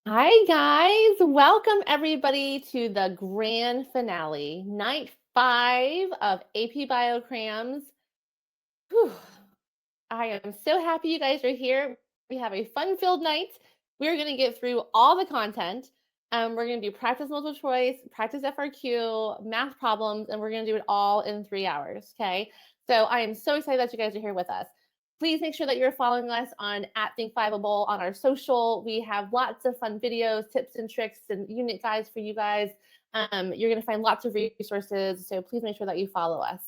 Hi, guys. Welcome, everybody, to the grand finale, night 5 of AP Bio CRAMs. Whew. I am so happy you guys are here. We have a fun-filled night. We're going to get through all the content. We're going to do practice multiple choice, practice FRQ, math problems, and we're going to do it all in 3 hours, okay? So I am so excited that you guys are here with us. Please make sure that you're following us on @ThinkFiveable on our social. We have lots of fun videos, tips and tricks, and unit guides for you guys. You're going to find lots of resources, so please make sure that you follow us.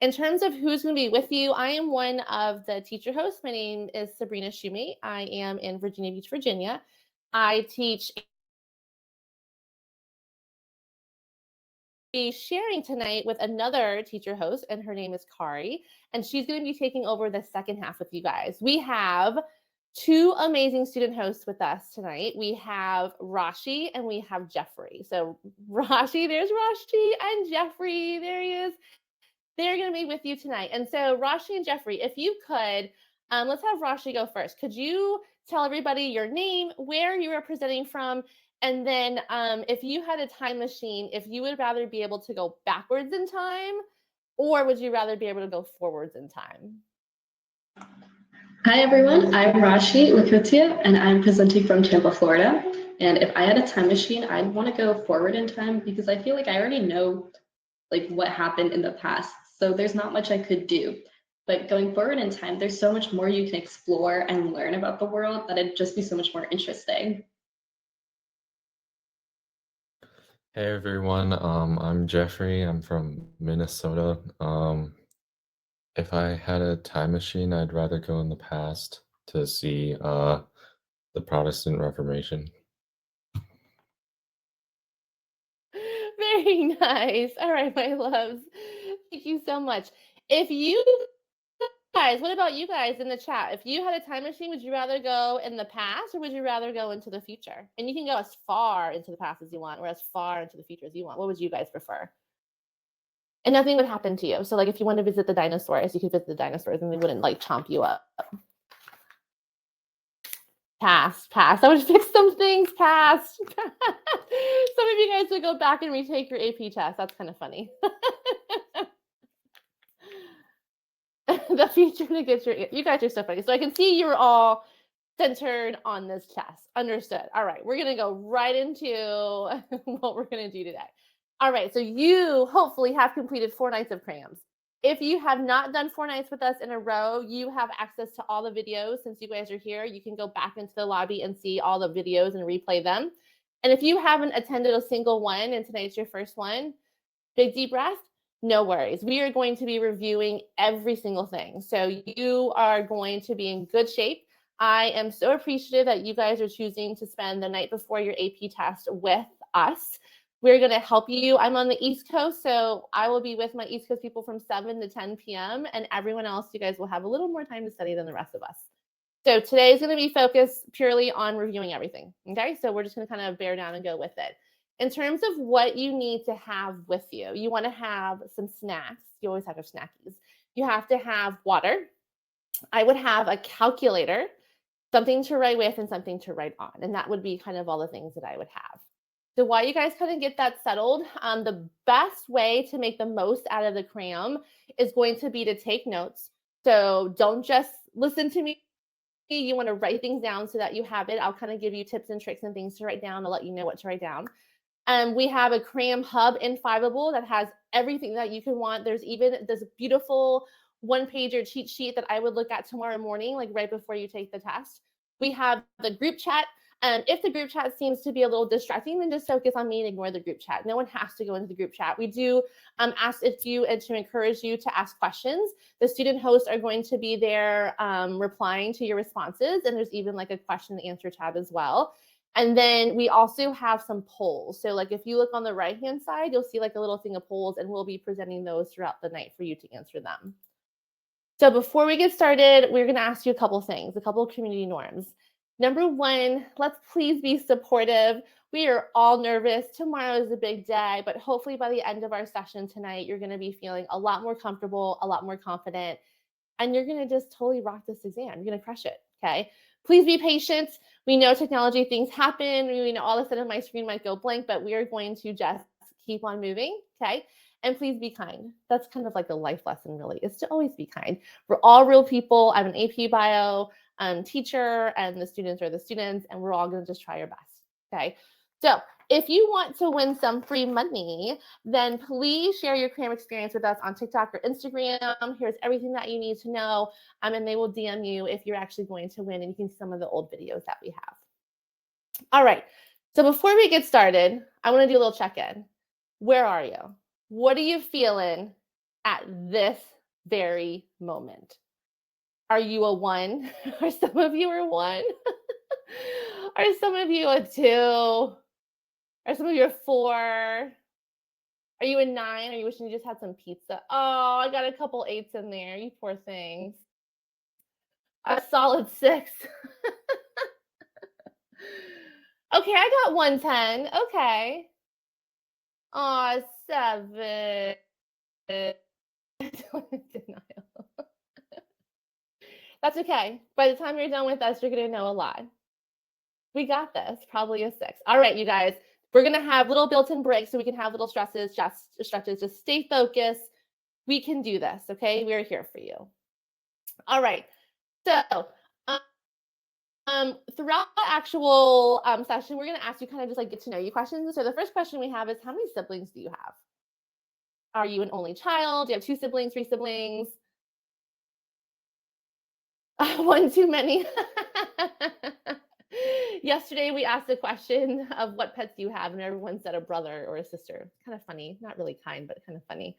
In terms of who's going to be with you, I am one of the teacher hosts. My name is Sabrina Shumate. I am in Virginia Beach, Virginia. I teach be sharing tonight with another teacher host, and her name is Kari, and she's going to be taking over the second half with you guys. We have two amazing student hosts with us tonight. We have Rashi and we have Jeffrey. So Rashi, there's Rashi, and Jeffrey, there he is. They're going to be with you tonight. And so Rashi and Jeffrey, if you could, let's have Rashi go first. Could you tell everybody your name, where you are presenting from, and then if you had a time machine, if you would rather be able to go backwards in time, or would you rather be able to go forwards in time? Hi everyone, I'm Rashi Lakutia and I'm presenting from Tampa, Florida. And if I had a time machine, I'd want to go forward in time because I feel like I already know what happened in the past. So there's not much I could do. But going forward in time, there's so much more you can explore and learn about the world that it'd just be so much more interesting. Hey everyone, I'm Jeffrey. I'm from Minnesota. If I had a time machine, I'd rather go in the past to see the Protestant Reformation. Very nice. All right, my loves. Thank you so much. If you guys, what about you guys in the chat? If you had a time machine, would you rather go in the past or would you rather go into the future? And you can go as far into the past as you want or as far into the future as you want. What would you guys prefer? And nothing would happen to you. So like if you want to visit the dinosaurs, you could visit the dinosaurs and they wouldn't like chomp you up. Pass. I would fix some things. Pass. Some of you guys would go back and retake your AP test. That's kind of funny. The future to get you guys are so funny. So I can see you're all centered on this test. Understood. All right, we're gonna go right into what we're gonna do today. All right, so you hopefully have completed 4 nights of CRAMs. If you have not done 4 nights with us in a row, you have access to all the videos. Since you guys are here, you can go back into the lobby and see all the videos and replay them. And if you haven't attended a single one and tonight's your first one, big deep breath. No worries. We are going to be reviewing every single thing. So you are going to be in good shape. I am so appreciative that you guys are choosing to spend the night before your AP test with us. We're going to help you. I'm on the East Coast, so I will be with my East Coast people from 7 to 10 p.m. And everyone else, you guys will have a little more time to study than the rest of us. So today is going to be focused purely on reviewing everything. Okay, so we're just going to kind of bear down and go with it. In terms of what you need to have with you, you want to have some snacks. You always have your snackies. You have to have water. I would have a calculator, something to write with and something to write on. And that would be kind of all the things that I would have. So while you guys kind of get that settled, the best way to make the most out of the CRAM is going to be to take notes. So don't just listen to me. You want to write things down so that you have it. I'll kind of give you tips and tricks and things to write down. I'll let you know what to write down. We have a CRAM hub in Fiveable that has everything that you can want. There's even this beautiful 1-pager cheat sheet that I would look at tomorrow morning, like right before you take the test. We have the group chat. If the group chat seems to be a little distracting, then just focus on me and ignore the group chat. No one has to go into the group chat. We do ask if you and to encourage you to ask questions. The student hosts are going to be there replying to your responses. And there's even like a question and answer tab as well. And then we also have some polls. So like if you look on the right-hand side, you'll see like a little thing of polls, and we'll be presenting those throughout the night for you to answer them. So before we get started, we're going to ask you a couple things, a couple of community norms. Number 1, let's please be supportive. We are all nervous. Tomorrow is a big day, but hopefully by the end of our session tonight, you're going to be feeling a lot more comfortable, a lot more confident, and you're going to just totally rock this exam. You're going to crush it, okay? please be patient. We know technology things happen. We know all of a sudden my screen might go blank, but we are going to just keep on moving, okay? And please be kind. That's kind of like a life lesson, really, is to always be kind. We're all real people. I'm an AP Bio teacher, and the students are the students, and we're all going to just try our best, okay? So if you want to win some free money, then please share your CRAM experience with us on TikTok or Instagram. Here's everything that you need to know, and they will DM you if you're actually going to win, and you can see some of the old videos that we have. All right, so before we get started, I want to do a little check-in. Where are you? What are you feeling at this very moment? Are you a 1? Are some of you a 1? Are some of you a 2? Are some of you a 4? Are you a 9? Are you wishing you just had some pizza? Oh, I got a couple 8s in there. You poor things. A solid 6. Okay, I got 110. Okay. Oh, 7. Denial. That's okay. By the time you're done with us, you're going to know a lot. We got this. Probably a 6. All right, you guys. We're going to have little built-in breaks so we can have little stretches. Just stay focused. We can do this, okay? We're here for you. All right. So throughout the actual session, we're going to ask you kind of just like get to know you questions. So the first question we have is, how many siblings do you have? Are you an only child? Do you have 2 siblings, 3 siblings? 1 too many. Yesterday, we asked a question of what pets do you have, and everyone said a brother or a sister. Kind of funny. Not really kind, but kind of funny.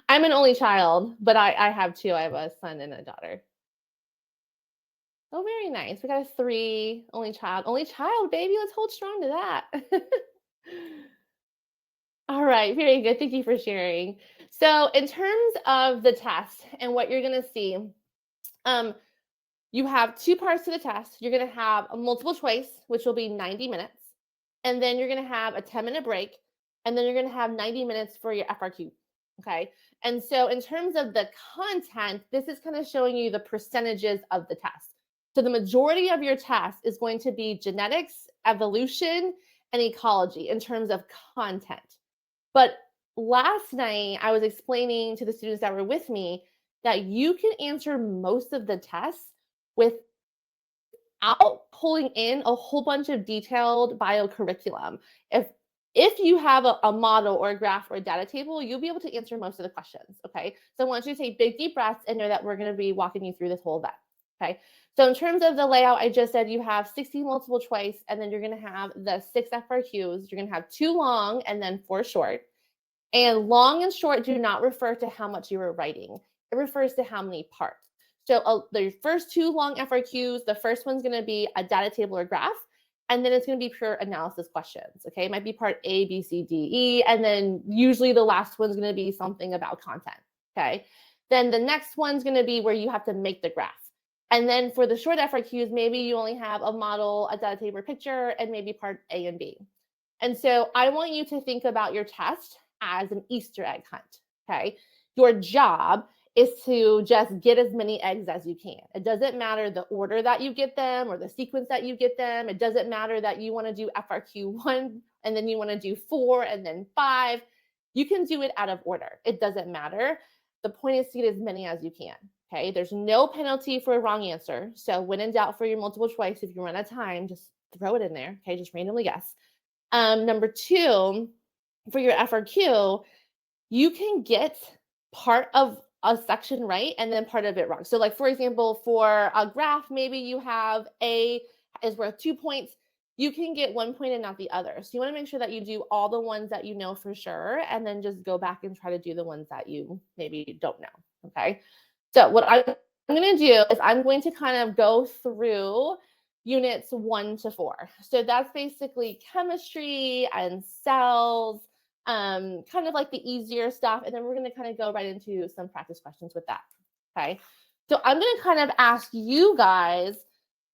I'm an only child, but I have 2. I have a son and a daughter. Oh, very nice. We got a 3, only child. Only child, baby. Let's hold strong to that. All right, very good. Thank you for sharing. So in terms of the test and what you're going to see, you have 2 parts to the test. You're going to have a multiple choice, which will be 90 minutes. And then you're going to have a 10-minute break. And then you're going to have 90 minutes for your FRQ. Okay. And so in terms of the content, this is kind of showing you the percentages of the test. So the majority of your test is going to be genetics, evolution, and ecology in terms of content. But last night, I was explaining to the students that were with me that you can answer most of the tests without pulling in a whole bunch of detailed biocurriculum. If you have a model or a graph or a data table, you'll be able to answer most of the questions, okay? So I want you to take big, deep breaths and know that we're going to be walking you through this whole event, okay? So in terms of the layout, I just said you have 60 multiple choice, and then you're going to have the 6 FRQs. You're going to have 2 long and then 4 short. And long and short do not refer to how much you were writing. It refers to how many parts. So the first 2 long FRQs, the first one's going to be a data table or graph, and then it's going to be pure analysis questions, okay? It might be part A, B, C, D, E, and then usually the last one's going to be something about content, okay? Then the next one's going to be where you have to make the graph. And then for the short FRQs, maybe you only have a model, a data table or picture, and maybe part A and B. And so I want you to think about your test as an Easter egg hunt, okay? Your job is to just get as many eggs as you can. It doesn't matter the order that you get them or the sequence that you get them. It doesn't matter that you want to do FRQ 1 and then you want to do 4 and then 5. You can do it out of order. It doesn't matter. The point is to get as many as you can, okay? There's no penalty for a wrong answer. So when in doubt for your multiple choice, if you run out of time, just throw it in there, okay? Just randomly guess. Number 2, for your FRQ, you can get part of a section right and then part of it wrong. So like, for example, for a graph, maybe you have A is worth 2 points. You can get 1 point and not the other. So you want to make sure that you do all the ones that you know for sure, and then just go back and try to do the ones that you maybe don't know, okay? So what I'm going to do is I'm going to kind of go through units 1 to 4. So that's basically chemistry and cells, kind of like the easier stuff. And then we're going to kind of go right into some practice questions with that. Okay. So I'm going to kind of ask you guys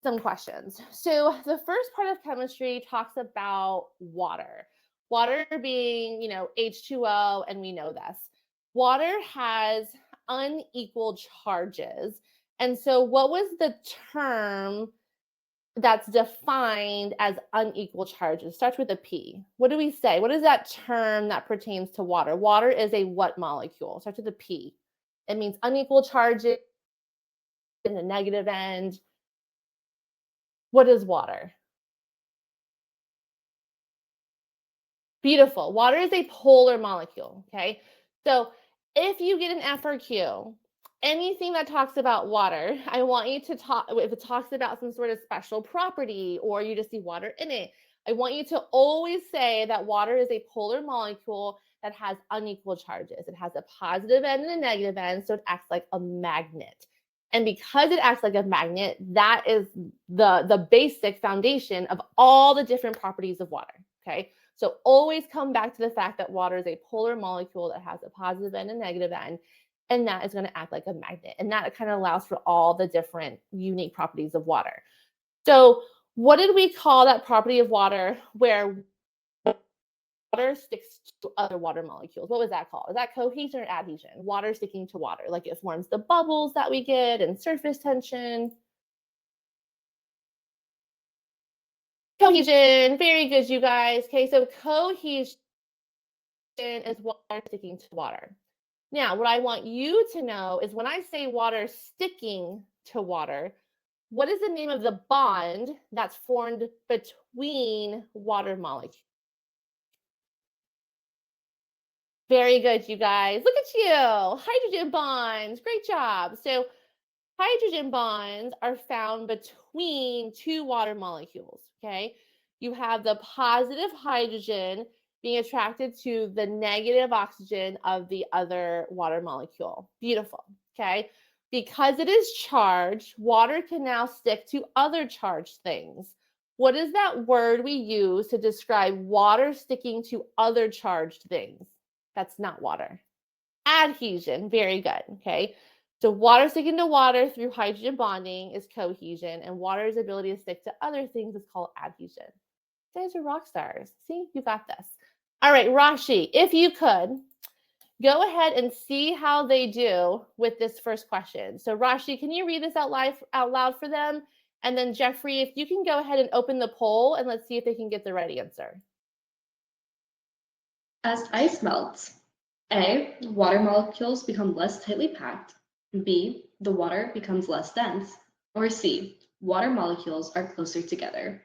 some questions. So the first part of chemistry talks about water. Water being, H2O, and we know this. Water has unequal charges. And so what was the term that's defined as unequal charges. Starts with a P. What do we say? What is that term that pertains to water? Water is a what molecule? Starts with a P. It means unequal charges in the negative end. What is water? Beautiful. Water is a polar molecule, okay? So if you get an F or Q, anything that talks about water, I want you to talk, if it talks about some sort of special property or you just see water in it, I want you to always say that water is a polar molecule that has unequal charges. It has a positive end and a negative end, so it acts like a magnet. And because it acts like a magnet, that is the basic foundation of all the different properties of water, okay? So always come back to the fact that water is a polar molecule that has a positive end and negative end, and that is going to act like a magnet. And that kind of allows for all the different unique properties of water. So what did we call that property of water where water sticks to other water molecules? What was that called? Is that cohesion or adhesion? Water sticking to water, like it forms the bubbles that we get and surface tension. Cohesion, very good, you guys. Okay, so cohesion is water sticking to water. Now, what I want you to know is when I say water sticking to water, what is the name of the bond that's formed between water molecules? Very good, you guys. Look at you. Hydrogen bonds. Great job. So hydrogen bonds are found between two water molecules, okay? You have the positive hydrogen being attracted to the negative oxygen of the other water molecule. Beautiful, okay? Because it is charged, water can now stick to other charged things. What is that word we use to describe water sticking to other charged things? That's not water. Adhesion, very good, okay? So water sticking to water through hydrogen bonding is cohesion, and water's ability to stick to other things is called adhesion. You guys are rock stars. See, you got this. All right, Rashi, if you could, go ahead and see how they do with this first question. So Rashi, can you read this out loud for them? And then Jeffrey, if you can go ahead and open the poll and let's see if they can get the right answer. As ice melts, A, water molecules become less tightly packed, B, the water becomes less dense, or C, water molecules are closer together.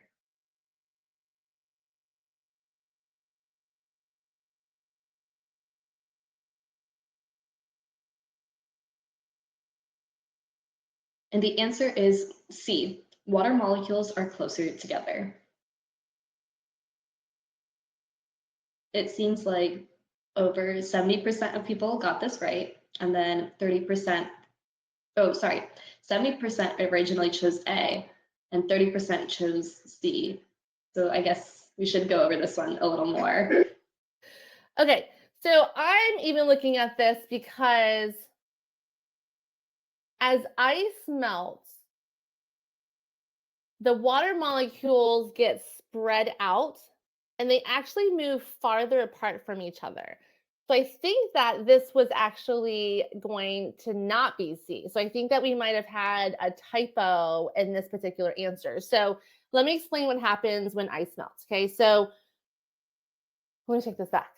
And the answer is C, water molecules are closer together. It seems like over 70% of people got this right, and then 30%, 70% originally chose A, and 30% chose C. So I guess we should go over this one a little more. Okay, so I'm even looking at this because as ice melts, the water molecules get spread out and they actually move farther apart from each other. So I think that this was actually going to not be C. So I think that we might have had a typo in this particular answer. So let me explain what happens when ice melts. Okay, so let me take this back.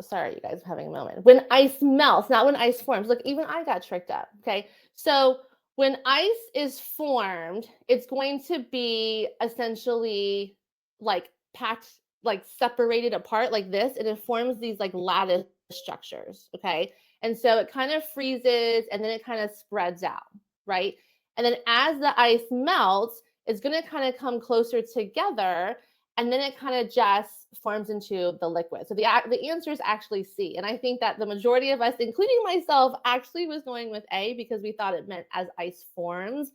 Sorry, you guys, I'm having a moment. When ice melts, not when ice forms. Look, even I got tricked up. Okay, so when ice is formed, it's going to be essentially like packed, like separated apart like this, and it forms these like lattice structures, okay? And so it kind of freezes and then it kind of spreads out, right? And then as the ice melts, it's going to kind of come closer together and then it kind of just forms into the liquid. So the answer is actually C. And I think that the majority of us, including myself, actually was going with A because we thought it meant as ice forms,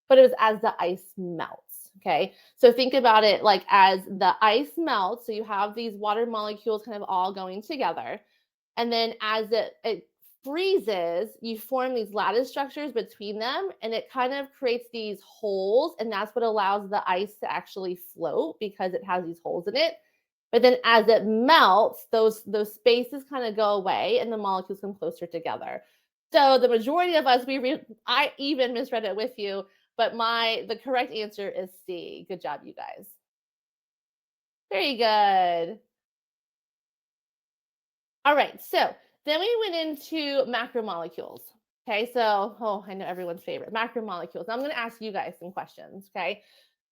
but it was as the ice melts, okay? So think about it like as the ice melts, so you have these water molecules kind of all going together. And then as it freezes, you form these lattice structures between them, and it kind of creates these holes, and that's what allows the ice to actually float because it has these holes in it. But then as it melts, those spaces kind of go away and the molecules come closer together. So the majority of us, I even misread it with you. But the correct answer is C. Good job, you guys. Very good. All right, so then we went into macromolecules. Okay, so, oh, I know everyone's favorite, macromolecules. I'm going to ask you guys some questions, okay?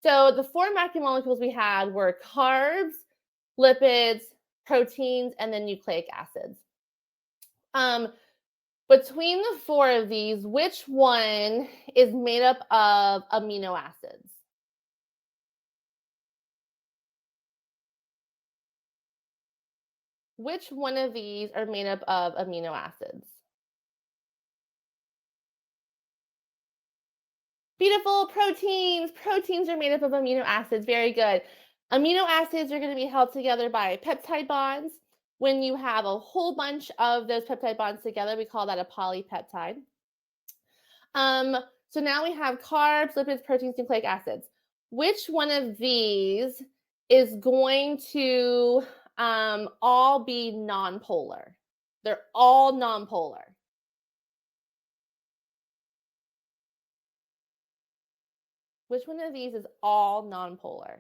So the 4 macromolecules we had were carbs, lipids, proteins, and then nucleic acids. Between the 4 of these, which one is made up of amino acids? Which one of these are made up of amino acids? Beautiful. Proteins. Proteins are made up of amino acids. Very good. Amino acids are going to be held together by peptide bonds. When you have a whole bunch of those peptide bonds together, we call that a polypeptide. So now we have carbs, lipids, proteins, nucleic acids. Which one of these is going to all be nonpolar? They're all nonpolar. Which one of these is all nonpolar?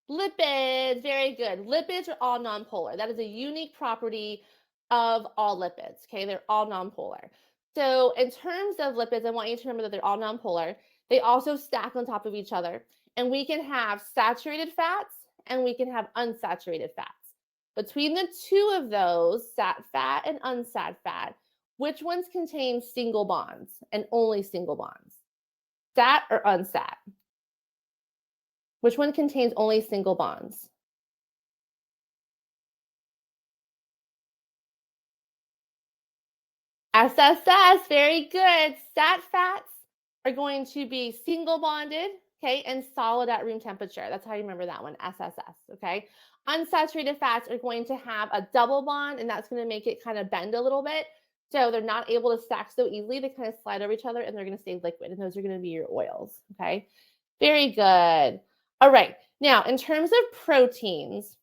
Lipids, very good. Lipids are all nonpolar. That is a unique property of all lipids, okay? They're all nonpolar. So in terms of lipids, I want you to remember that they're all nonpolar. They also stack on top of each other. And we can have saturated fats and we can have unsaturated fats. Between the 2 of those, sat fat and unsat fat, which ones contain single bonds and only single bonds? Sat or unsat? Which one contains only single bonds? SSS, very good. Sat fats are going to be single bonded, okay, and solid at room temperature. That's how you remember that one, SSS, okay? Unsaturated fats are going to have a double bond, and that's going to make it kind of bend a little bit. So they're not able to stack so easily. They kind of slide over each other, and they're going to stay liquid, and those are going to be your oils, okay? Very good. All right. Now, in terms of proteins,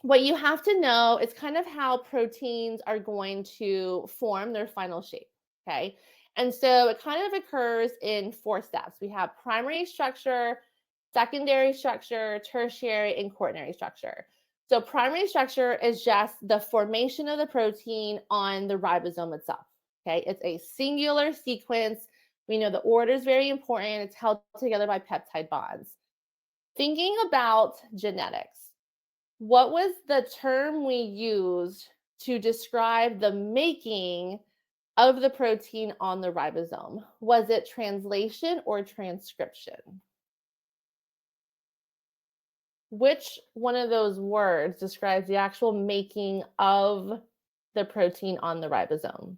what you have to know is kind of how proteins are going to form their final shape, okay? And so it kind of occurs in 4 steps. We have primary structure, secondary structure, tertiary, and quaternary structure. So primary structure is just the formation of the protein on the ribosome itself, okay? It's a singular sequence. We know the order is very important. It's held together by peptide bonds. Thinking about genetics, what was the term we used to describe the making of the protein on the ribosome? Was it translation or transcription? Which one of those words describes the actual making of the protein on the ribosome?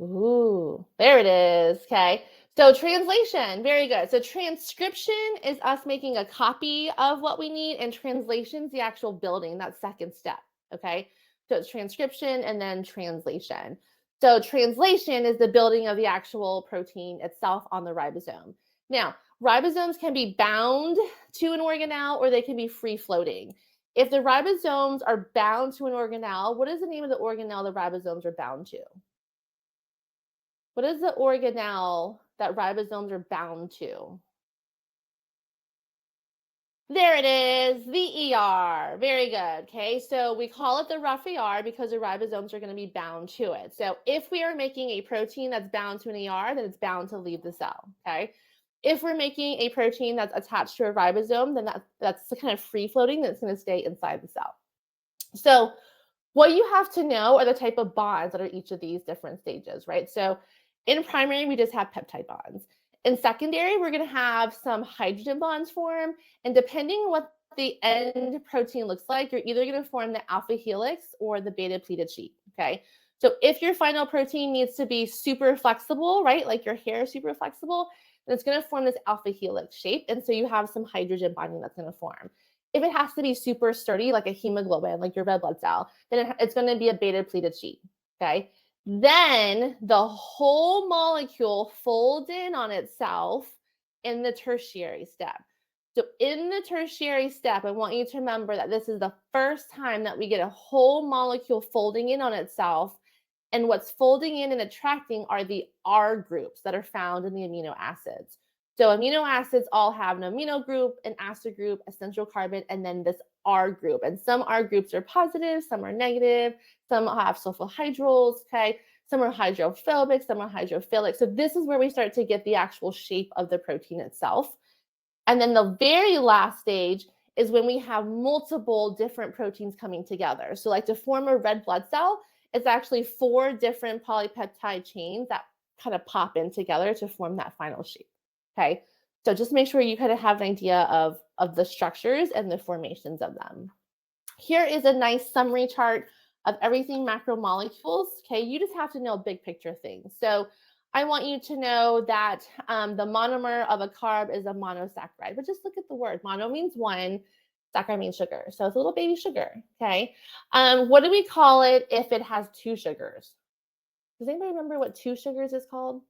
Ooh, there it is. Okay. So translation, very good. So transcription is us making a copy of what we need, and translation is the actual building, that second step. Okay. So it's transcription and then translation. So translation is the building of the actual protein itself on the ribosome. Now, ribosomes can be bound to an organelle or they can be free floating. If the ribosomes are bound to an organelle, what is the name of the organelle the ribosomes are bound to? What is the organelle that ribosomes are bound to? There it is, the ER. Very good. Okay, so we call it the rough ER because the ribosomes are going to be bound to it. So if we are making a protein that's bound to an ER, then it's bound to leave the cell. Okay. If we're making a protein that's attached to a ribosome, then that's the kind of free floating that's going to stay inside the cell. So what you have to know are the type of bonds that are each of these different stages, right? So in primary, we just have peptide bonds. In secondary, we're going to have some hydrogen bonds form. And depending on what the end protein looks like, you're either going to form the alpha helix or the beta pleated sheet, okay? So if your final protein needs to be super flexible, right, like your hair is super flexible, then it's going to form this alpha helix shape. And so you have some hydrogen bonding that's going to form. If it has to be super sturdy, like a hemoglobin, like your red blood cell, then it's going to be a beta pleated sheet, okay? Then the whole molecule folds in on itself in the tertiary step. So in the tertiary step, I want you to remember that this is the first time that we get a whole molecule folding in on itself. And what's folding in and attracting are the R groups that are found in the amino acids. So amino acids all have an amino group, an acid group, a central carbon, and then this R group. And some R groups are positive, some are negative, some have sulfohydryls, okay? Some are hydrophobic, some are hydrophilic. So this is where we start to get the actual shape of the protein itself. And then the very last stage is when we have multiple different proteins coming together. So like to form a red blood cell, it's actually 4 different polypeptide chains that kind of pop in together to form that final shape. Okay, so just make sure you kind of have an idea of the structures and the formations of them. Here is a nice summary chart of everything macromolecules. Okay, you just have to know big picture things. So I want you to know that the monomer of a carb is a monosaccharide, but just look at the word. Mono means one, saccharide means sugar. So it's a little baby sugar, okay? What do we call it if it has 2 sugars? Does anybody remember what 2 sugars is called?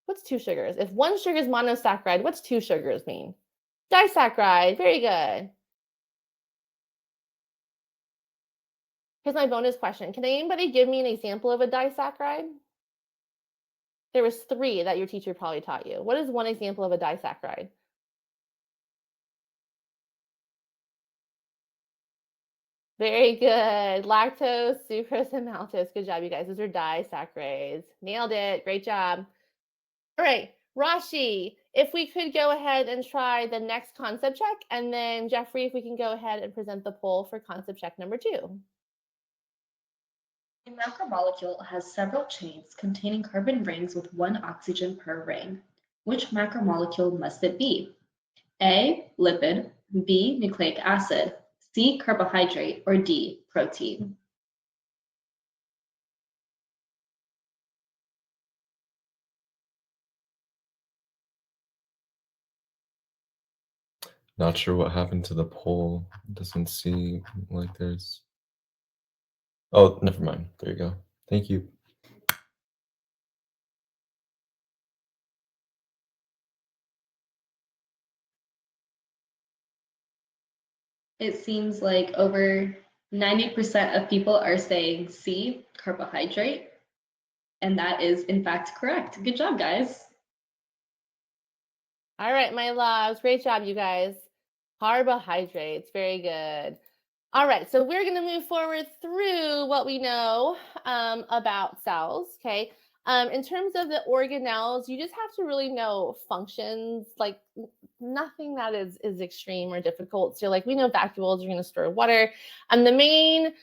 What's 2 sugars? If 1 sugar is monosaccharide, what's 2 sugars mean? Disaccharide, very good. Here's my bonus question. Can anybody give me an example of a disaccharide? There was 3 that your teacher probably taught you. What is one example of a disaccharide? Very good. Lactose, sucrose, and maltose. Good job, you guys. Those are disaccharides. Nailed it. Great job. All right, Rashi, if we could go ahead and try the next concept check, and then Jeffrey, if we can go ahead and present the poll for concept check number 2. A macromolecule has several chains containing carbon rings with 1 oxygen per ring. Which macromolecule must it be? A, lipid, B, nucleic acid, C, carbohydrate, or D, protein? Not sure what happened to the poll. It doesn't seem like there's. Oh, never mind. There you go. Thank you. It seems like over 90% of people are saying C, carbohydrate, and that is in fact correct. Good job, guys. All right, my loves. Great job, you guys. Carbohydrates. Very good. All right, so we're going to move forward through what we know about cells, okay? In terms of the organelles, you just have to really know functions, like nothing that is extreme or difficult. So like we know vacuoles are going to store water. The main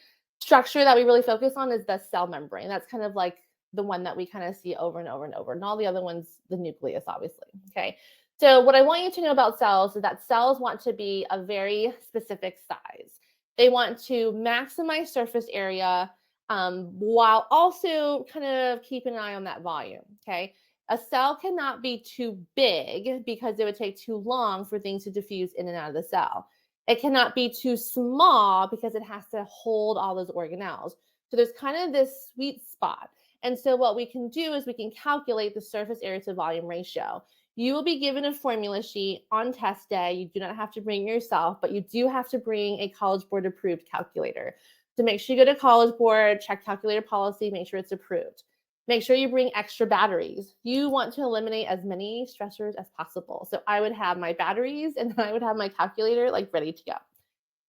structure that we really focus on is the cell membrane. That's kind of like the one that we kind of see over and over and over. And all the other ones, the nucleus, obviously, okay? So what I want you to know about cells is that cells want to be a very specific size. They want to maximize surface area while also kind of keeping an eye on that volume, okay? A cell cannot be too big because it would take too long for things to diffuse in and out of the cell. It cannot be too small because it has to hold all those organelles. So there's kind of this sweet spot. And so what we can do is we can calculate the surface area to volume ratio. You will be given a formula sheet on test day. You do not have to bring it yourself, but you do have to bring a College Board approved calculator. So make sure you go to College Board, check calculator policy, make sure it's approved. Make sure you bring extra batteries. You want to eliminate as many stressors as possible. So I would have my batteries and then I would have my calculator like ready to go.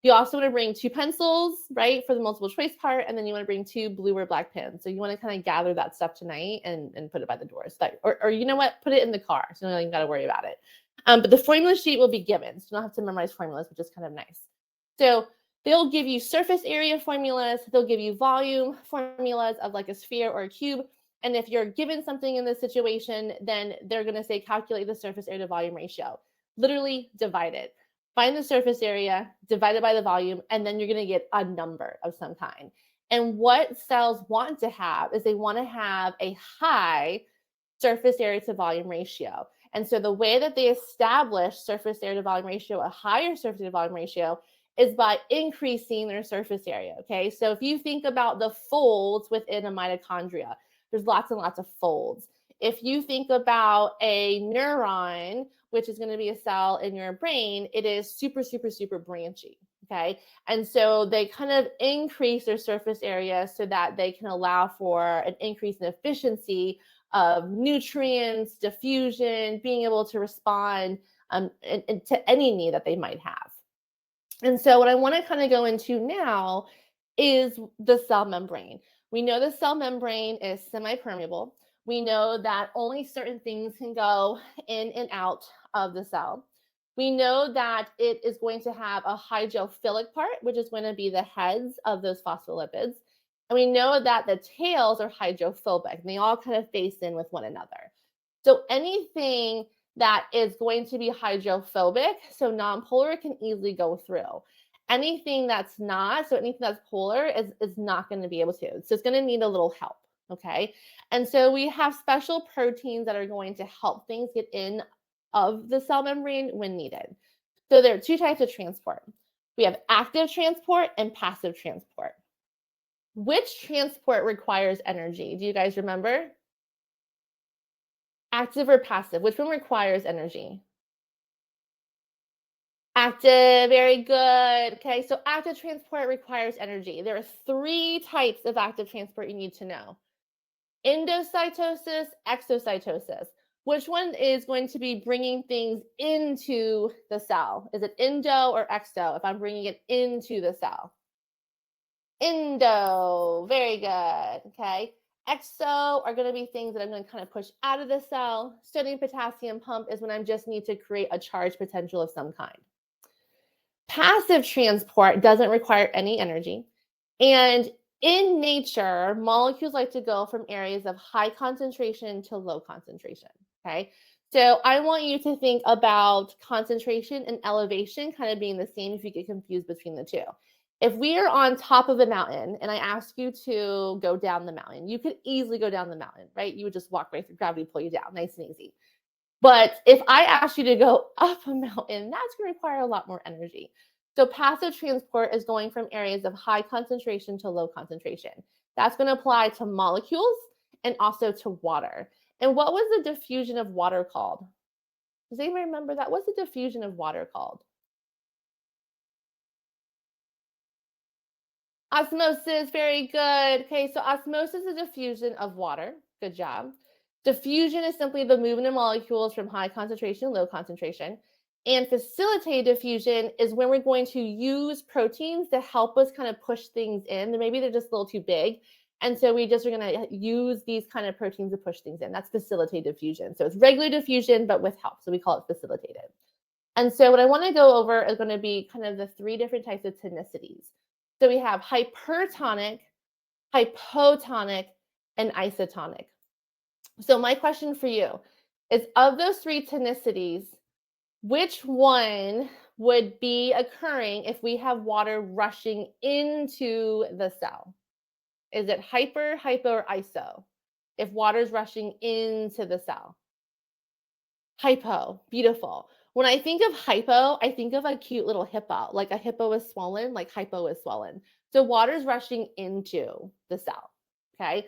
You also want to bring 2 pencils, right, for the multiple choice part, and then you want to bring 2 blue or black pens. So you want to kind of gather that stuff tonight and put it by the door. So that, or you know what, put it in the car, so you don't got to worry about it. But the formula sheet will be given, so you don't have to memorize formulas, which is kind of nice. So they'll give you surface area formulas. They'll give you volume formulas of like a sphere or a cube. And if you're given something in this situation, then they're going to say calculate the surface area to volume ratio. Literally divide it. Find the surface area, divide it by the volume, and then you're going to get a number of some kind. And what cells want to have is they want to have a high surface area to volume ratio. And so the way that they establish surface area to volume ratio, a higher surface area to volume ratio, is by increasing their surface area, okay? So if you think about the folds within a mitochondria, there's lots and lots of folds. If you think about a neuron, which is going to be a cell in your brain, it is super, super, super branchy. Okay. And so they kind of increase their surface area so that they can allow for an increase in efficiency of nutrients, diffusion, being able to respond and to any need that they might have. And so what I want to kind of go into now is the cell membrane. We know the cell membrane is semi-permeable. We know that only certain things can go in and out of the cell. We know that it is going to have a hydrophilic part, which is going to be the heads of those phospholipids. And we know that the tails are hydrophobic, and they all kind of face in with one another. So anything that is going to be hydrophobic, so nonpolar, can easily go through. Anything that's not, so anything that's polar is not going to be able to. So it's going to need a little help, okay? And so we have special proteins that are going to help things get in of the cell membrane when needed. So there are two types of transport. We have active transport and passive transport. Which transport requires energy? Do you guys remember? Active or passive? Which one requires energy? Active, very good. Okay, so active transport requires energy. There are three types of active transport you need to know. Endocytosis, exocytosis. Which one is going to be bringing things into the cell? Is it endo or exo if I'm bringing it into the cell? Endo, very good, okay? Exo are going to be things that I'm going to kind of push out of the cell. Sodium potassium pump is when I just need to create a charge potential of some kind. Passive transport doesn't require any energy. And in nature, molecules like to go from areas of high concentration to low concentration, okay? So I want you to think about concentration and elevation kind of being the same if you get confused between the two. If we are on top of a mountain and I ask you to go down the mountain, you could easily go down the mountain, right? You would just walk right through, gravity pull you down, nice and easy. But if I ask you to go up a mountain, that's going to require a lot more energy. So passive transport is going from areas of high concentration to low concentration. That's going to apply to molecules and also to water. And what was the diffusion of water called? Does anybody remember that? What's the diffusion of water called? Osmosis, very good. Okay, so osmosis is diffusion of water. Good job. Diffusion is simply the movement of molecules from high concentration to low concentration. And facilitated diffusion is when we're going to use proteins to help us kind of push things in. Maybe they're just a little too big. And so we just are going to use these kind of proteins to push things in. That's facilitated diffusion. So it's regular diffusion, but with help. So we call it facilitated. And so what I want to go over is going to be kind of the three different types of tonicities. So we have hypertonic, hypotonic, and isotonic. So my question for you is, of those three tonicities, which one would be occurring if we have water rushing into the cell? Is it hyper, hypo, or iso? If water is rushing into the cell. Hypo, beautiful. When I think of hypo, I think of a cute little hippo, like a hippo is swollen, like hypo is swollen. So water is rushing into the cell, okay?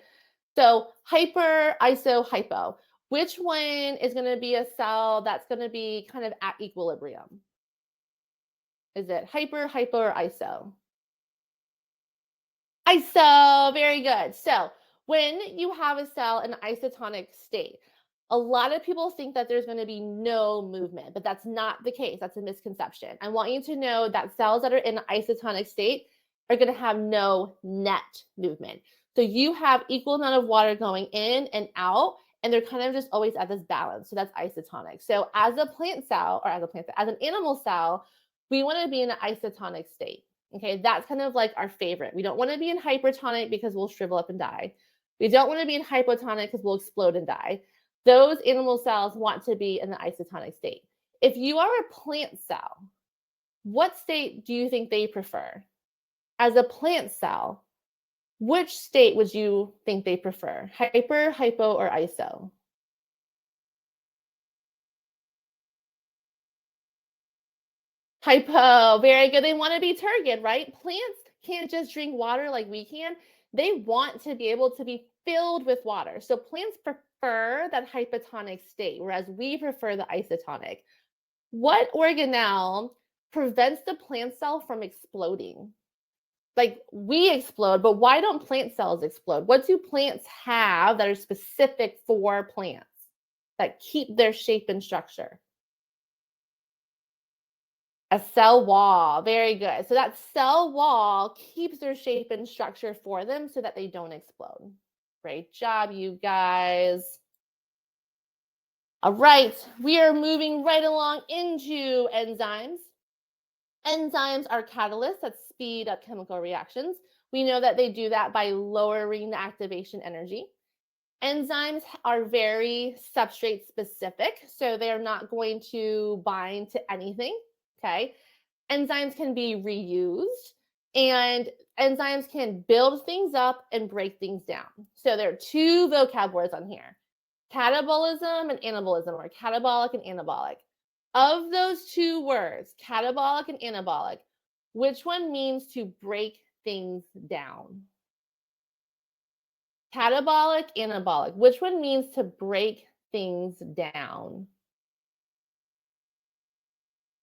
So hyper, iso, hypo. Which one is going to be a cell that's going to be kind of at equilibrium? Is it hyper, hypo, or iso? Iso, very good. So when you have a cell in an isotonic state, a lot of people think that there's going to be no movement, but that's not the case. That's a misconception. I want you to know that cells that are in an isotonic state are going to have no net movement. So you have equal amount of water going in and out, and they're kind of just always at this balance. So that's isotonic. So as a plant cell, or as an animal cell, we want to be in an isotonic state. Okay, that's kind of like our favorite. We don't want to be in hypertonic because we'll shrivel up and die. We don't want to be in hypotonic because we'll explode and die. Those animal cells want to be in the isotonic state. If you are a plant cell, what state do you think they prefer? As a plant cell, which state would you think they prefer? Hyper, hypo, or iso? Hypo, very good. They want to be turgid, right? Plants can't just drink water like we can. they want to be able to be filled with water. So plants prefer that hypotonic state, whereas we prefer the isotonic. What organelle prevents the plant cell from exploding? Like we explode, but why don't plant cells explode? What do plants have that are specific for plants that keep their shape and structure? A cell wall. Very good. So that cell wall keeps their shape and structure for them so that they don't explode. Great job, you guys. All right, we are moving right along into enzymes. Enzymes are catalysts that speed up chemical reactions. We know that they do that by lowering the activation energy. Enzymes are very substrate specific, so they're not going to bind to anything, okay? Enzymes can be reused, and enzymes can build things up and break things down. So there are two vocab words on here, catabolism and anabolism, or catabolic and anabolic. Of those two words, catabolic and anabolic, which one means to break things down? Catabolic, anabolic. Which one means to break things down?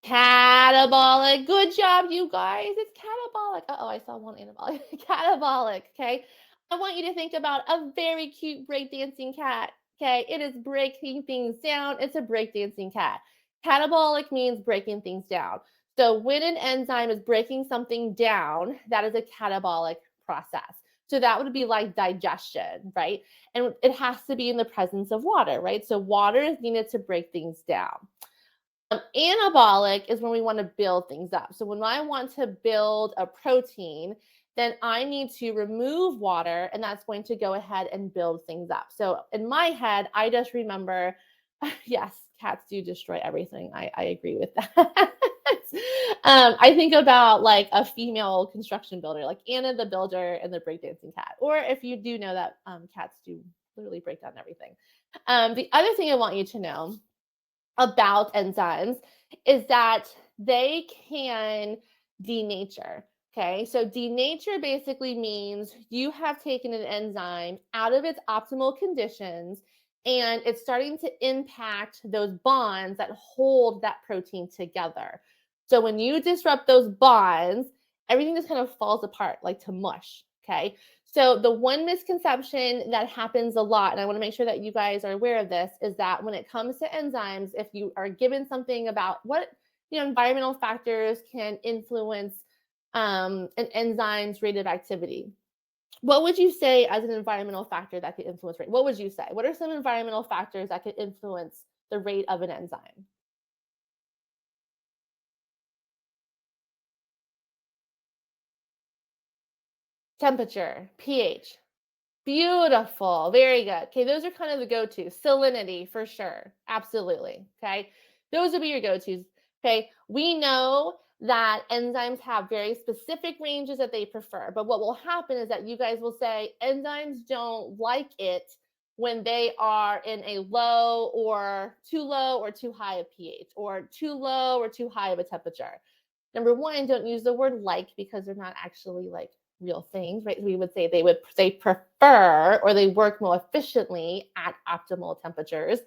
Catabolic. Good job, you guys. It's catabolic. Uh-oh, I saw one anabolic. Catabolic, okay? I want you to think about a very cute breakdancing cat, okay? It is breaking things down. It's a breakdancing cat. Catabolic means breaking things down. So when an enzyme is breaking something down, that is a catabolic process. So that would be like digestion, right? And it has to be in the presence of water, right? So water is needed to break things down. Anabolic is when we want to build things up. So when I want to build a protein, then I need to remove water, and that's going to go ahead and build things up. So in my head, I just remember, yes, cats do destroy everything. I agree with that. I think about like a female construction builder, like Anna the builder and the breakdancing cat. Or if you do know that cats do literally break down everything. The other thing I want you to know about enzymes is that they can denature. Okay, so denature basically means you have taken an enzyme out of its optimal conditions and it's starting to impact those bonds that hold that protein together. So when you disrupt those bonds, everything just kind of falls apart like to mush. Okay, so the one misconception that happens a lot, and I want to make sure that you guys are aware of this, is that when it comes to enzymes, if you are given something about what environmental factors can influence an enzyme's rate of activity, what would you say as an environmental factor that could influence rate? What would you say? What are some environmental factors that could influence the rate of an enzyme? Temperature, pH. Beautiful. Very good. Okay, those are kind of the go-to. Salinity for sure. Absolutely. Okay. Those would be your go-tos. Okay. We know that enzymes have very specific ranges that they prefer. But what will happen is that you guys will say enzymes don't like it when they are in a low or too high a pH, or too low or too high of a temperature. Number one, don't use the word like because they're not actually like real things, right? We would say they prefer or they work more efficiently at optimal temperatures.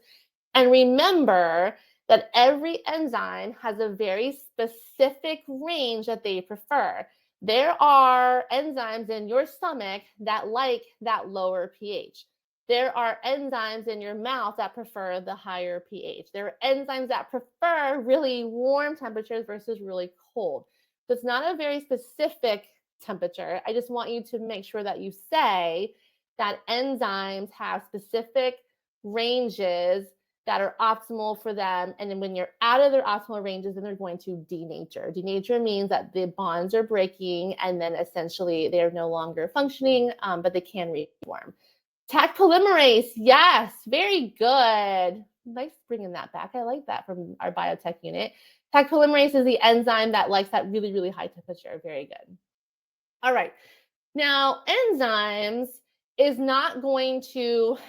And remember that every enzyme has a very specific range that they prefer. There are enzymes in your stomach that like that lower pH. There are enzymes in your mouth that prefer the higher pH. There are enzymes that prefer really warm temperatures versus really cold. So it's not a very specific temperature. I just want you to make sure that you say that enzymes have specific ranges that are optimal for them. And then when you're out of their optimal ranges, then they're going to denature. Denature means that the bonds are breaking and then essentially they're no longer functioning, but they can reform. Taq polymerase, yes, very good. Nice bringing that back. I like that from our biotech unit. Taq polymerase is the enzyme that likes that really, really high temperature. Very good. All right. Now, enzymes is not going to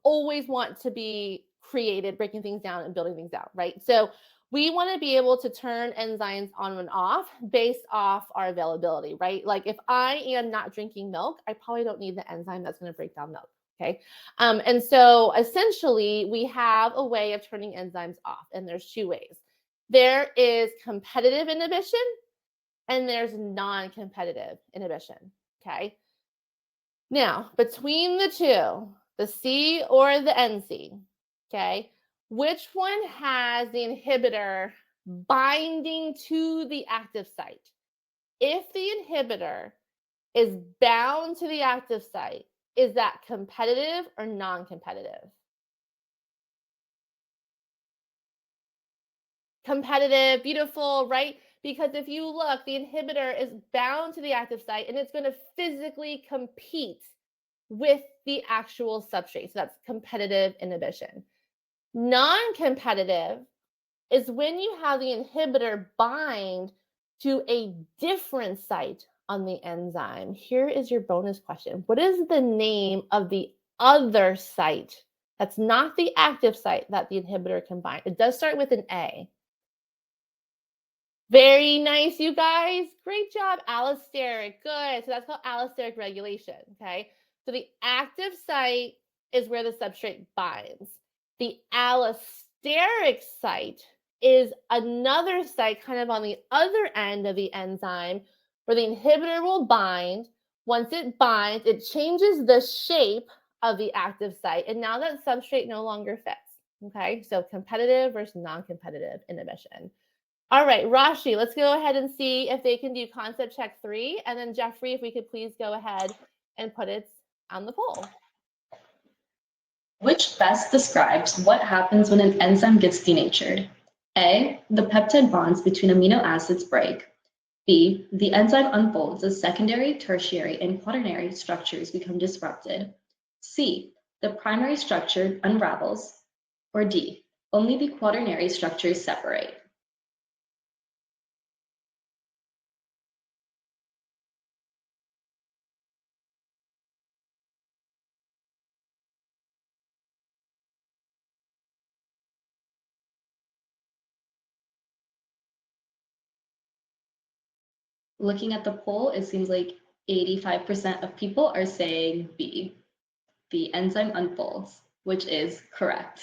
always want to be created, breaking things down and building things out, right? So we want to be able to turn enzymes on and off based off our availability, right? Like if I am not drinking milk, I probably don't need the enzyme that's going to break down milk. Okay. And so essentially we have a way of turning enzymes off, and there's two ways. There is competitive inhibition and there's non-competitive inhibition. Okay. Now, between the two, the C or the NC, okay, which one has the inhibitor binding to the active site? If the inhibitor is bound to the active site, is that competitive or non-competitive? Competitive, beautiful, right? Because if you look, the inhibitor is bound to the active site and it's going to physically compete with the actual substrate. So that's competitive inhibition. Non-competitive is when you have the inhibitor bind to a different site on the enzyme. Here is your bonus question. What is the name of the other site that's not the active site that the inhibitor can bind? It does start with an A. Very nice, you guys. Great job. Allosteric. Good. So that's called allosteric regulation. Okay. So the active site is where the substrate binds. The allosteric site is another site kind of on the other end of the enzyme where the inhibitor will bind. Once it binds, it changes the shape of the active site. And now that substrate no longer fits. Okay. So competitive versus non-competitive inhibition. All right, Rashi, let's go ahead and see if they can do concept check 3. And then Jeffrey, if we could please go ahead and put it on the poll. Which best describes what happens when an enzyme gets denatured? A, the peptide bonds between amino acids break. B, the enzyme unfolds as secondary, tertiary, and quaternary structures become disrupted. C, the primary structure unravels. Or D, only the quaternary structures separate. Looking at the poll, it seems like 85% of people are saying B, the enzyme unfolds, which is correct.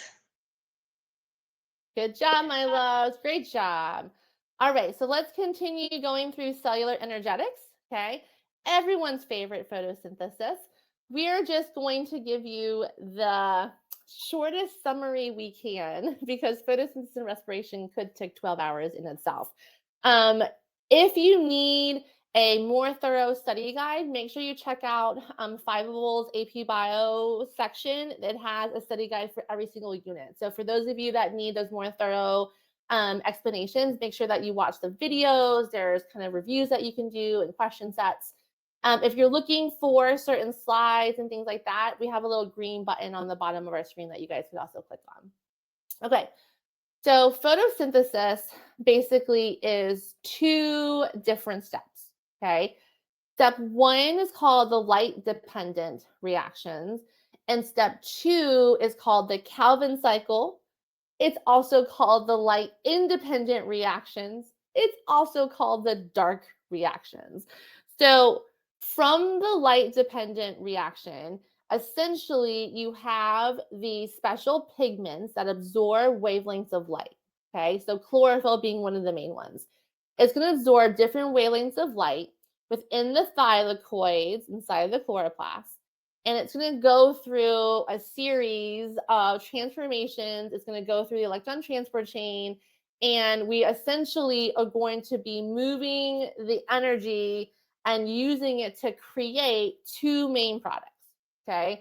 Good job, my loves. Great job. All right, so let's continue going through cellular energetics, okay? Everyone's favorite, photosynthesis. We are just going to give you the shortest summary we can because photosynthesis and respiration could take 12 hours in itself. If you need a more thorough study guide, make sure you check out Fiveable's AP Bio section. It has a study guide for every single unit. So for those of you that need those more thorough explanations, make sure that you watch the videos. There's kind of reviews that you can do and question sets. If you're looking for certain slides and things like that, we have a little green button on the bottom of our screen that you guys could also click on. Okay. So photosynthesis basically is 2 different steps, okay? Step 1 is called the light-dependent reactions, and step 2 is called the Calvin cycle. It's also called the light-independent reactions. It's also called the dark reactions. So from the light-dependent reaction, essentially, you have the special pigments that absorb wavelengths of light, okay? So chlorophyll being one of the main ones. It's going to absorb different wavelengths of light within the thylakoids inside of the chloroplast, and it's going to go through a series of transformations. It's going to go through the electron transport chain, and we essentially are going to be moving the energy and using it to create 2 main products. Okay,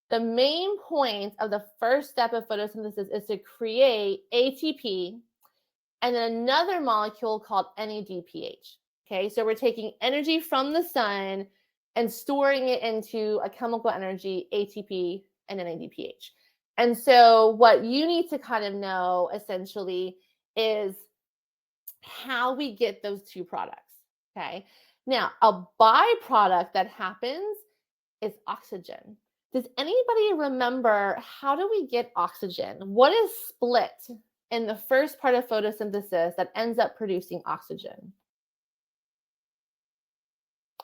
the main point of the first step of photosynthesis is to create ATP and then another molecule called NADPH. Okay, so we're taking energy from the sun and storing it into a chemical energy, ATP and NADPH. And so what you need to kind of know essentially is how we get those 2 products. Okay, now a byproduct that happens is oxygen. Does anybody remember how do we get oxygen? What is split in the first part of photosynthesis that ends up producing oxygen?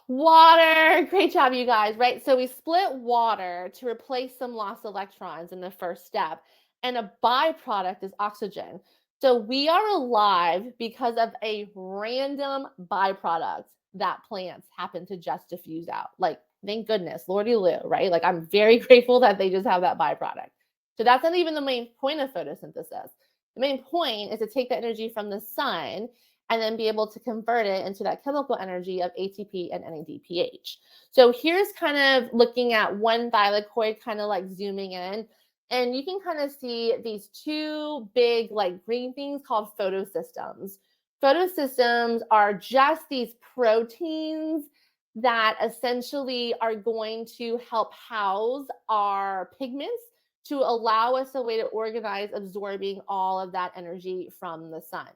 Water. Great job, you guys, right? So we split water to replace some lost electrons in the first step, and a byproduct is oxygen. So we are alive because of a random byproduct that plants happen to just diffuse out. Like, thank goodness, Lordy Lou, right? Like, I'm very grateful that they just have that byproduct. So that's not even the main point of photosynthesis. The main point is to take the energy from the sun and then be able to convert it into that chemical energy of ATP and NADPH. So here's kind of looking at one thylakoid, kind of like zooming in, and you can kind of see these two big like green things called photosystems. Photosystems are just these proteins that essentially are going to help house our pigments to allow us a way to organize absorbing all of that energy from the sun.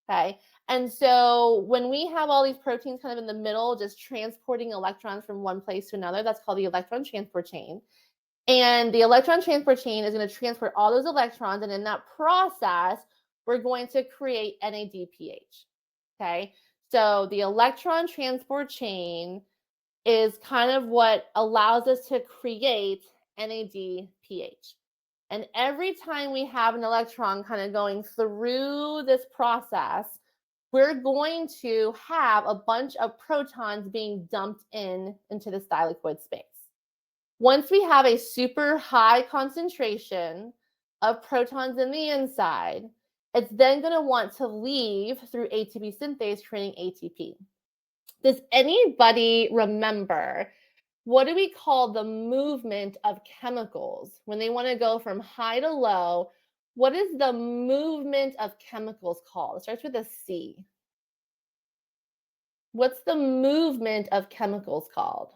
Okay. And so when we have all these proteins kind of in the middle, just transporting electrons from one place to another, that's called the electron transport chain. And the electron transport chain is going to transport all those electrons. And in that process, we're going to create NADPH. Okay. So the electron transport chain is kind of what allows us to create NADPH. And every time we have an electron kind of going through this process, we're going to have a bunch of protons being dumped into this thylakoid space. Once we have a super high concentration of protons in the inside, it's then going to want to leave through ATP synthase, creating ATP. Does anybody remember, what do we call the movement of chemicals when they want to go from high to low? What is the movement of chemicals called? It starts with a C. What's the movement of chemicals called?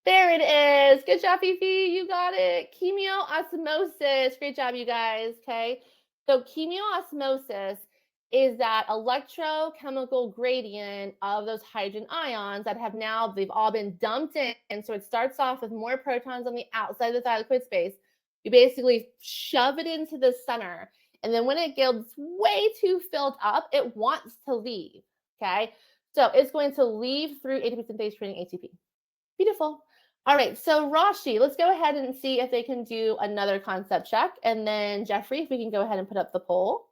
There it is. Good job, Fifi. You got it. Chemiosmosis. Great job, you guys. Okay. So chemiosmosis is that electrochemical gradient of those hydrogen ions that have now, they've all been dumped in. And so it starts off with more protons on the outside of the thylakoid space. You basically shove it into the center. And then when it gets way too filled up, it wants to leave. Okay. So it's going to leave through ATP synthase, creating ATP. Beautiful. All right, so Rashi, let's go ahead and see if they can do another concept check. And then Jeffrey, if we can go ahead and put up the poll.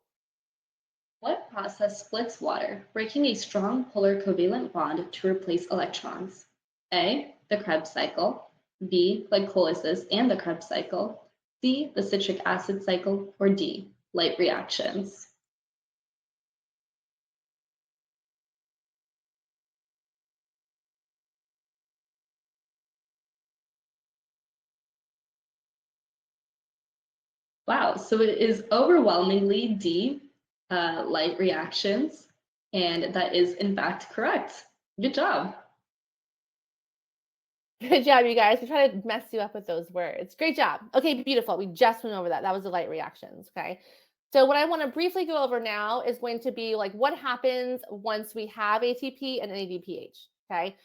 What process splits water, breaking a strong polar covalent bond to replace electrons? A, the Krebs cycle. B, glycolysis and the Krebs cycle. C, the citric acid cycle. Or D, light reactions. Wow, so it is overwhelmingly D, light reactions, and that is in fact correct. Good job. Good job, you guys. We try to mess you up with those words. Great job. Okay, beautiful. We just went over that. That was the light reactions, okay? So what I want to briefly go over now is going to be like what happens once we have ATP and NADPH, okay?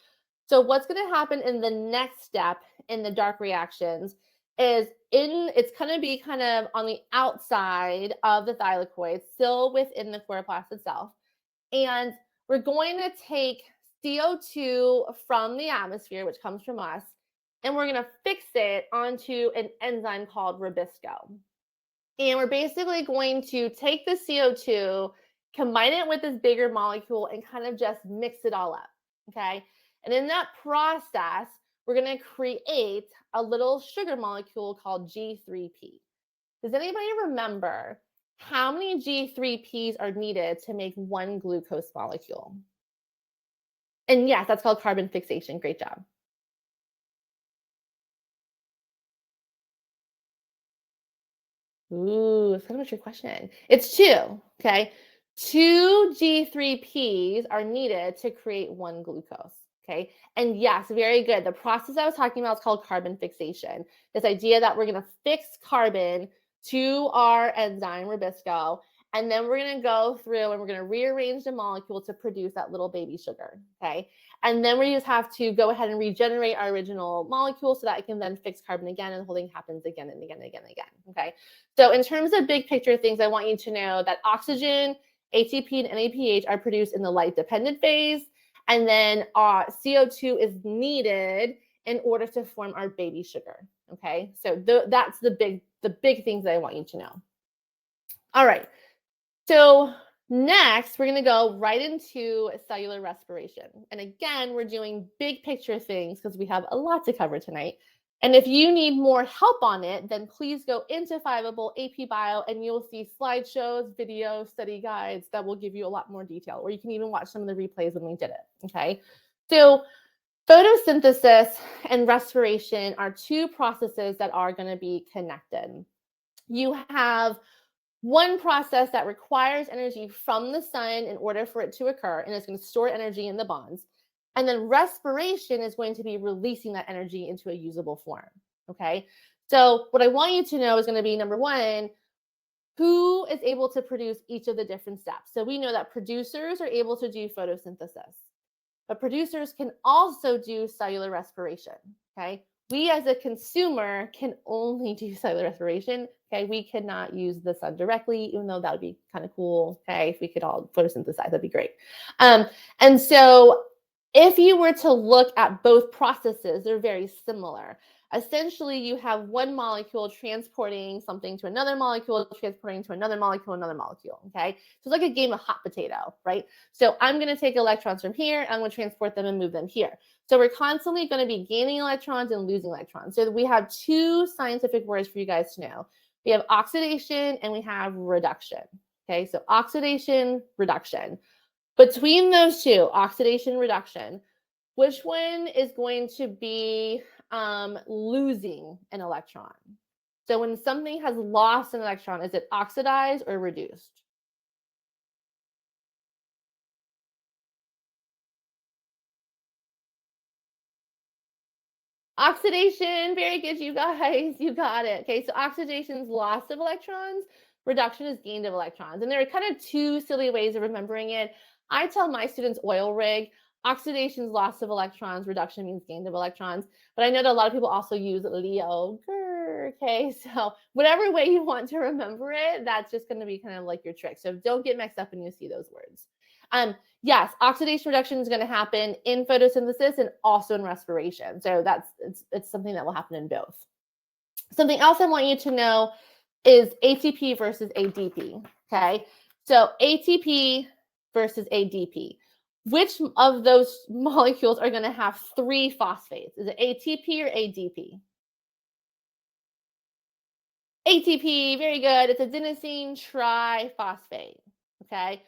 So what's going to happen in the next step in the dark reactions is it's going to be kind of on the outside of the thylakoid, still within the chloroplast itself. And we're going to take CO2 from the atmosphere, which comes from us, and we're going to fix it onto an enzyme called Ribisco. And we're basically going to take the CO2, combine it with this bigger molecule, and kind of just mix it all up, okay? And in that process, we're going to create a little sugar molecule called G3P. Does anybody remember how many G3Ps are needed to make one glucose molecule? And yes, that's called carbon fixation. Great job. Ooh, that's kind of a trick question. It's 2, okay? 2 G3Ps are needed to create one glucose, okay? And yes, very good. The process I was talking about is called carbon fixation. This idea that we're going to fix carbon to our enzyme, Ribisco, And then we're going to go through and we're going to rearrange the molecule to produce that little baby sugar, okay? And then we just have to go ahead and regenerate our original molecule so that it can then fix carbon again, and the whole thing happens again and again and again and again, okay? So in terms of big picture things, I want you to know that oxygen, ATP, and NADPH are produced in the light-dependent phase, and then CO2 is needed in order to form our baby sugar, okay? So that's the big things that I want you to know. All right. So next, we're going to go right into cellular respiration. And again, we're doing big picture things because we have a lot to cover tonight. And if you need more help on it, then please go into Fiveable AP Bio and you'll see slideshows, videos, study guides that will give you a lot more detail, or you can even watch some of the replays when we did it, okay? So photosynthesis and respiration are two processes that are going to be connected. You have one process that requires energy from the sun in order for it to occur, and it's going to store energy in the bonds. And then respiration is going to be releasing that energy into a usable form, okay? So what I want you to know is going to be, number one, who is able to produce each of the different steps? So we know that producers are able to do photosynthesis, but producers can also do cellular respiration, okay? We as a consumer can only do cellular respiration, okay? We cannot use the sun directly, even though that would be kind of cool, okay? If we could all photosynthesize, that'd be great. And so if you were to look at both processes, they're very similar. Essentially, you have one molecule transporting something to another molecule, transporting to another molecule, okay? So it's like a game of hot potato, right? So I'm going to take electrons from here, I'm going to transport them and move them here. So we're constantly going to be gaining electrons and losing electrons. So we have two scientific words for you guys to know. We have oxidation and we have reduction, okay? So oxidation, reduction. Between those two, oxidation, reduction, which one is going to be losing an electron? So when something has lost an electron, is it oxidized or reduced? Oxidation, very good, you guys, you got it. Okay, so oxidation is loss of electrons, reduction is gain of electrons. And there are kind of two silly ways of remembering it. I tell my students oil rig, oxidation is loss of electrons, reduction means gain of electrons. But I know that a lot of people also use Leo, okay? So whatever way you want to remember it, that's just going to be kind of like your trick. So don't get mixed up when you see those words. Yes, oxidation reduction is going to happen in photosynthesis and also in respiration. So it's something that will happen in both. Something else I want you to know is ATP versus ADP, okay? So ATP versus ADP. Which of those molecules are going to have 3 phosphates? Is it ATP or ADP? ATP, very good. It's adenosine triphosphate, okay?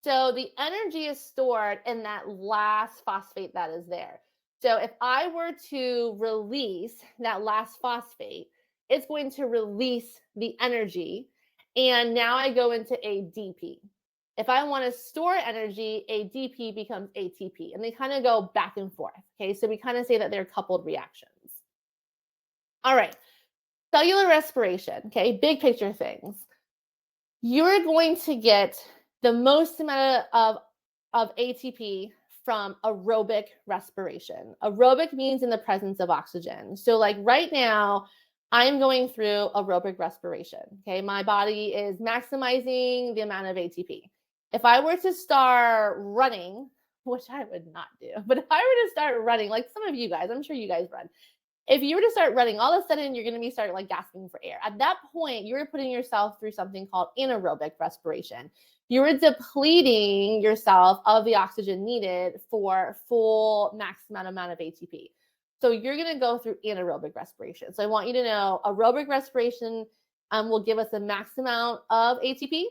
So the energy is stored in that last phosphate that is there. So if I were to release that last phosphate, it's going to release the energy. And now I go into ADP. If I want to store energy, ADP becomes ATP. And they kind of go back and forth. Okay, so we kind of say that they're coupled reactions. All right, cellular respiration. Okay, big picture things. You're going to get the most amount of ATP from aerobic respiration. Aerobic means in the presence of oxygen. So like right now, I'm going through aerobic respiration. Okay, my body is maximizing the amount of ATP. If I were to start running, which I would not do, but if I were to start running, like some of you guys, I'm sure you guys run. If you were to start running, all of a sudden you're going to be starting like gasping for air. At that point, you're putting yourself through something called anaerobic respiration. You're depleting yourself of the oxygen needed for full maximum amount of ATP. So you're going to go through anaerobic respiration. So I want you to know aerobic respiration will give us a max amount of ATP,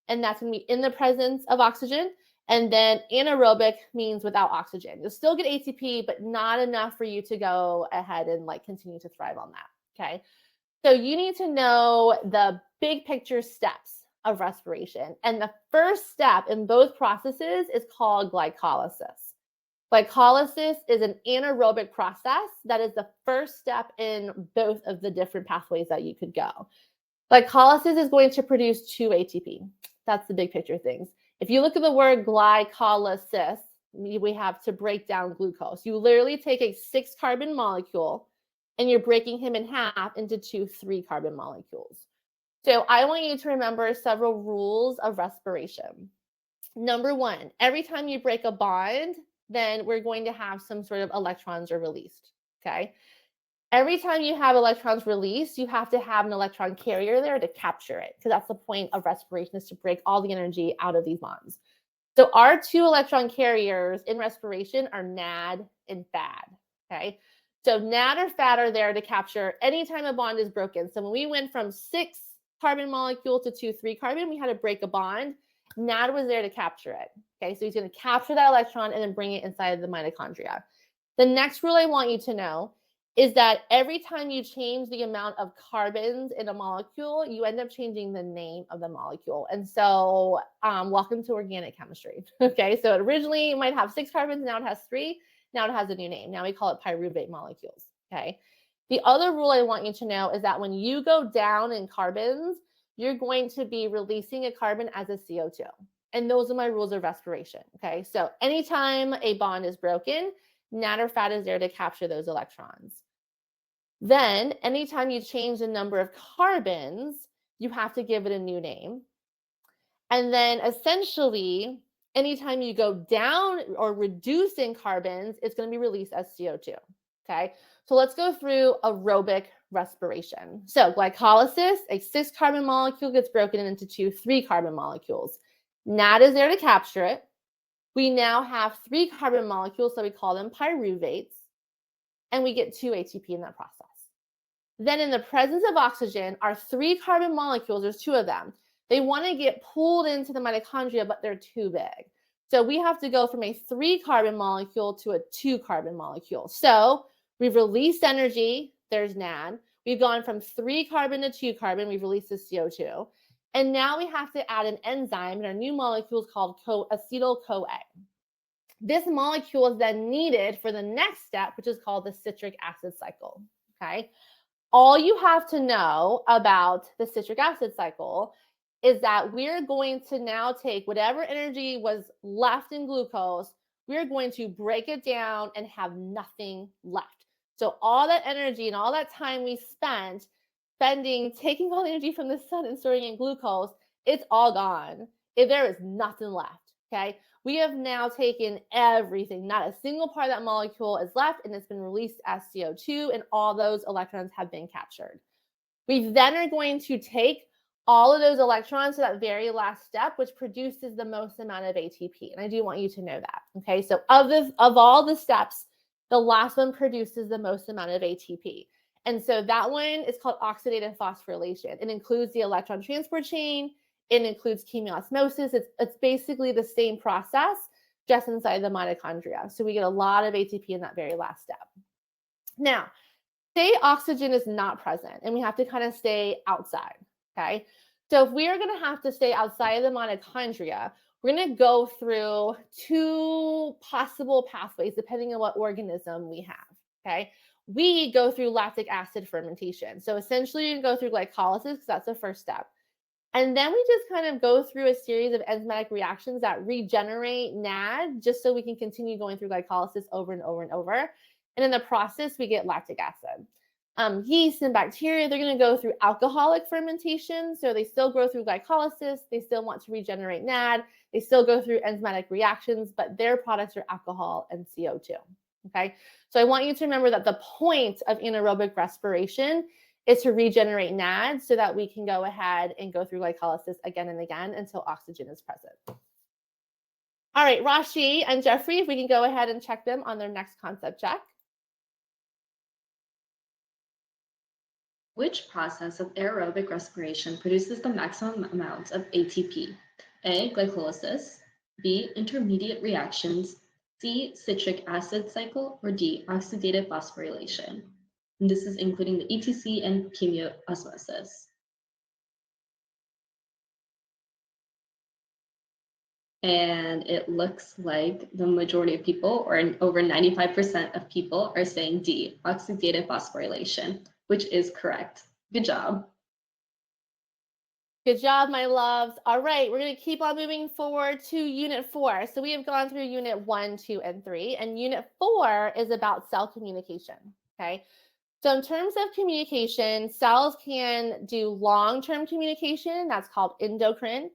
and that's going to be in the presence of oxygen. And then anaerobic means without oxygen. You'll still get ATP, but not enough for you to go ahead and like continue to thrive on that, okay? So you need to know the big picture steps of respiration. And the first step in both processes is called glycolysis. Glycolysis is an anaerobic process that is the first step in both of the different pathways that you could go. Glycolysis is going to produce 2 ATP. That's the big picture things. If you look at the word glycolysis, we have to break down glucose. You literally take a 6-carbon molecule and you're breaking him in half into 2 3-carbon molecules. So I want you to remember several rules of respiration. Number 1, every time you break a bond, then we're going to have some sort of electrons are released, okay? Every time you have electrons released, you have to have an electron carrier there to capture it, because that's the point of respiration, is to break all the energy out of these bonds. So our 2 electron carriers in respiration are NAD and FAD, okay? So NAD or FAD are there to capture anytime a bond is broken. So when we went from 6-carbon molecule to 2 3-carbon, we had to break a bond. NAD was there to capture it, okay? So he's going to capture that electron and then bring it inside the mitochondria. The next rule I want you to know is that every time you change the amount of carbons in a molecule, you end up changing the name of the molecule. And so welcome to organic chemistry. Okay, so it originally might have 6 carbons, now it has 3. Now it has a new name. Now we call it pyruvate molecules. Okay. The other rule I want you to know is that when you go down in carbons, you're going to be releasing a carbon as a CO2. And those are my rules of respiration. Okay, so anytime a bond is broken, NAD or FAD is there to capture those electrons. Then anytime you change the number of carbons, you have to give it a new name. And then essentially, anytime you go down or reduce in carbons, it's going to be released as CO2. Okay, so let's go through aerobic respiration. So glycolysis, a 6-carbon molecule gets broken into 2 3-carbon molecules. NAD is there to capture it. We now have 3-carbon molecules, so we call them pyruvates, and we get 2 ATP in that process. Then in the presence of oxygen, our 3-carbon molecules, there's 2 of them. They want to get pulled into the mitochondria, but they're too big. So we have to go from a 3-carbon molecule to a 2-carbon molecule. So we've released energy, there's NAD. We've gone from 3-carbon to 2-carbon, we've released the CO2. And now we have to add an enzyme in our new molecule called acetyl-CoA. This molecule is then needed for the next step, which is called the citric acid cycle. Okay. All you have to know about the citric acid cycle is that we're going to now take whatever energy was left in glucose, we're going to break it down and have nothing left. So all that energy and all that time we spent taking all the energy from the sun and storing it in glucose, it's all gone. There is nothing left, okay? We have now taken everything. Not a single part of that molecule is left, and it's been released as CO2, and all those electrons have been captured. We then are going to take all of those electrons to that very last step, which produces the most amount of ATP. And I do want you to know that, okay? So of all the steps, the last one produces the most amount of ATP. And so that one is called oxidative phosphorylation. It includes the electron transport chain. It includes chemiosmosis. It's basically the same process, just inside the mitochondria. So we get a lot of ATP in that very last step. Now, say oxygen is not present and we have to kind of stay outside, okay? So if we are going to have to stay outside of the mitochondria, we're going to go through 2 possible pathways depending on what organism we have, okay? We go through lactic acid fermentation. So essentially you go through glycolysis because that's the first step. And then we just kind of go through a series of enzymatic reactions that regenerate NAD just so we can continue going through glycolysis over and over and over. And in the process, we get lactic acid. Yeast and bacteria, they're going to go through alcoholic fermentation. So they still go through glycolysis. They still want to regenerate NAD. They still go through enzymatic reactions, but their products are alcohol and CO2. Okay. So I want you to remember that the point of anaerobic respiration is to regenerate NAD so that we can go ahead and go through glycolysis again and again until oxygen is present. All right, Rashi and Jeffrey, if we can go ahead and check them on their next concept check. Which process of aerobic respiration produces the maximum amount of ATP? A, glycolysis, B, intermediate reactions, C, citric acid cycle, or D, oxidative phosphorylation. And this is including the ETC and chemiosmosis. And it looks like the majority of people, or over 95% of people, are saying D, oxidative phosphorylation, which is correct. Good job. Good job, my loves. All right, we're going to keep on moving forward to Unit 4. So we have gone through Unit 1, 2, and 3, and Unit 4 is about cell communication, okay? So in terms of communication, cells can do long-term communication, that's called endocrine.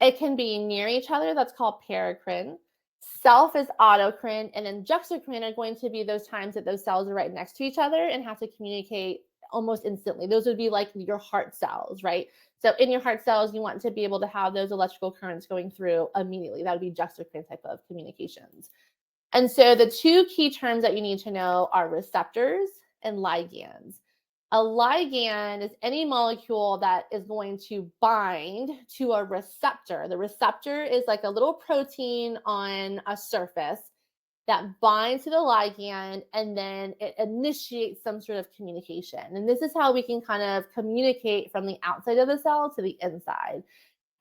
It can be near each other, that's called paracrine. Self is autocrine, and then juxtacrine are going to be those times that those cells are right next to each other and have to communicate almost instantly. Those would be like your heart cells, right? So in your heart cells, you want to be able to have those electrical currents going through immediately. That would be juxtacrine type of communications. And so the two key terms that you need to know are receptors and ligands. A ligand is any molecule that is going to bind to a receptor. The receptor is like a little protein on a surface that binds to the ligand, and then it initiates some sort of communication. And this is how we can kind of communicate from the outside of the cell to the inside.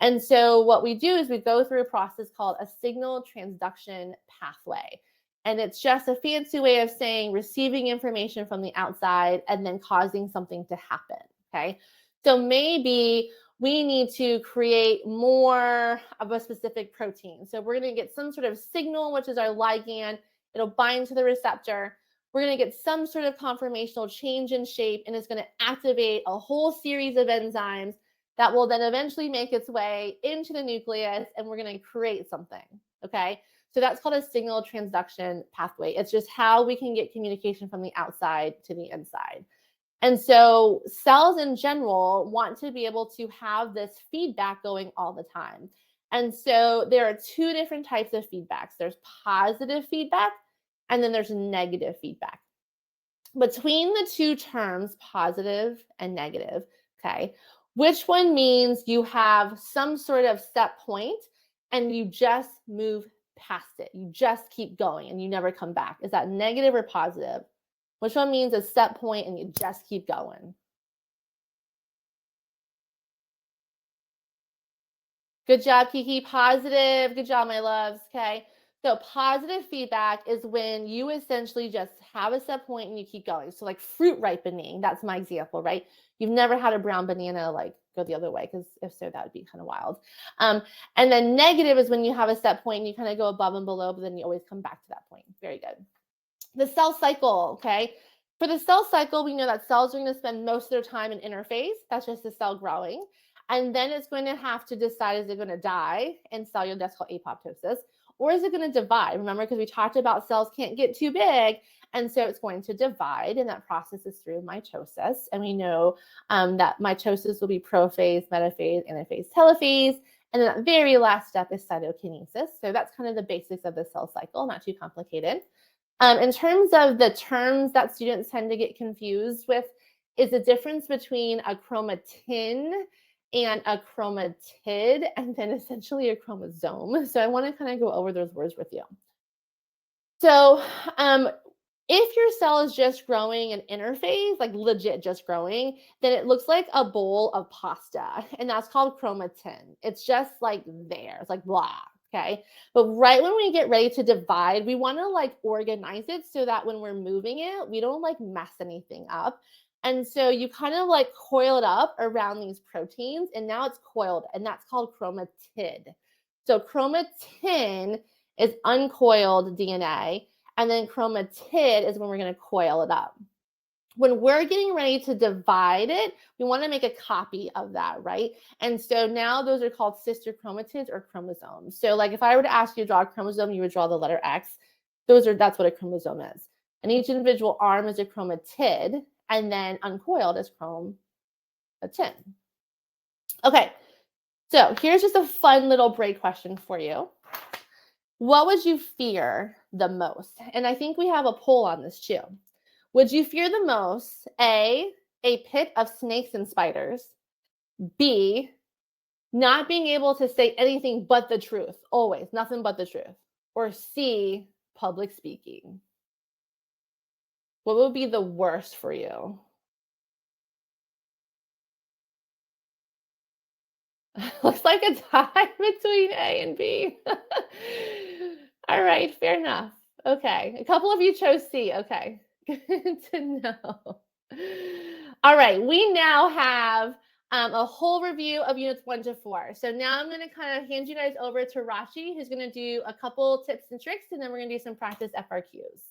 And so what we do is we go through a process called a signal transduction pathway. And it's just a fancy way of saying receiving information from the outside and then causing something to happen, okay? So maybe we need to create more of a specific protein. So we're going to get some sort of signal, which is our ligand. It'll bind to the receptor. We're going to get some sort of conformational change in shape, and it's going to activate a whole series of enzymes that will then eventually make its way into the nucleus, and we're going to create something, okay? So that's called a signal transduction pathway. It's just how we can get communication from the outside to the inside. And so cells in general want to be able to have this feedback going all the time. And so there are two different types of feedbacks. There's positive feedback, and then there's negative feedback. Between the two terms, positive and negative, okay, which one means you have some sort of set point and you just move past it? You just keep going and you never come back. Is that negative or positive? Which one means a set point and you just keep going? Good job, Kiki. Positive. Good job, my loves. Okay. So positive feedback is when you essentially just have a set point and you keep going. So like fruit ripening, that's my example, right? You've never had a brown banana like go the other way, because if so, that would be kind of wild. And then negative is when you have a set point and you kind of go above and below, but then you always come back to that point. Very good. The cell cycle, okay? For the cell cycle, we know that cells are going to spend most of their time in interphase. That's just the cell growing. And then it's going to have to decide, is it going to die in cellular death called apoptosis, or is it going to divide? Remember, because we talked about cells can't get too big, and so it's going to divide, and that process is through mitosis. And we know that mitosis will be prophase, metaphase, anaphase, telophase, and then that very last step is cytokinesis. So that's kind of the basics of the cell cycle, not too complicated. In terms of the terms that students tend to get confused with is the difference between a chromatin and a chromatid, and then essentially a chromosome. So I want to kind of go over those words with you. So if your cell is just growing in interphase, like legit just growing, then it looks like a bowl of pasta, and that's called chromatin. It's just like there. It's like blah. Okay. But right when we get ready to divide, we want to like organize it so that when we're moving it, we don't like mess anything up. And so you kind of like coil it up around these proteins, and now it's coiled, and that's called chromatid. So chromatin is uncoiled DNA, and then chromatid is when we're going to coil it up. When we're getting ready to divide it, we want to make a copy of that, right? And so now those are called sister chromatids or chromosomes. So like if I were to ask you to draw a chromosome, you would draw the letter X. That's what a chromosome is. And each individual arm is a chromatid, and then uncoiled is chromatin. Okay, so here's just a fun little break question for you. What would you fear the most? And I think we have a poll on this too. Would you fear the most, A, a pit of snakes and spiders, B, not being able to say anything but the truth, always, nothing but the truth, or C, public speaking? What would be the worst for you? Looks like a tie between A and B. All right, fair enough. Okay, a couple of you chose C. Okay, good to know. All right, we now have a whole review of units 1 to 4. So now I'm going to kind of hand you guys over to Rashi, who's going to do a couple tips and tricks, and then we're going to do some practice FRQs.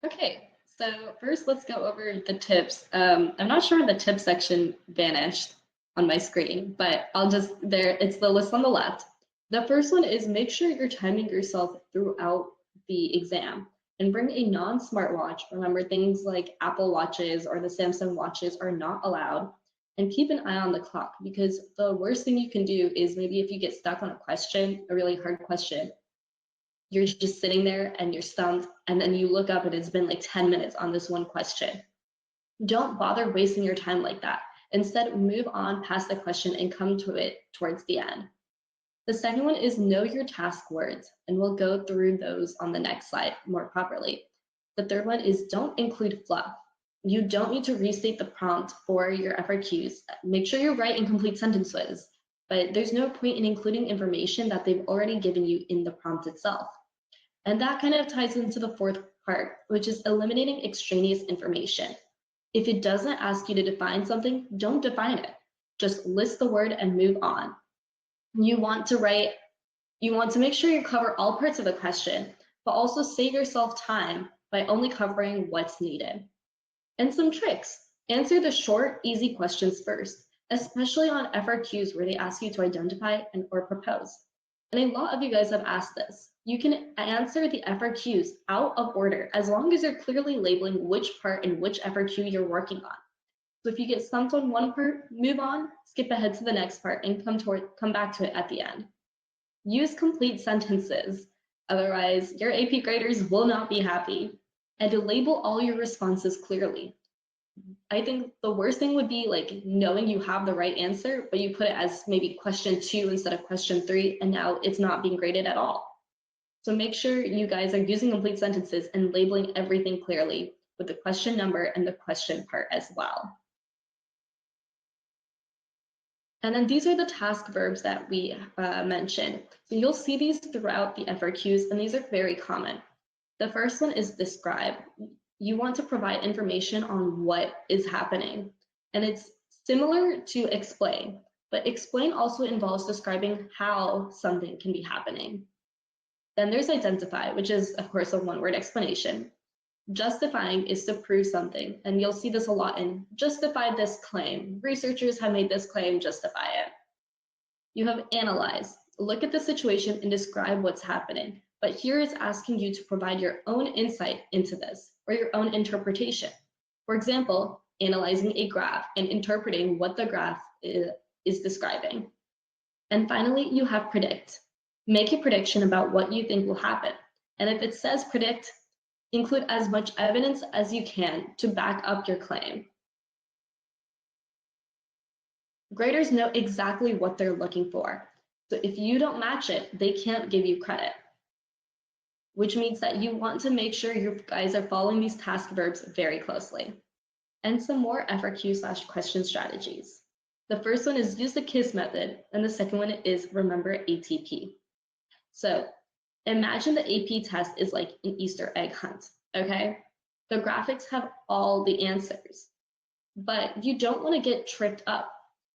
Okay, so first let's go over the tips. I'm not sure the tip section vanished on my screen, but it's the list on the left. The first one is make sure you're timing yourself throughout the exam and bring a non-smartwatch. Remember, things like Apple Watches or the Samsung Watches are not allowed. And keep an eye on the clock, because the worst thing you can do is maybe if you get stuck on a question, a really hard question, you're just sitting there and you're stumped, and then you look up and it's been like 10 minutes on this one question. Don't bother wasting your time like that. Instead, move on past the question and come to it towards the end. The second one is know your task words, and we'll go through those on the next slide more properly. The third one is don't include fluff. You don't need to restate the prompt for your FRQs. Make sure you write in complete sentences, but there's no point in including information that they've already given you in the prompt itself. And that kind of ties into the fourth part, which is eliminating extraneous information. If it doesn't ask you to define something, don't define it. Just list the word and move on. You want to make sure you cover all parts of the question, but also save yourself time by only covering what's needed. And some tricks. Answer the short, easy questions first, especially on FRQs where they ask you to identify or propose. And a lot of you guys have asked this. You can answer the FRQs out of order as long as you're clearly labeling which part and which FRQ you're working on. So if you get stumped on one part, move on, skip ahead to the next part, and come back to it at the end. Use complete sentences, otherwise your AP graders will not be happy. And to label all your responses clearly. I think the worst thing would be like knowing you have the right answer, but you put it as maybe question 2 instead of question 3, and now it's not being graded at all. So make sure you guys are using complete sentences and labeling everything clearly with the question number and the question part as well. And then these are the task verbs that we mentioned. So you'll see these throughout the FRQs, and these are very common. The first one is describe. You want to provide information on what is happening. And it's similar to explain, but explain also involves describing how something can be happening. Then there's identify, which is, of course, a one-word explanation. Justifying is to prove something, and you'll see this a lot in justify this claim. Researchers have made this claim, justify it. You have analyze. Look at the situation and describe what's happening. But here it's asking you to provide your own insight into this, or your own interpretation. For example, analyzing a graph and interpreting what the graph is describing. And finally, you have predict. Make a prediction about what you think will happen. And if it says predict, include as much evidence as you can to back up your claim. Graders know exactly what they're looking for. So if you don't match it, they can't give you credit, which means that you want to make sure you guys are following these task verbs very closely. And some more FRQ/question strategies. The first one is use the KISS method, and the second one is remember ATP. So imagine the AP test is like an Easter egg hunt, okay? The graphics have all the answers, but you don't want to get tripped up.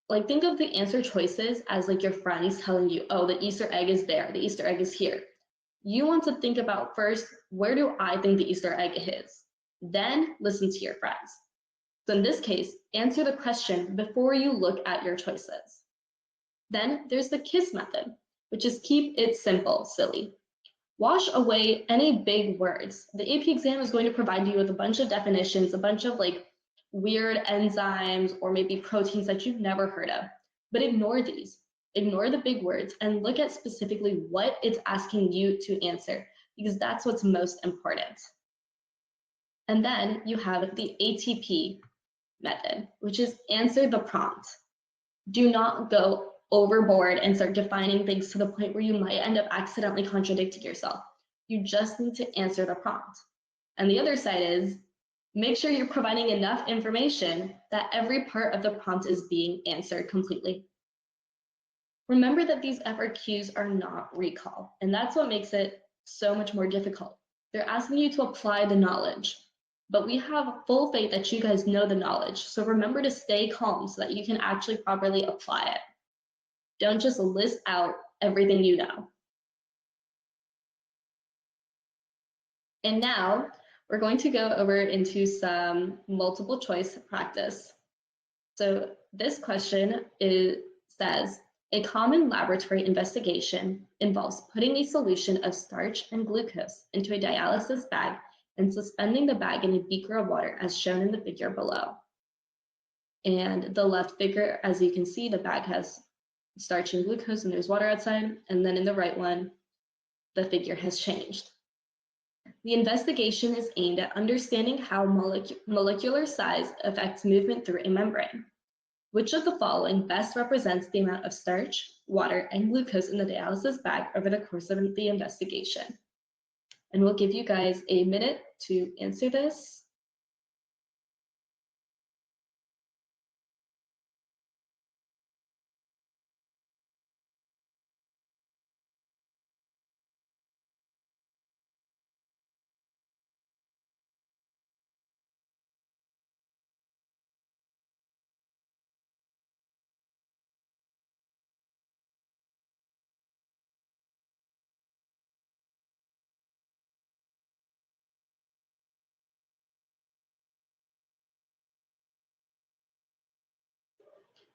Like think of the answer choices as like your friends telling you, oh, the Easter egg is there, the Easter egg is here. You want to think about first, where do I think the Easter egg is? Then listen to your friends. So in this case, answer the question before you look at your choices. Then there's the KISS method, which is keep it simple, silly. Wash away any big words. The AP exam is going to provide you with a bunch of definitions, a bunch of like weird enzymes or maybe proteins that you've never heard of, but ignore these. Ignore the big words and look at specifically what it's asking you to answer, because that's what's most important. And then you have the ATP method, which is answer the prompt. Do not go overboard and start defining things to the point where you might end up accidentally contradicting yourself. You just need to answer the prompt. And the other side is make sure you're providing enough information that every part of the prompt is being answered completely. Remember that these FRQs are not recall, and that's what makes it so much more difficult. They're asking you to apply the knowledge. But we have full faith that you guys know the knowledge. So remember to stay calm so that you can actually properly apply it. Don't just list out everything you know. And now we're going to go over into some multiple choice practice. So this question says, a common laboratory investigation involves putting a solution of starch and glucose into a dialysis bag and suspending the bag in a beaker of water as shown in the figure below. And the left figure, as you can see, the bag has starch and glucose and there's water outside. And then in the right one, the figure has changed. The investigation is aimed at understanding how molecular size affects movement through a membrane. Which of the following best represents the amount of starch, water, and glucose in the dialysis bag over the course of the investigation? And we'll give you guys a minute to answer this.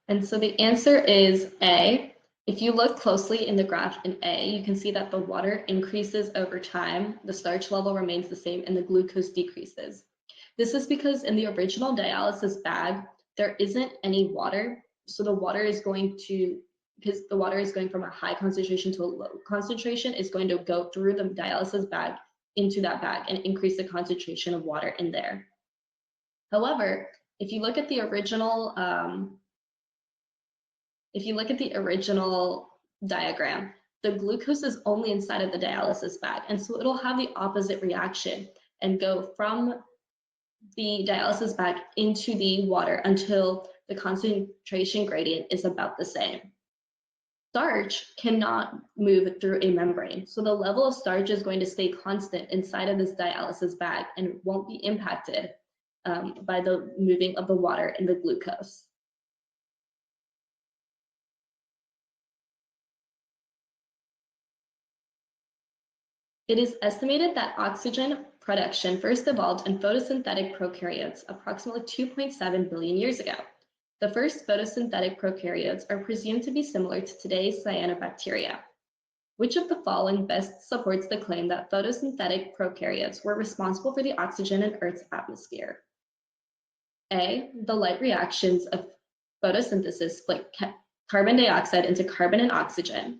And so the answer is A. If you look closely in the graph in A, you can see that the water increases over time, the starch level remains the same, and the glucose decreases. This is because in the original dialysis bag, there isn't any water. So the water is going to, because the water is going from a high concentration to a low concentration, is going to go through the dialysis bag into that bag and increase the concentration of water in there. However, if you look at the original diagram, the glucose is only inside of the dialysis bag. And so it'll have the opposite reaction and go from the dialysis bag into the water until the concentration gradient is about the same. Starch cannot move through a membrane. So the level of starch is going to stay constant inside of this dialysis bag and won't be impacted by the moving of the water and the glucose. It is estimated that oxygen production first evolved in photosynthetic prokaryotes approximately 2.7 billion years ago. The first photosynthetic prokaryotes are presumed to be similar to today's cyanobacteria. Which of the following best supports the claim that photosynthetic prokaryotes were responsible for the oxygen in Earth's atmosphere? A, the light reactions of photosynthesis split carbon dioxide into carbon and oxygen.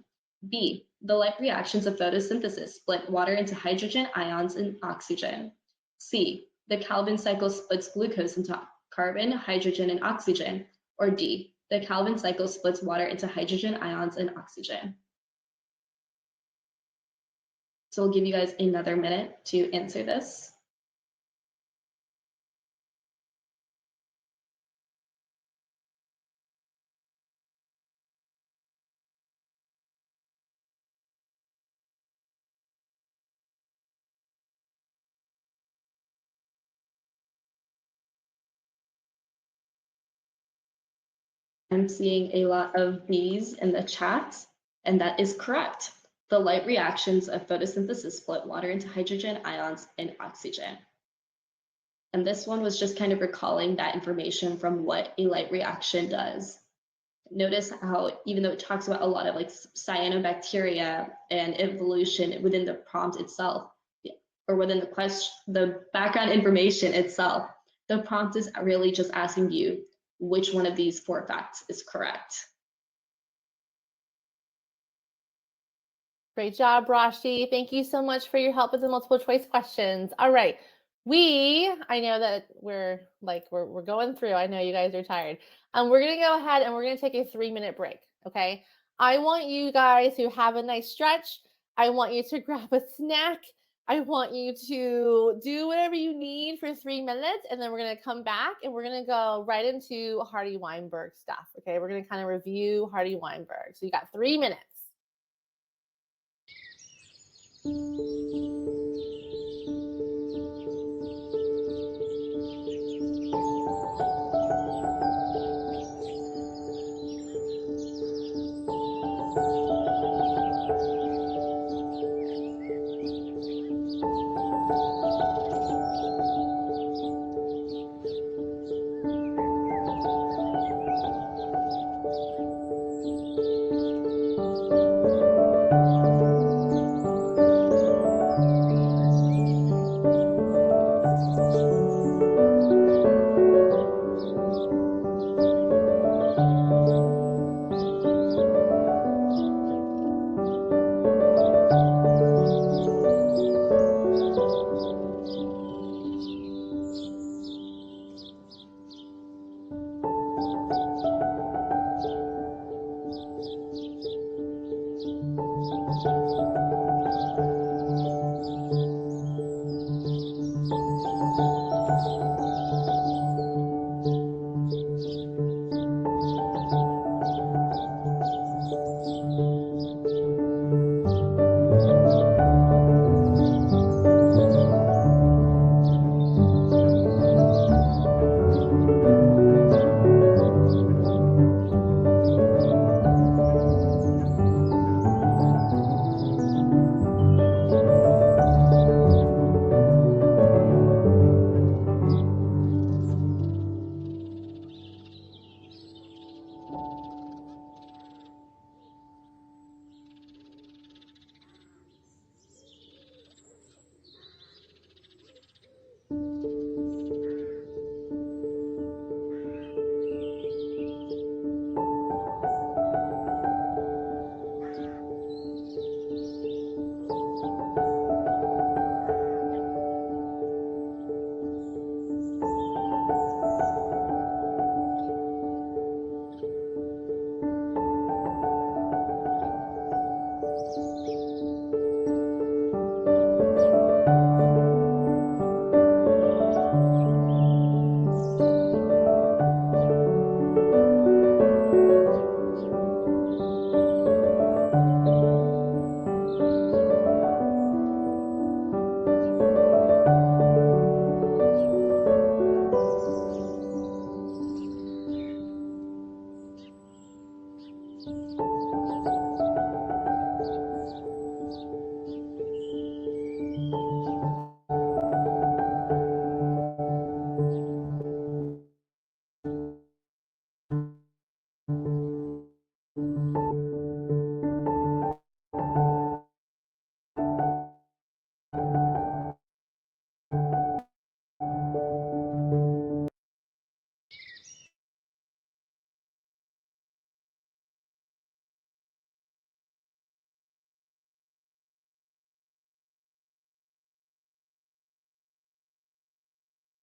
B, the light reactions of photosynthesis split water into hydrogen ions and oxygen. C, the Calvin cycle splits glucose into carbon, hydrogen, and oxygen. Or D, the Calvin cycle splits water into hydrogen ions and oxygen. So we'll give you guys another minute to answer this. I'm seeing a lot of B's in the chat, and that is correct. The light reactions of photosynthesis split water into hydrogen ions and oxygen. And this one was just kind of recalling that information from what a light reaction does. Notice how, even though it talks about a lot of like cyanobacteria and evolution within the prompt itself, or within the question, the background information itself, the prompt is really just asking you which one of these 4 facts is correct. Great job, Rashi. Thank you so much for your help with the multiple choice questions. All right. I know that we're going through. I know you guys are tired. We're going to go ahead and we're going to take a 3-minute break. Okay. I want you guys to have a nice stretch. I want you to grab a snack. I want you to do whatever you need for 3 minutes, and then we're going to come back and we're going to go right into Hardy-Weinberg stuff. Okay. We're going to kind of review Hardy-Weinberg. So you got 3 minutes.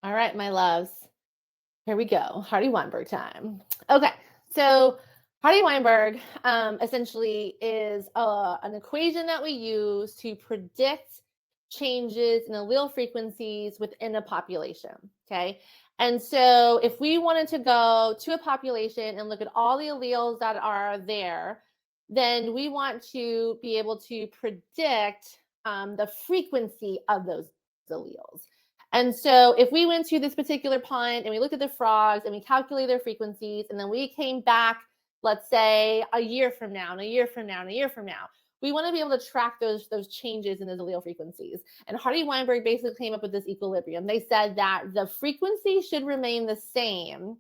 All right, my loves. Here we go. Hardy-Weinberg time. Okay, so Hardy-Weinberg essentially is an equation that we use to predict changes in allele frequencies within a population. Okay, and so if we wanted to go to a population and look at all the alleles that are there, then we want to be able to predict the frequency of those alleles. And so if we went to this particular pond and we looked at the frogs and we calculated their frequencies, and then we came back, let's say a year from now, and a year from now, and a year from now, we want to be able to track those changes in those allele frequencies. And Hardy-Weinberg basically came up with this equilibrium. They said that the frequency should remain the same.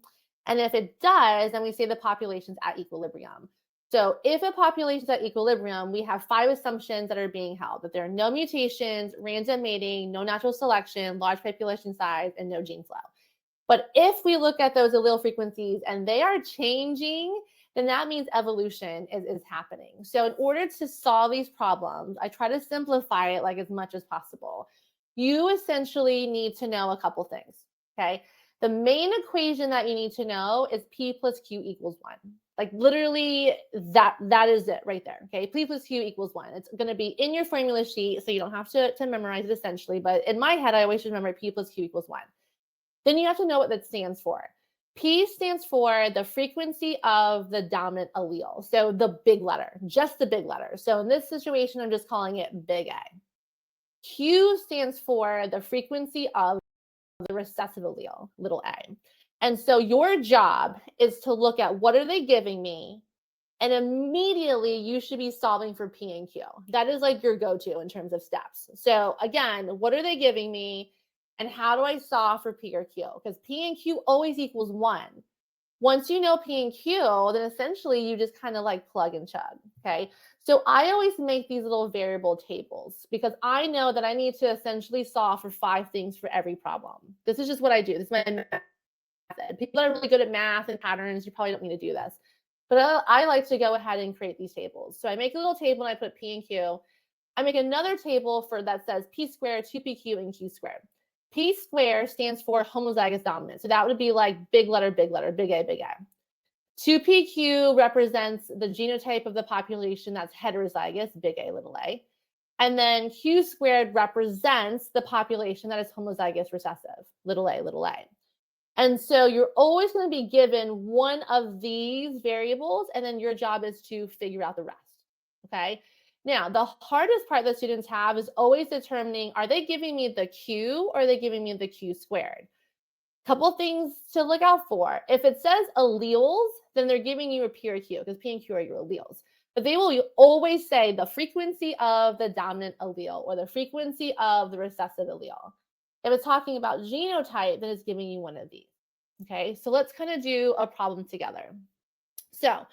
And if it does, then we say the population's at equilibrium. So if a population is at equilibrium, we have 5 assumptions that are being held: that there are no mutations, random mating, no natural selection, large population size, and no gene flow. But if we look at those allele frequencies and they are changing, then that means evolution is happening. So in order to solve these problems, I try to simplify it like as much as possible. You essentially need to know a couple things, okay? The main equation that you need to know is P plus Q equals 1. Like literally that is it right there, okay? P plus Q equals 1. It's going to be in your formula sheet, so you don't have to memorize it essentially. But in my head, I always remember P plus Q equals 1. Then you have to know what that stands for. P stands for the frequency of the dominant allele. So the big letter, just the big letter. So in this situation, I'm just calling it big A. Q stands for the frequency of the recessive allele, little a. And so your job is to look at what are they giving me, and immediately you should be solving for P and Q. That is like your go-to in terms of steps. So again, what are they giving me, and how do I solve for P or Q? Because P and Q always equals 1. Once you know P and Q, then essentially you just kind of like plug and chug, okay? So I always make these little variable tables because I know that I need to essentially solve for 5 things for every problem. This is just what I do. This is my method. People that are really good at math and patterns, you probably don't need to do this. But I like to go ahead and create these tables. So I make a little table and I put P and Q. I make another table for that says P squared, 2PQ, and Q squared. P squared stands for homozygous dominant. So that would be like big letter, big letter, big A, big A. 2PQ represents the genotype of the population that's heterozygous, big A, little a. And then Q squared represents the population that is homozygous recessive, little a, little a. And so you're always going to be given one of these variables, and then your job is to figure out the rest, okay? Now, the hardest part that students have is always determining, are they giving me the Q or are they giving me the Q squared? Couple things to look out for. If it says alleles, then they're giving you a P or Q because P and Q are your alleles. But they will always say the frequency of the dominant allele or the frequency of the recessive allele. If it's talking about genotype, then it's giving you one of these. Okay, so let's kind of do a problem together. So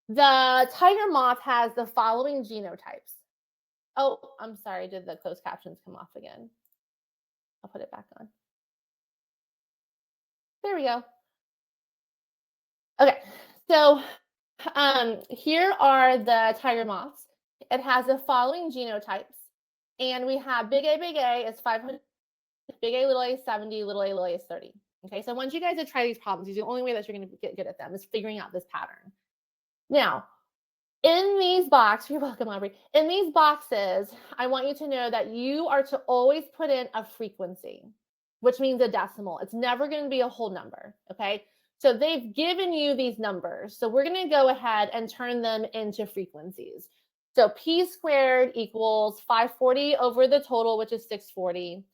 the tiger moth has the following genotypes. Oh, I'm sorry, did the closed captions come off again? I'll put it back on. There we go. Okay, so here are the tiger moths. It has the following genotypes, and we have big A is 500, big A, little a is 70, little a is 30. Okay, so I want you guys to try these problems. The only way that you're going to get good at them is figuring out this pattern. Now, in these boxes, you're welcome, Aubrey. In these boxes, I want you to know that you are to always put in a frequency, which means a decimal. It's never going to be a whole number, okay? So they've given you these numbers. So we're going to go ahead and turn them into frequencies. So P squared equals 540 over the total, which is 640.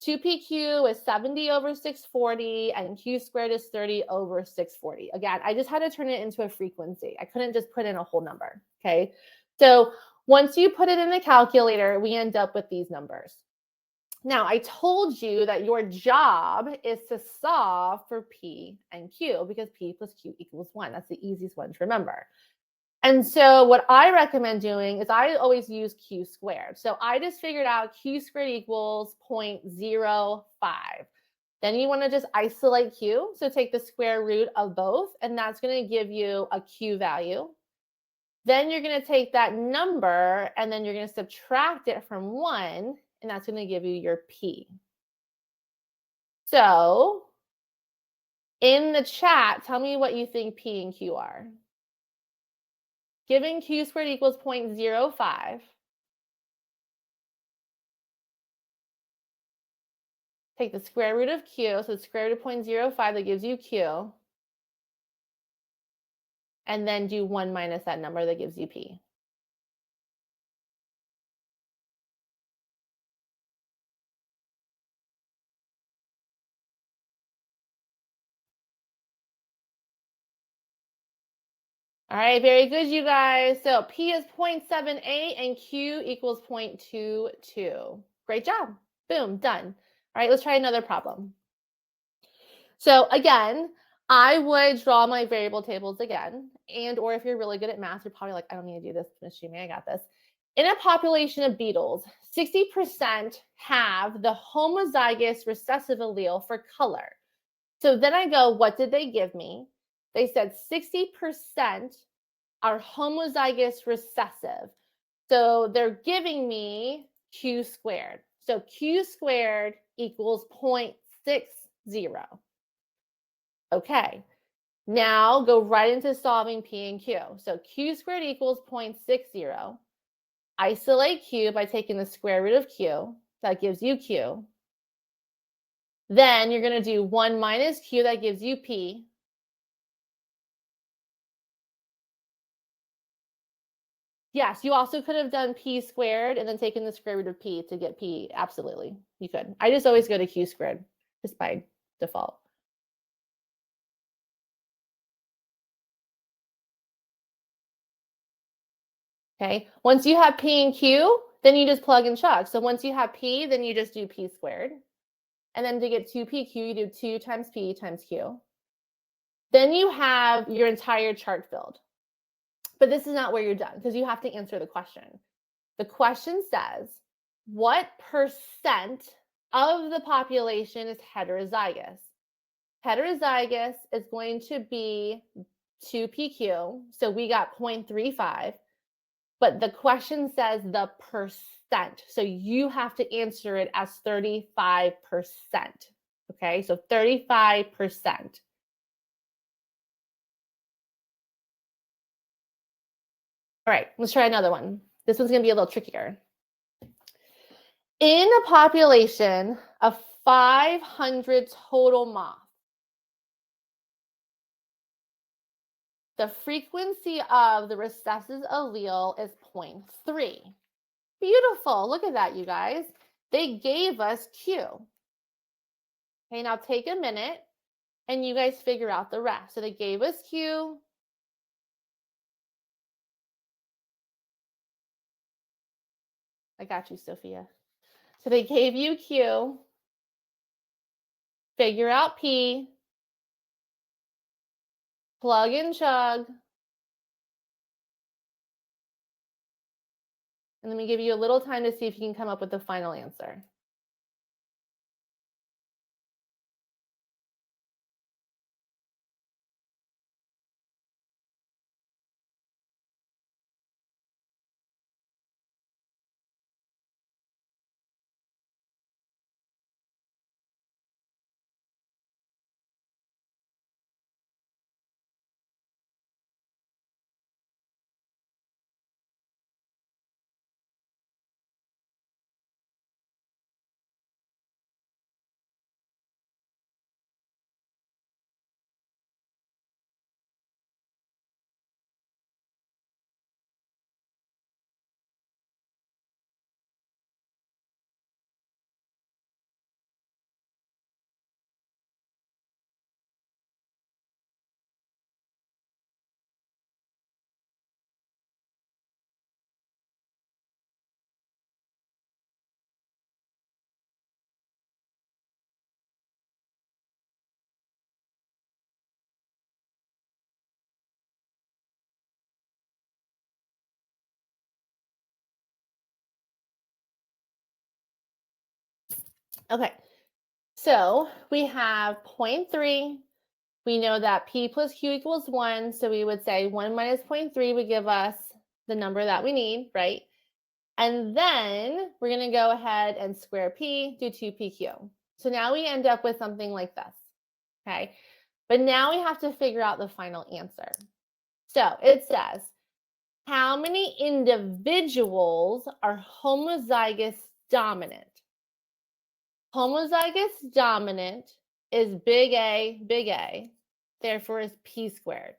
2PQ is 70 over 640, and Q squared is 30 over 640. Again, I just had to turn it into a frequency. I couldn't just put in a whole number, okay? So once you put it in the calculator, we end up with these numbers. Now, I told you that your job is to solve for P and Q because P plus Q equals 1. That's the easiest one to remember. And so what I recommend doing is I always use Q squared. So I just figured out Q squared equals 0.05. Then you want to just isolate Q. So take the square root of both, and that's going to give you a Q value. Then you're going to take that number, and then you're going to subtract it from 1, and that's going to give you your P. So in the chat, tell me what you think P and Q are. Given Q squared equals 0.05, take the square root of Q, so the square root of 0.05, that gives you Q, and then do 1 minus that number, that gives you P. All right, very good, you guys. So P is 0.78 and Q equals 0.22. Great job. Boom, done. All right, let's try another problem. So again, I would draw my variable tables again, and or if you're really good at math, you're probably like, I don't need to do this, Ms. Shimi, I got this. In a population of beetles, 60% have the homozygous recessive allele for color. So then I go, what did they give me? They said 60% are homozygous recessive. So they're giving me Q squared. So Q squared equals 0.60. Okay, now go right into solving P and Q. So Q squared equals 0.60. Isolate Q by taking the square root of Q. That gives you Q. Then you're going to do 1 minus Q. That gives you P. Yes, you also could have done P squared and then taken the square root of P to get P. Absolutely, you could. I just always go to Q squared just by default. Okay, once you have P and Q, then you just plug and chug. So once you have P, then you just do P squared. And then to get 2PQ, you do 2 times P times Q. Then you have your entire chart filled. But this is not where you're done because you have to answer the question. The question says, what percent of the population is heterozygous? Heterozygous is going to be 2PQ. So we got 0.35. But the question says the percent. So you have to answer it as 35%. Okay, so 35%. All right, let's try another one. This one's going to be a little trickier. In a population of 500 total moths, the frequency of the recessive allele is 0.3. Beautiful. Look at that, you guys. They gave us Q. Okay, now take a minute and you guys figure out the rest. So they gave us Q. I got you, Sophia. So they gave you Q. Figure out P. Plug and chug. And let me give you a little time to see if you can come up with the final answer. Okay, so we have 0.3. We know that P plus Q equals 1. So we would say 1 minus 0.3 would give us the number that we need, right? And then we're going to go ahead and square P, do 2PQ. So now we end up with something like this, okay? But now we have to figure out the final answer. So it says, how many individuals are homozygous dominant? Homozygous dominant is big A, therefore is P squared.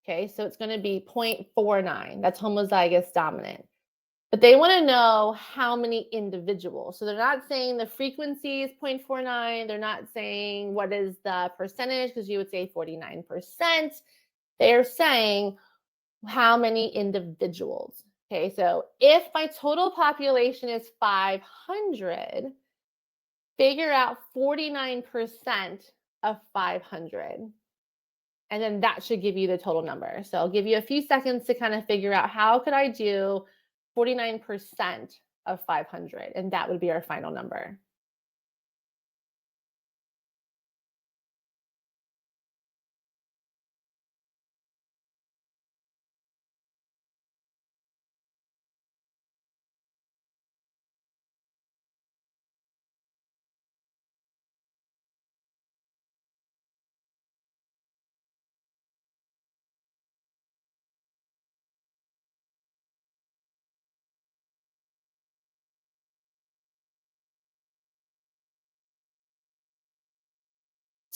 Okay, so it's going to be 0.49. That's homozygous dominant. But they want to know how many individuals. So they're not saying the frequency is 0.49. They're not saying what is the percentage, because you would say 49%. They're saying how many individuals. Okay, so if my total population is 500, figure out 49% of 500. And then that should give you the total number. So I'll give you a few seconds to kind of figure out how could I do 49% of 500, and that would be our final number.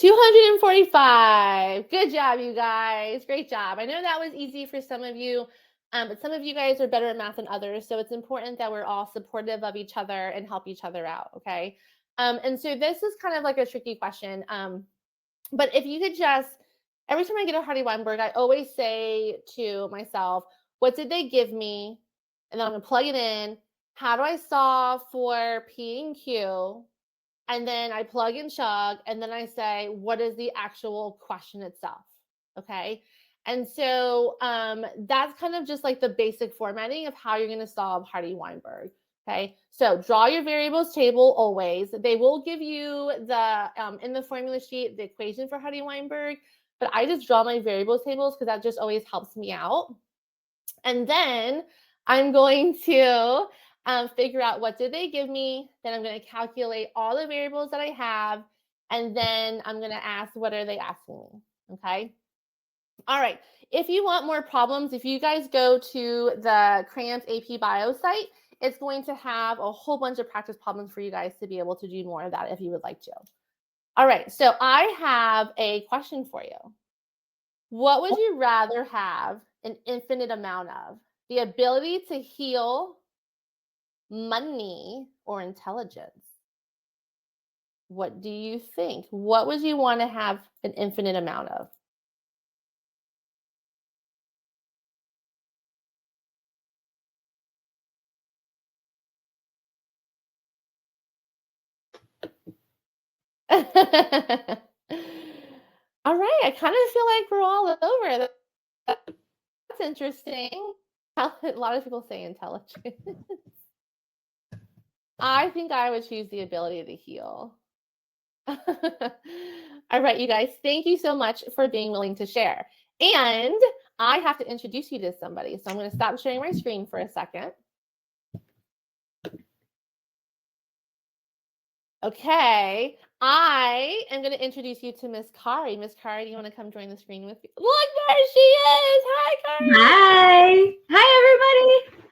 $245. Good job, you guys. Great job. I know that was easy for some of you, but some of you guys are better at math than others. So it's important that we're all supportive of each other and help each other out, okay? And so this is kind of like a tricky question. But if you could just, every time I get a Hardy-Weinberg, I always say to myself, what did they give me? And then I'm going to plug it in. How do I solve for P and Q? And then I plug and chug, and then I say, what is the actual question itself? Okay. And so that's kind of just like the basic formatting of how you're going to solve Hardy-Weinberg. Okay. So draw your variables table always. They will give you the, in the formula sheet, the equation for Hardy-Weinberg, but I just draw my variables tables because that just always helps me out. And then I'm going to figure out what did they give me. Then I'm going to calculate all the variables that I have. And then I'm going to ask, what are they asking me? Okay. All right. If you want more problems, if you guys go to the CRAM's AP Bio site, it's going to have a whole bunch of practice problems for you guys to be able to do more of that if you would like to. All right. So I have a question for you. What would you rather have an infinite amount of? The ability to heal, money, or intelligence? What do you think? What would you want to have an infinite amount of? All right, I kind of feel like we're all over. That's interesting. A lot of people say intelligence. I think I would choose the ability to heal. All right, you guys, thank you so much for being willing to share. And I have to introduce you to somebody. So I'm going to stop sharing my screen for a second. Okay, I am going to introduce you to Miss Kari. Miss Kari, do you want to come join the screen with me? Look, there she is. Hi, Kari. Hi. Hi, everybody.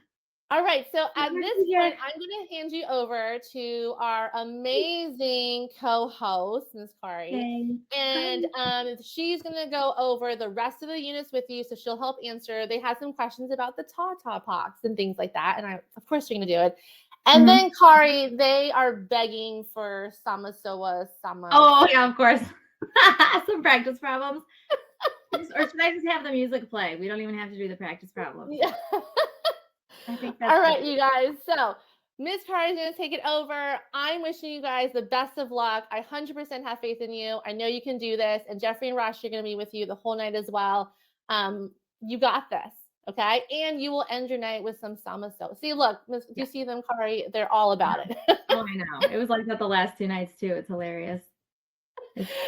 All right, so at this point, I'm going to hand you over to our amazing co-host, Ms. Kari. Okay. And she's going to go over the rest of the units with you, so she'll help answer. They had some questions about the Tata pox and things like that, and of course, you're going to do it. And then, Kari, they are begging for Samasoa Sama. Oh, yeah, of course. Some practice problems. Or should I just have the music play? We don't even have to do the practice problems. Yeah. I think that's all right, you guys. So Miss Kari is going to take it over. I'm wishing you guys the best of luck. I 100% have faith in you. I know you can do this. And Jeffrey and Rosh are going to be with you the whole night as well. You got this. Okay. And you will end your night with some Samaso. See, look, do you see them, Kari? They're all about it. Oh, I know. It was like that the last 2 nights too. It's hilarious.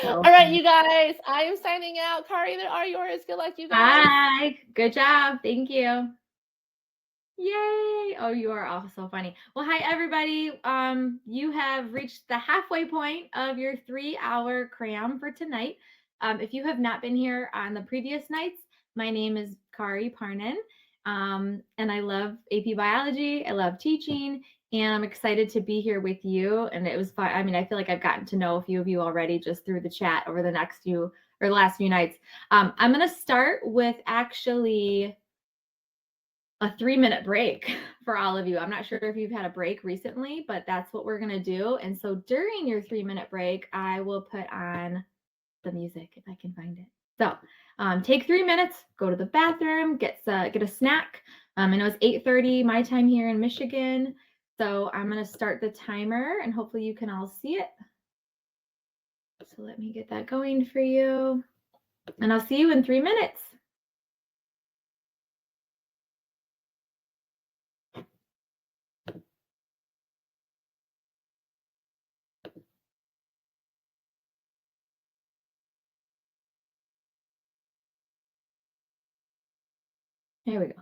All right, you guys. I am signing out. Kari, they are yours. Good luck, you guys. Bye. Good job. Thank you. Yay! Oh, you are all so funny. Well, hi everybody. You have reached the halfway point of your 3-hour CRAM for tonight. If you have not been here on the previous nights, my name is Kari Parnan, and I love AP Biology. I love teaching, and I'm excited to be here with you. And it was fun. I mean, I feel like I've gotten to know a few of you already just through the chat over the last few nights. I'm going to start with actually a 3-minute break for all of you. I'm not sure if you've had a break recently, but that's what we're going to do. And so during your 3-minute break, I will put on the music if I can find it. So take 3 minutes, go to the bathroom, get a snack. I know it's 8:30 my time here in Michigan. So I'm going to start the timer and hopefully you can all see it. So let me get that going for you. And I'll see you in 3 minutes. There we go.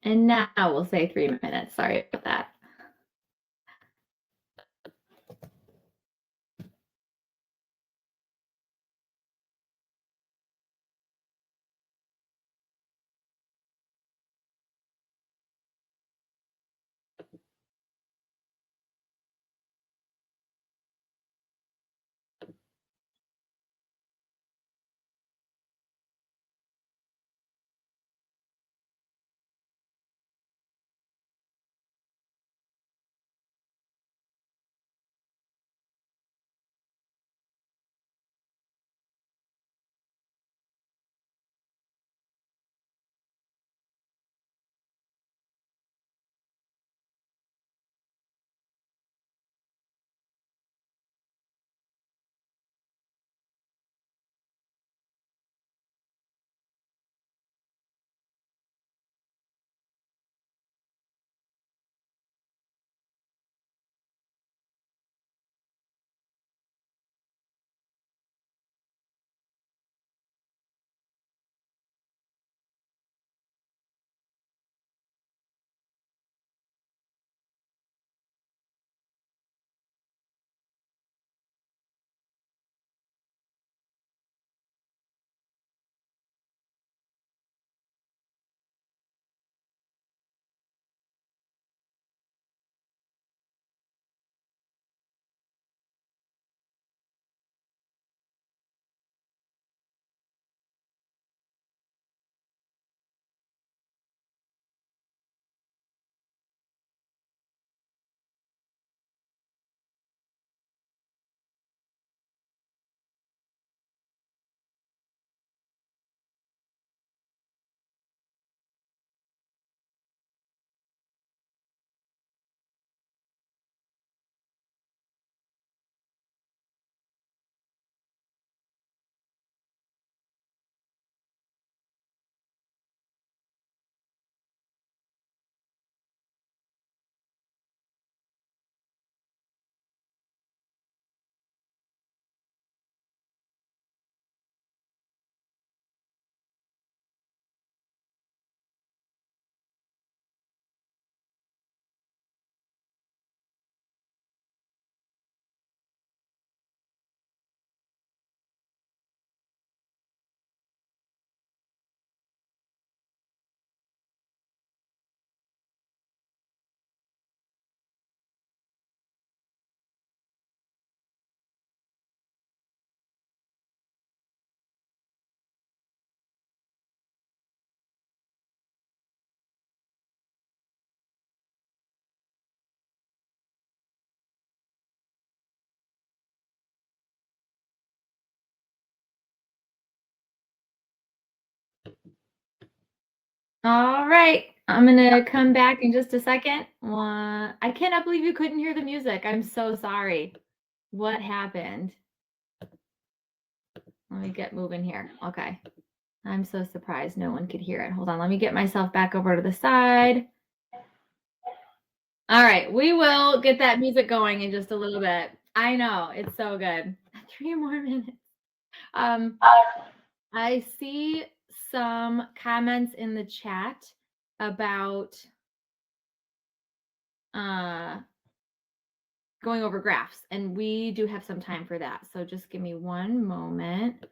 And now we'll say 3 minutes. Sorry about that. All right, I'm gonna come back in just a second. I cannot believe you couldn't hear the music. I'm so sorry. What happened? Let me get moving here. Okay. I'm so surprised no one could hear it. Hold on, let me get myself back over to the side. All right, we will get that music going in just a little bit. I know, it's so good. 3 more minutes. I see some comments in the chat about going over graphs, and we do have some time for that. So just give me one moment.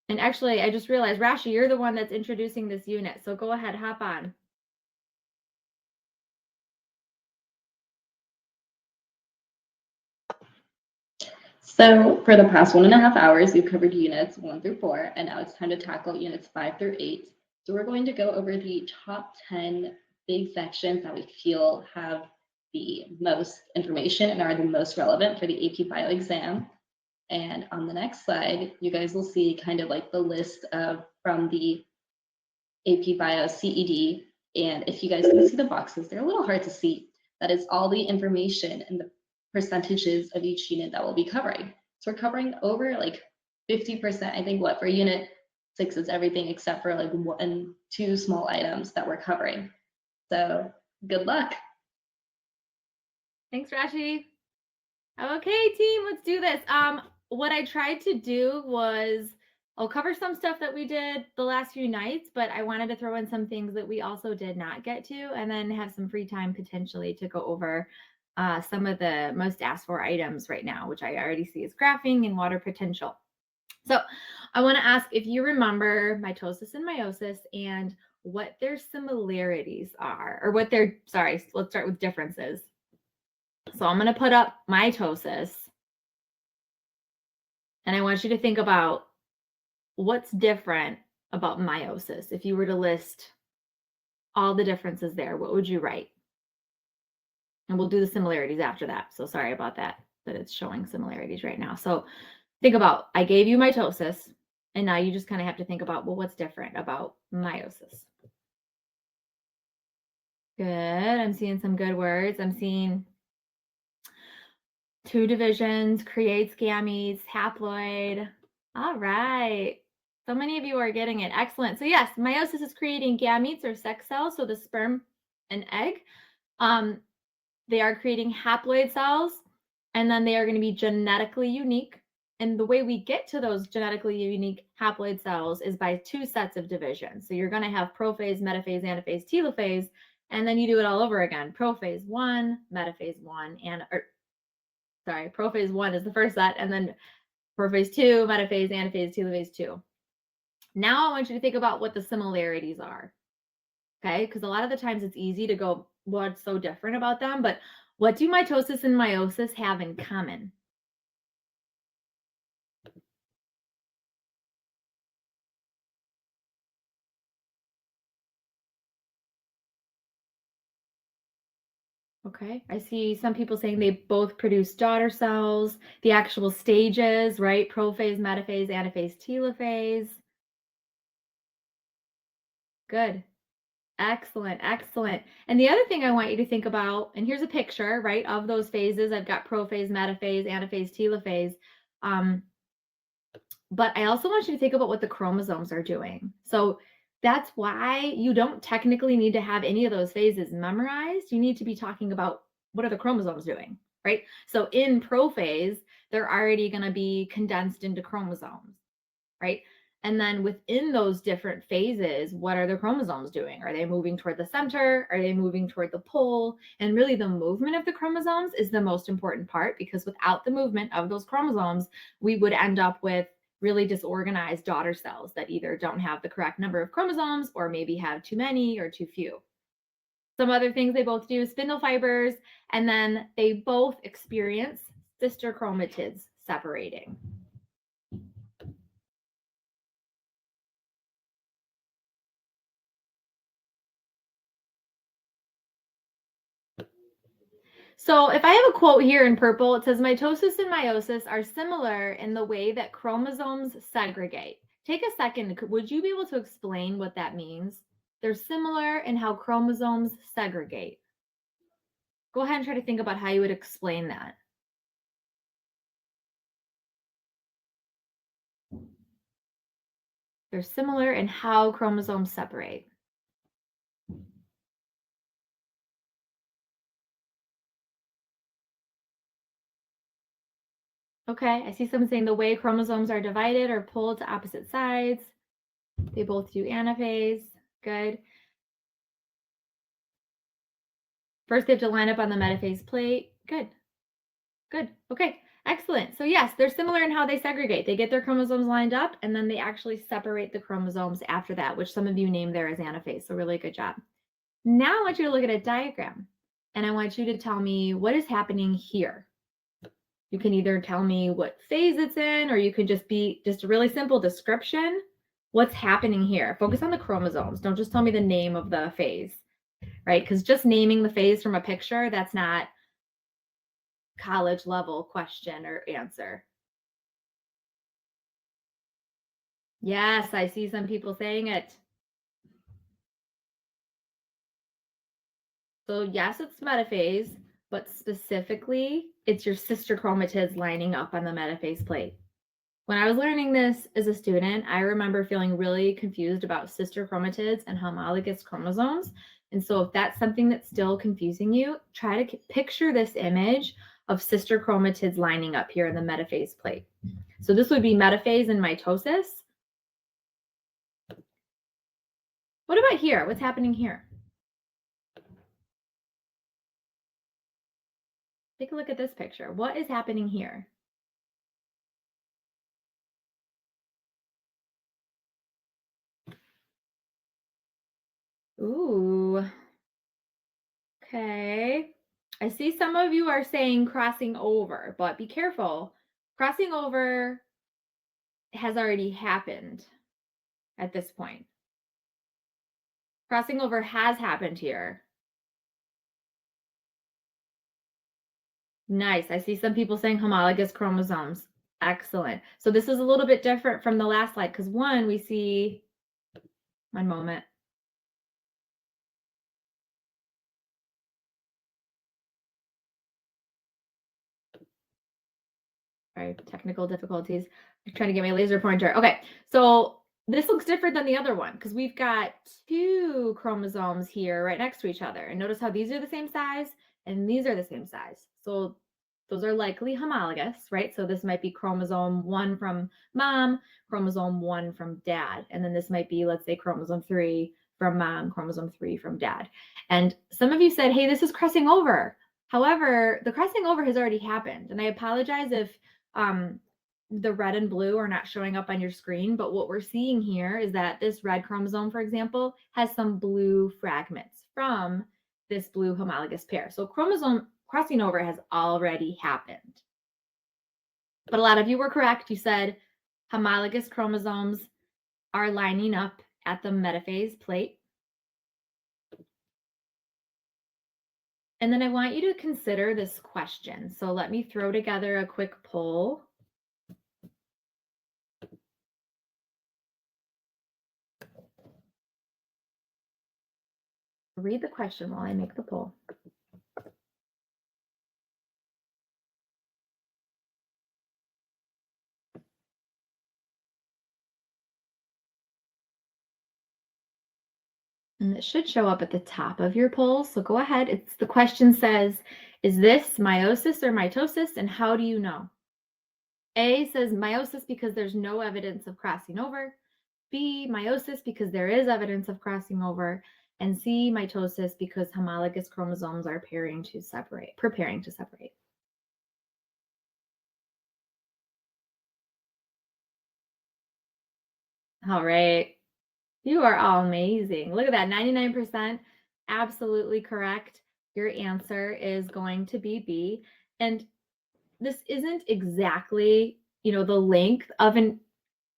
And actually, I just realized, Rashi, you're the one that's introducing this unit. So go ahead, hop on. So for the past 1.5 hours, we've covered units 1 through 4, and now it's time to tackle units 5 through 8. So we're going to go over the top 10 big sections that we feel have the most information and are the most relevant for the AP Bio exam. And on the next slide, you guys will see kind of like the list of from the AP Bio CED. And if you guys can see the boxes, they're a little hard to see. That is all the information and the percentages of each unit that we'll be covering. So we're covering over like 50%, I think, what for unit 6 is everything except for like 1, 2 small items that we're covering. So good luck. Thanks, Rashi. Okay, team, let's do this. What I tried to do was I'll cover some stuff that we did the last few nights, but I wanted to throw in some things that we also did not get to, and then have some free time potentially to go over some of the most asked for items right now, which I already see is graphing and water potential. So I want to ask if you remember mitosis and meiosis and what their similarities are, or what their, sorry, let's start with differences. So I'm going to put up mitosis, and I want you to think about what's different about meiosis. If you were to list all the differences there, what would you write? And we'll do the similarities after that. So sorry about that it's showing similarities right now. So think about, I gave you mitosis, and now you just kind of have to think about, well, what's different about meiosis? Good. I'm seeing some good words. I'm seeing 2 divisions, creates gametes, haploid. All right. So many of you are getting it. Excellent. So yes, meiosis is creating gametes or sex cells, so the sperm and egg. They are creating haploid cells, and then they are going to be genetically unique. And the way we get to those genetically unique haploid cells is by 2 sets of divisions. So you're going to have prophase, metaphase, anaphase, telophase, and then you do it all over again. Prophase 1, metaphase 1, prophase 1 is the first set, and then prophase 2, metaphase, anaphase, telophase 2. Now I want you to think about what the similarities are, okay? Because a lot of the times it's easy to go, what's so different about them? But what do mitosis and meiosis have in common? Okay, I see some people saying they both produce daughter cells, the actual stages, right? Prophase, metaphase, anaphase, telophase. Good. Excellent, excellent. And the other thing I want you to think about, and here's a picture, right, of those phases. I've got prophase, metaphase, anaphase, telophase. But I also want you to think about what the chromosomes are doing. So that's why you don't technically need to have any of those phases memorized. You need to be talking about what are the chromosomes doing, right? So in prophase, they're already going to be condensed into chromosomes, right? And then within those different phases, what are the chromosomes doing? Are they moving toward the center? Are they moving toward the pole? And really the movement of the chromosomes is the most important part, because without the movement of those chromosomes, we would end up with really disorganized daughter cells that either don't have the correct number of chromosomes or maybe have too many or too few. Some other things they both do, spindle fibers, and then they both experience sister chromatids separating. So if I have a quote here in purple, it says mitosis and meiosis are similar in the way that chromosomes segregate. Take a second. Would you be able to explain what that means? They're similar in how chromosomes segregate. Go ahead and try to think about how you would explain that. They're similar in how chromosomes separate. Okay, I see someone saying the way chromosomes are divided or pulled to opposite sides. They both do anaphase. Good. First, they have to line up on the metaphase plate. Good. Good. Okay. Excellent. So yes, they're similar in how they segregate. They get their chromosomes lined up, and then they actually separate the chromosomes after that, which some of you named there as anaphase. So really good job. Now I want you to look at a diagram, and I want you to tell me what is happening here. You can either tell me what phase it's in, or you can just be just a really simple description. What's happening here? Focus on the chromosomes. Don't just tell me the name of the phase, right? Because just naming the phase from a picture, that's not college level question or answer. Yes, I see some people saying it. So yes, it's metaphase, but specifically, it's your sister chromatids lining up on the metaphase plate. When I was learning this as a student, I remember feeling really confused about sister chromatids and homologous chromosomes. And so if that's something that's still confusing you, try to picture this image of sister chromatids lining up here in the metaphase plate. So this would be metaphase and mitosis. What about here? What's happening here? Take a look at this picture. What is happening here? Ooh. Okay. I see some of you are saying crossing over, but be careful. Crossing over has already happened at this point. Crossing over has happened here. Nice. I see some people saying homologous chromosomes. Excellent. So this is a little bit different from the last slide because one, we see, one moment. Sorry, technical difficulties. I'm trying to get my laser pointer. Okay, so this looks different than the other one because we've got two chromosomes here right next to each other. And notice how these are the same size and these are the same size. So those are likely homologous, right? So this might be chromosome 1 from mom, chromosome 1 from dad. And then this might be, let's say, chromosome 3 from mom, chromosome 3 from dad. And some of you said, hey, this is crossing over. However, the crossing over has already happened. And I apologize if the red and blue are not showing up on your screen, but what we're seeing here is that this red chromosome, for example, has some blue fragments from this blue homologous pair. So chromosome crossing over has already happened. But a lot of you were correct. You said homologous chromosomes are lining up at the metaphase plate. And then I want you to consider this question. So let me throw together a quick poll. Read the question while I make the poll. And it should show up at the top of your poll. So go ahead. The question says, is this meiosis or mitosis? And how do you know? A says meiosis because there's no evidence of crossing over. B, meiosis because there is evidence of crossing over. And C, mitosis because homologous chromosomes are preparing to separate. All right. You are all amazing. Look at that, 99%, absolutely correct. Your answer is going to be B. And this isn't exactly, the length of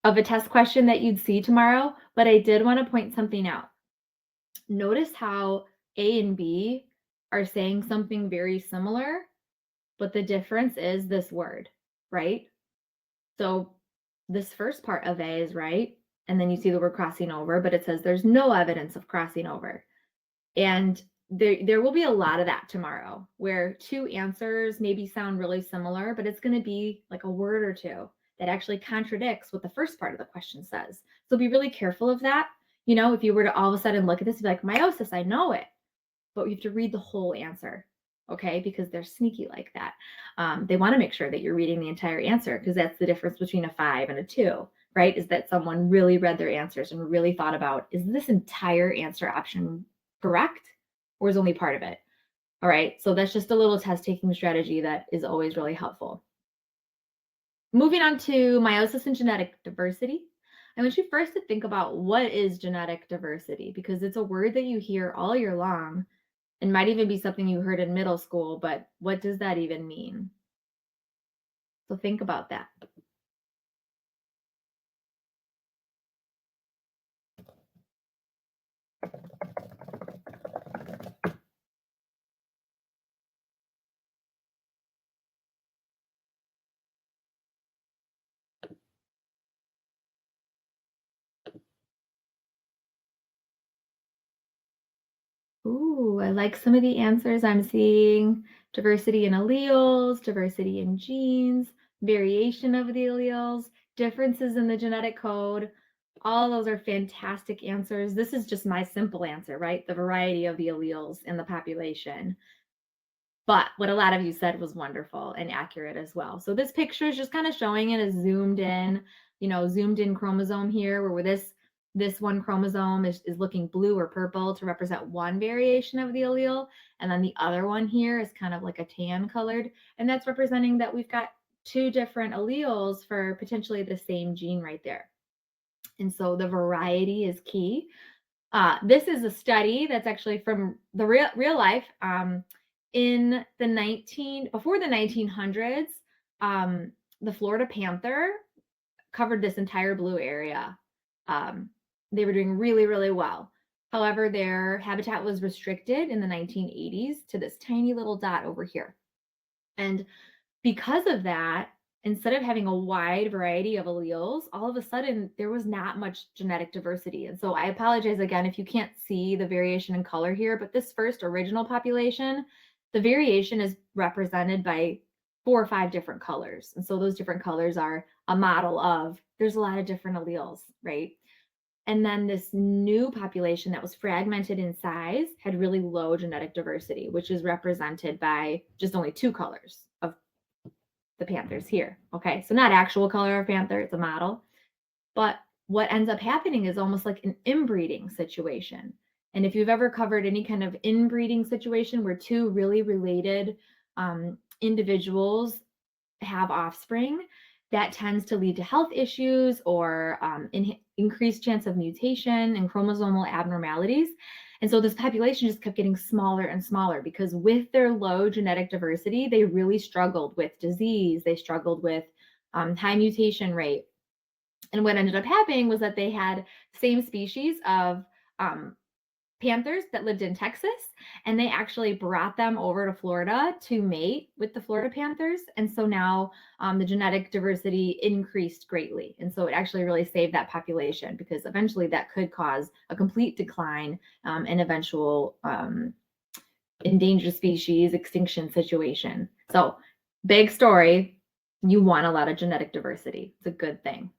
a test question that you'd see tomorrow, but I did want to point something out. Notice how A and B are saying something very similar, but the difference is this word, right? So this first part of A is right. And then you see the word crossing over, but it says there's no evidence of crossing over. And there will be a lot of that tomorrow where two answers maybe sound really similar, but it's going to be like a word or two that actually contradicts what the first part of the question says. So be really careful of that. If you were to all of a sudden look at this and be like, meiosis, I know it, but you have to read the whole answer. okay, because they're sneaky like that. They want to make sure that you're reading the entire answer, because that's the difference between a 5 and a 2, right? Is that someone really read their answers and really thought about, is this entire answer option correct, or is only part of it? All right, so that's just a little test taking strategy that is always really helpful. Moving on to meiosis and genetic diversity. I want you first to think about what is genetic diversity, because it's a word that you hear all year long and might even be something you heard in middle school, but what does that even mean? So think about that. Ooh, I like some of the answers I'm seeing. Diversity in alleles, diversity in genes, variation of the alleles, differences in the genetic code. All those are fantastic answers. This is just my simple answer, right? The variety of the alleles in the population. But what a lot of you said was wonderful and accurate as well. So this picture is just kind of showing it as zoomed in chromosome here, where this one chromosome is looking blue or purple to represent one variation of the allele. And then the other one here is kind of like a tan colored. And that's representing that we've got 2 different alleles for potentially the same gene right there. And so the variety is key. This is a study that's actually from the real life. In the before the 1900s, the Florida panther covered this entire blue area. They were doing really, really well. However, their habitat was restricted in the 1980s to this tiny little dot over here. And because of that, instead of having a wide variety of alleles, all of a sudden there was not much genetic diversity. And so I apologize again if you can't see the variation in color here, but this first original population, the variation is represented by 4 or 5 different colors. And so those different colors are a model of, there's a lot of different alleles, right? And then this new population that was fragmented in size had really low genetic diversity, which is represented by just only 2 colors of the panthers here. Okay, so not actual color of panther, it's a model. But what ends up happening is almost like an inbreeding situation. And if you've ever covered any kind of inbreeding situation where 2 really related individuals have offspring, that tends to lead to health issues or increased chance of mutation and chromosomal abnormalities. And so this population just kept getting smaller and smaller because with their low genetic diversity, they really struggled with disease. They struggled with high mutation rate. And what ended up happening was that they had same species of panthers that lived in Texas, and they actually brought them over to Florida to mate with the Florida panthers. And so now the genetic diversity increased greatly. And so it actually really saved that population, because eventually that could cause a complete decline and eventual endangered species extinction situation. So big story, you want a lot of genetic diversity. It's a good thing.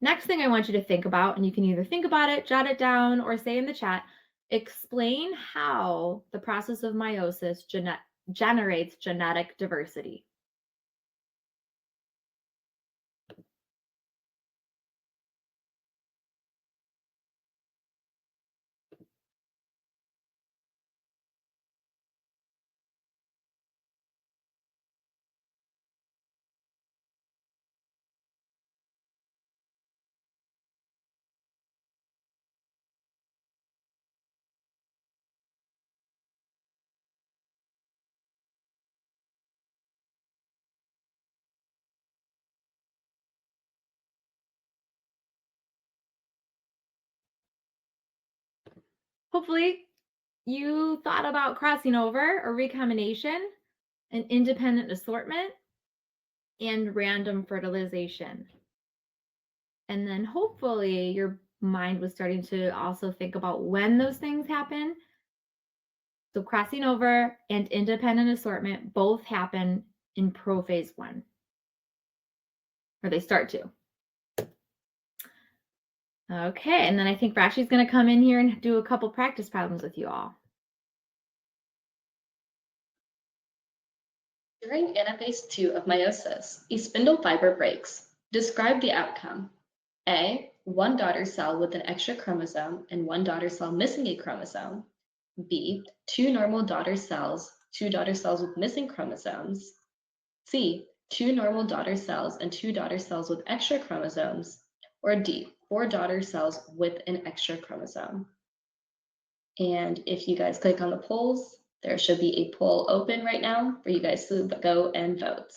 Next thing I want you to think about, and you can either think about it, jot it down, or say in the chat, explain how the process of meiosis generates genetic diversity. Hopefully you thought about crossing over or recombination, an independent assortment, and random fertilization. And then hopefully your mind was starting to also think about when those things happen. So crossing over and independent assortment both happen in prophase 1, or they start to. Okay, and then I think Rashi's going to come in here and do a couple practice problems with you all. During anaphase 2 of meiosis, a spindle fiber breaks. Describe the outcome. A, one daughter cell with an extra chromosome and one daughter cell missing a chromosome. B, two normal daughter cells, two daughter cells with missing chromosomes. C, two normal daughter cells and two daughter cells with extra chromosomes. Or D, four daughter cells with an extra chromosome. And if you guys click on the polls, there should be a poll open right now for you guys to go and vote.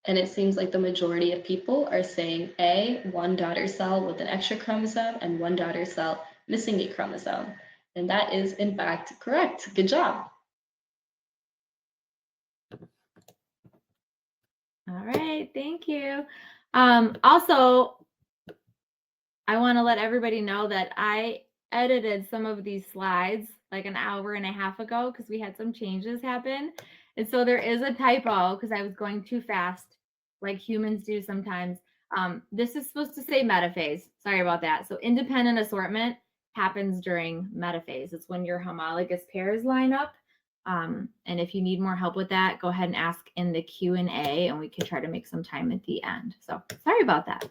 And it seems like the majority of people are saying A, one daughter cell with an extra chromosome and one daughter cell missing a chromosome. And that is in fact correct. Good job. All right, thank you. Also, I want to let everybody know that I edited some of these slides like an hour and a half ago because we had some changes happen. And so there is a typo because I was going too fast, like humans do sometimes. This is supposed to say metaphase. Sorry about that. So independent assortment happens during metaphase. It's when your homologous pairs line up. And if you need more help with that, go ahead and ask in the Q&A and we can try to make some time at the end. So sorry about that.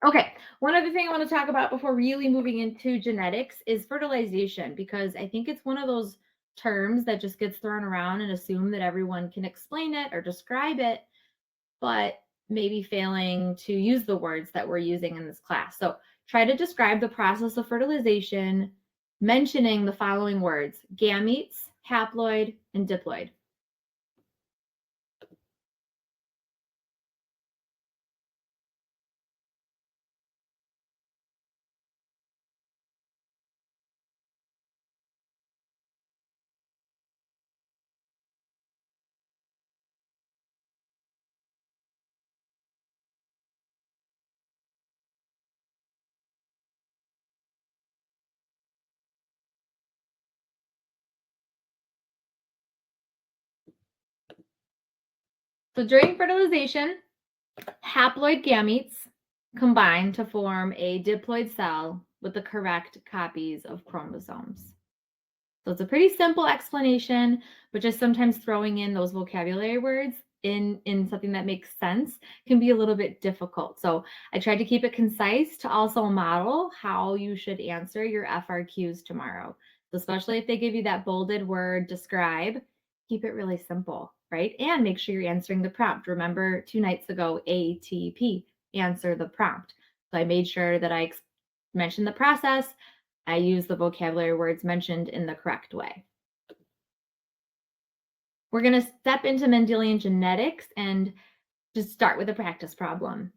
Okay, one other thing I want to talk about before really moving into genetics is fertilization, because I think it's one of those terms that just gets thrown around and assume that everyone can explain it or describe it, but maybe failing to use the words that we're using in this class. So try to describe the process of fertilization, mentioning the following words: gametes, haploid, and diploid. So during fertilization, haploid gametes combine to form a diploid cell with the correct copies of chromosomes. So it's a pretty simple explanation, but just sometimes throwing in those vocabulary words in something that makes sense can be a little bit difficult. So I tried to keep it concise to also model how you should answer your FRQs tomorrow. So especially if they give you that bolded word, describe, keep it really simple, right? And make sure you're answering the prompt. Remember 2 nights ago, ATP, answer the prompt. So I made sure that I mentioned the process. I use the vocabulary words mentioned in the correct way. We're going to step into Mendelian Genetics and just start with a practice problem.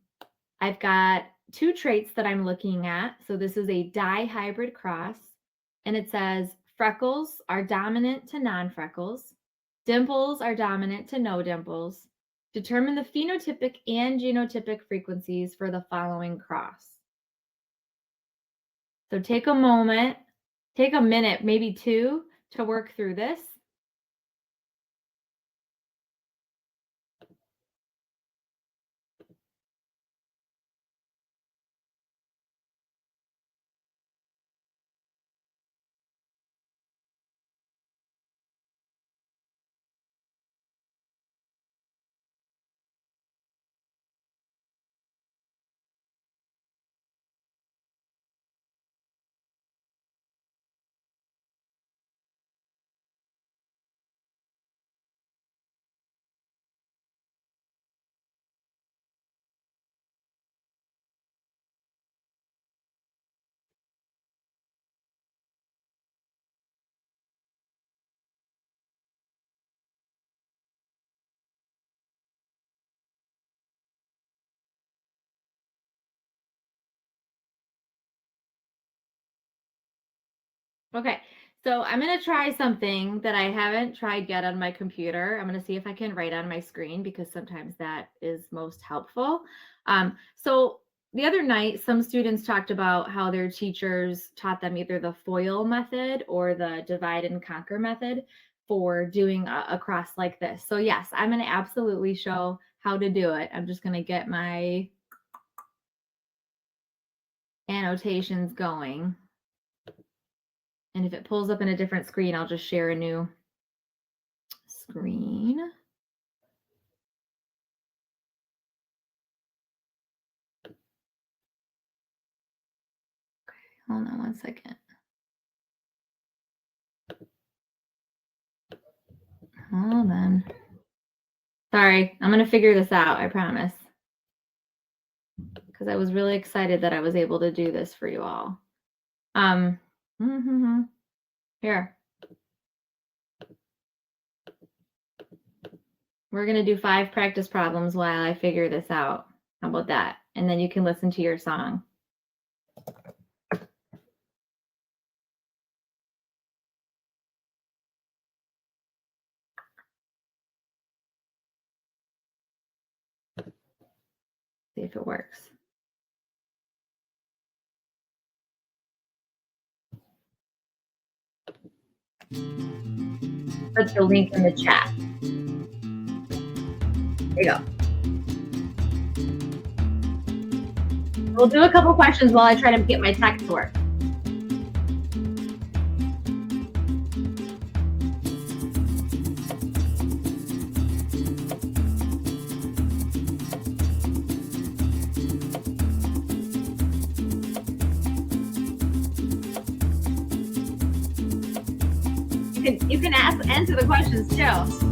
I've got 2 traits that I'm looking at. So this is a dihybrid cross, and it says freckles are dominant to non-freckles. Dimples are dominant to no dimples. Determine the phenotypic and genotypic frequencies for the following cross. So take a moment, take a minute, maybe 2, to work through this. Okay, so I'm going to try something that I haven't tried yet on my computer. I'm going to see if I can write on my screen because sometimes that is most helpful. So the other night, some students talked about how their teachers taught them either the FOIL method or the divide and conquer method for doing a cross like this. So yes, I'm going to absolutely show how to do it. I'm just going to get my annotations going. And if it pulls up in a different screen, I'll just share a new screen. Hold on one second. Hold on. Sorry, I'm going to figure this out, I promise. Because I was really excited that I was able to do this for you all. Here. We're going to do 5 practice problems while I figure this out. How about that? And then you can listen to your song. See if it works. Put the link in the chat. There you go. We'll do a couple questions while I try to get my text to work. You can answer the questions too.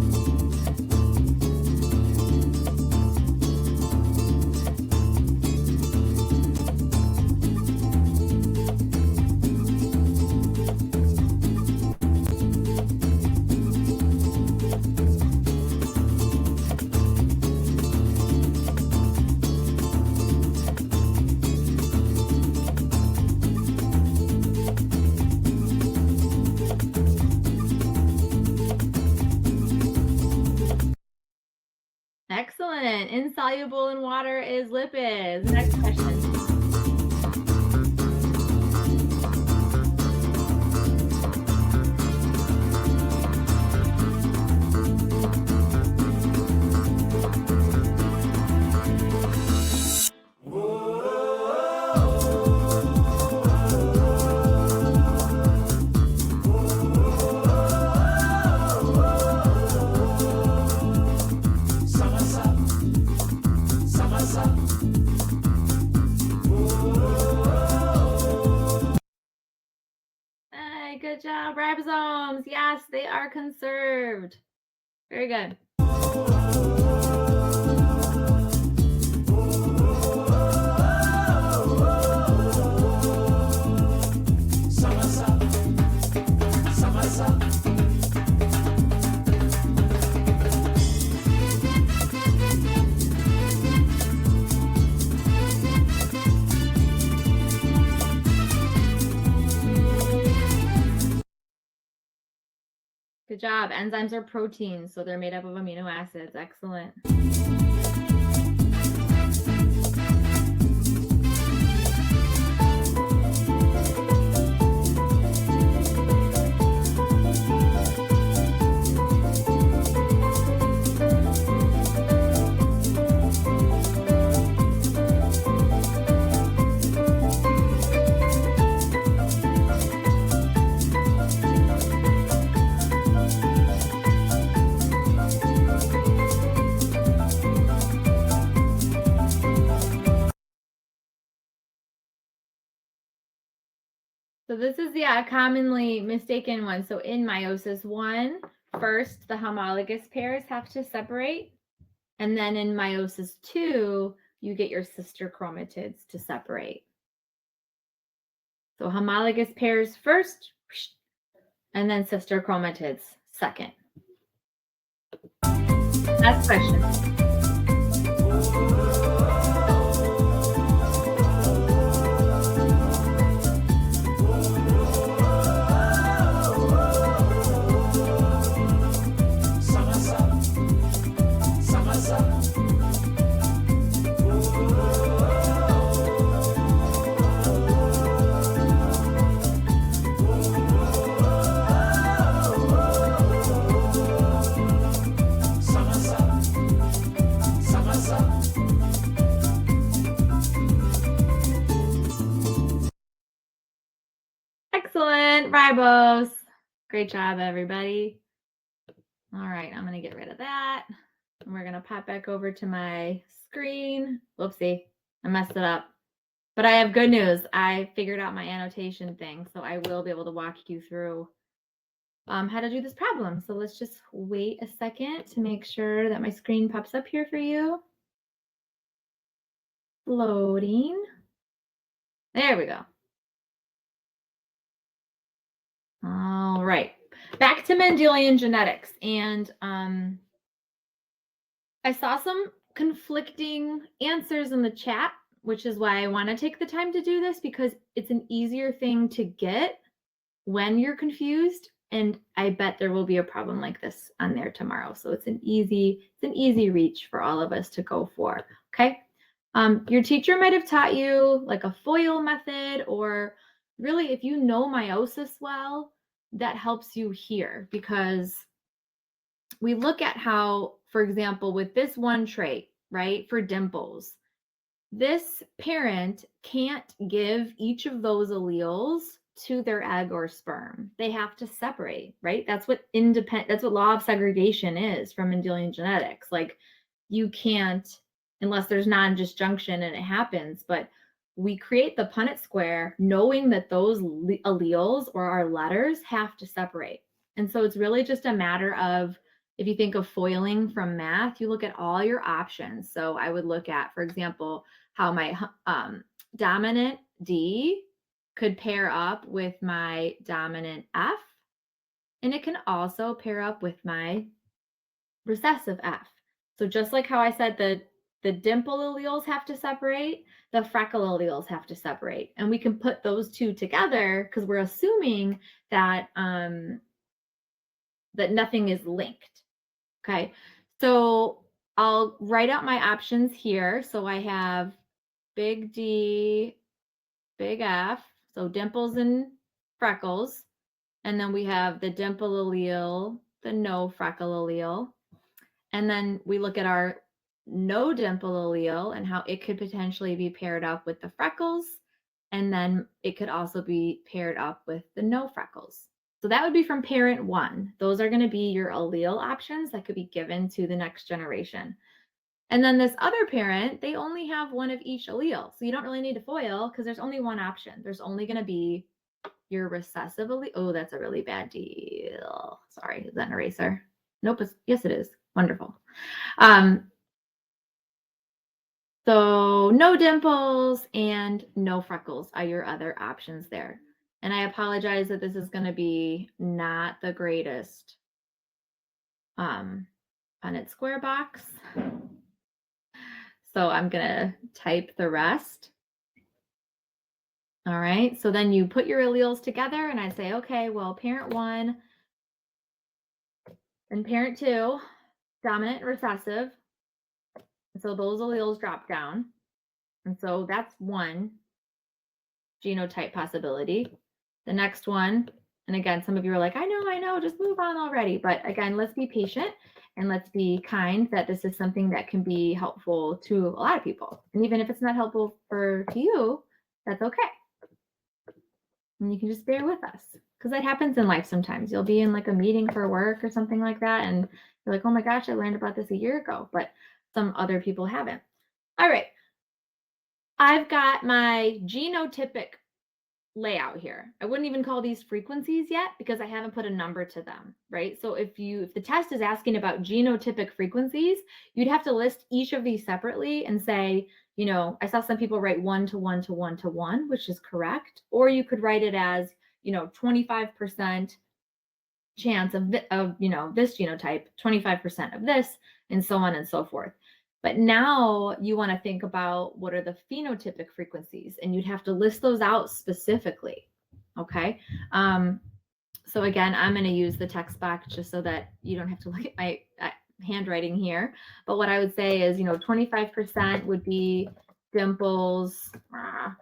Excellent. Insoluble in water is lipids. Next question. Good job, ribosomes. Yes, they are conserved. Very good. Good job. Enzymes are proteins, so they're made up of amino acids. Excellent. So this is the commonly mistaken one. So in meiosis 1, first the homologous pairs have to separate. And then in meiosis 2, you get your sister chromatids to separate. So homologous pairs first, and then sister chromatids second. Last question. Excellent, ribose. Great job, everybody. All right, I'm going to get rid of that. And we're going to pop back over to my screen. Whoopsie, I messed it up. But I have good news. I figured out my annotation thing, so I will be able to walk you through how to do this problem. So let's just wait a second to make sure that my screen pops up here for you. Loading. There we go. All right, back to Mendelian genetics. And I saw some conflicting answers in the chat, which is why I want to take the time to do this, because it's an easier thing to get when you're confused. And I bet there will be a problem like this on there tomorrow. So it's an easy reach for all of us to go for. Okay. Your teacher might have taught you like a FOIL method, or really, if you know meiosis well, that helps you here, because we look at how, for example, with this one trait, right, for dimples, this parent can't give each of those alleles to their egg or sperm. They have to separate, right? That's what law of segregation is from Mendelian genetics. Like, you can't, unless there's non-disjunction and it happens, but we create the Punnett square knowing that those alleles or our letters have to separate. And so it's really just a matter of, if you think of foiling from math, you look at all your options. So I would look at, for example, how my dominant D could pair up with my dominant F, and it can also pair up with my recessive F. So just like how I said the dimple alleles have to separate, the freckle alleles have to separate. And we can put those two together because we're assuming that, that nothing is linked. Okay, so I'll write out my options here. So I have big D, big F, so dimples and freckles. And then we have the dimple allele, the no freckle allele. And then we look at our no dimple allele and how it could potentially be paired up with the freckles. And then it could also be paired up with the no freckles. So that would be from parent one. Those are going to be your allele options that could be given to the next generation. And then this other parent, they only have one of each allele. So you don't really need to FOIL because there's only one option. There's only going to be your recessive allele. Oh, that's a really bad deal. Sorry, is that an eraser? Nope. Yes, it is. Wonderful. So no dimples and no freckles are your other options there. And I apologize that this is going to be not the greatest Punnett square box. So I'm going to type the rest. All right. So then you put your alleles together and I say, okay, well, parent one and parent two, dominant, recessive. So those alleles drop down. And so that's one genotype possibility. The next one, and again, some of you are like, I know, just move on already. But again, let's be patient and let's be kind that this is something that can be helpful to a lot of people. And even if it's not helpful to you, that's okay. And you can just bear with us because that happens in life sometimes. You'll be in like a meeting for work or something like that. And you're like, oh my gosh, I learned about this a year ago, but some other people haven't. All right. I've got my genotypic layout here. I wouldn't even call these frequencies yet because I haven't put a number to them, right? So if the test is asking about genotypic frequencies, you'd have to list each of these separately and say, you know, I saw some people write 1 to 1 to 1 to 1, which is correct. Or you could write it as, you know, 25% chance of you know, this genotype, 25% of this, and so on and so forth. But now you want to think about what are the phenotypic frequencies, and you'd have to list those out specifically. Okay. So again, I'm going to use the text box just so that you don't have to look at my handwriting here. But what I would say is, you know, 25% would be dimples and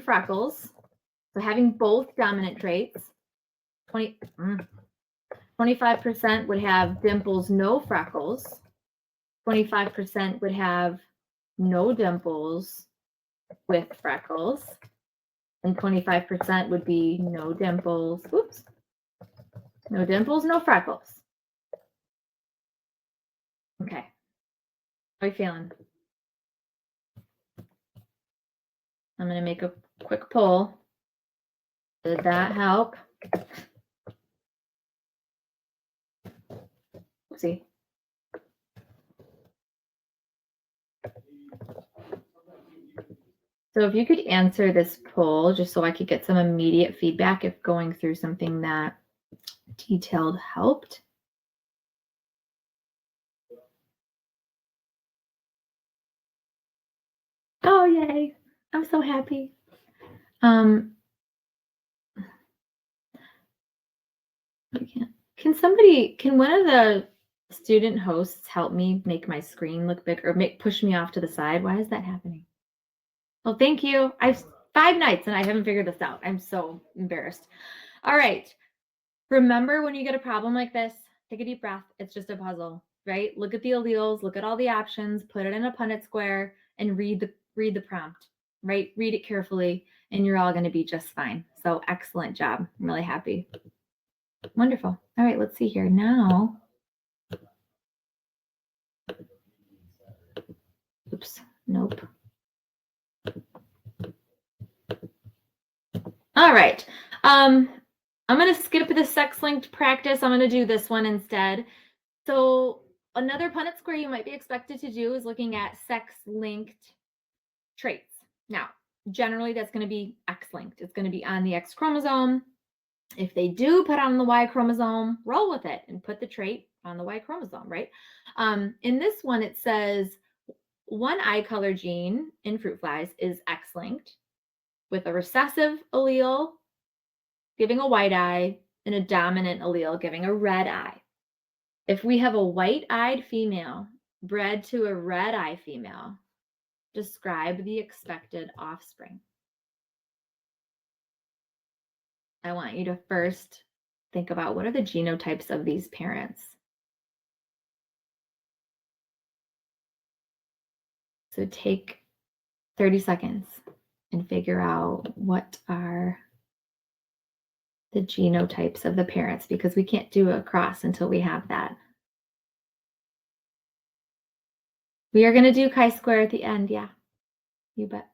freckles. So having both dominant traits. 25% would have dimples, no freckles. 25% would have no dimples with freckles. And 25% would be no dimples. Oops. No dimples, no freckles. Okay. How are you feeling? I'm going to make a quick poll. Did that help? Oopsie. So if you could answer this poll, just so I could get some immediate feedback if going through something that detailed helped. Oh, yay. I'm so happy. Can one of the student hosts help me make my screen look big or push me off to the side? Why is that happening? Well, thank you. I've 5 nights and I haven't figured this out. I'm so embarrassed. All right. Remember, when you get a problem like this, take a deep breath. It's just a puzzle, right? Look at the alleles, look at all the options, put it in a Punnett square, and read the prompt, right? Read it carefully, and you're all going to be just fine. So excellent job. I'm really happy. Wonderful. All right, let's see here now. Oops, nope. All right. I'm going to skip the sex-linked practice. I'm going to do this one instead. So another Punnett square you might be expected to do is looking at sex-linked traits. Now, generally that's going to be X-linked. It's going to be on the X chromosome. If they do put on the Y chromosome, roll with it and put the trait on the Y chromosome, right? In this one, it says one eye color gene in fruit flies is X-linked with a recessive allele giving a white eye and a dominant allele giving a red eye. If we have a white-eyed female bred to a red-eye female, describe the expected offspring. I want you to first think about what are the genotypes of these parents. So take 30 seconds and figure out what are the genotypes of the parents, because we can't do a cross until we have that. We are going to do chi-square at the end. Yeah, you bet.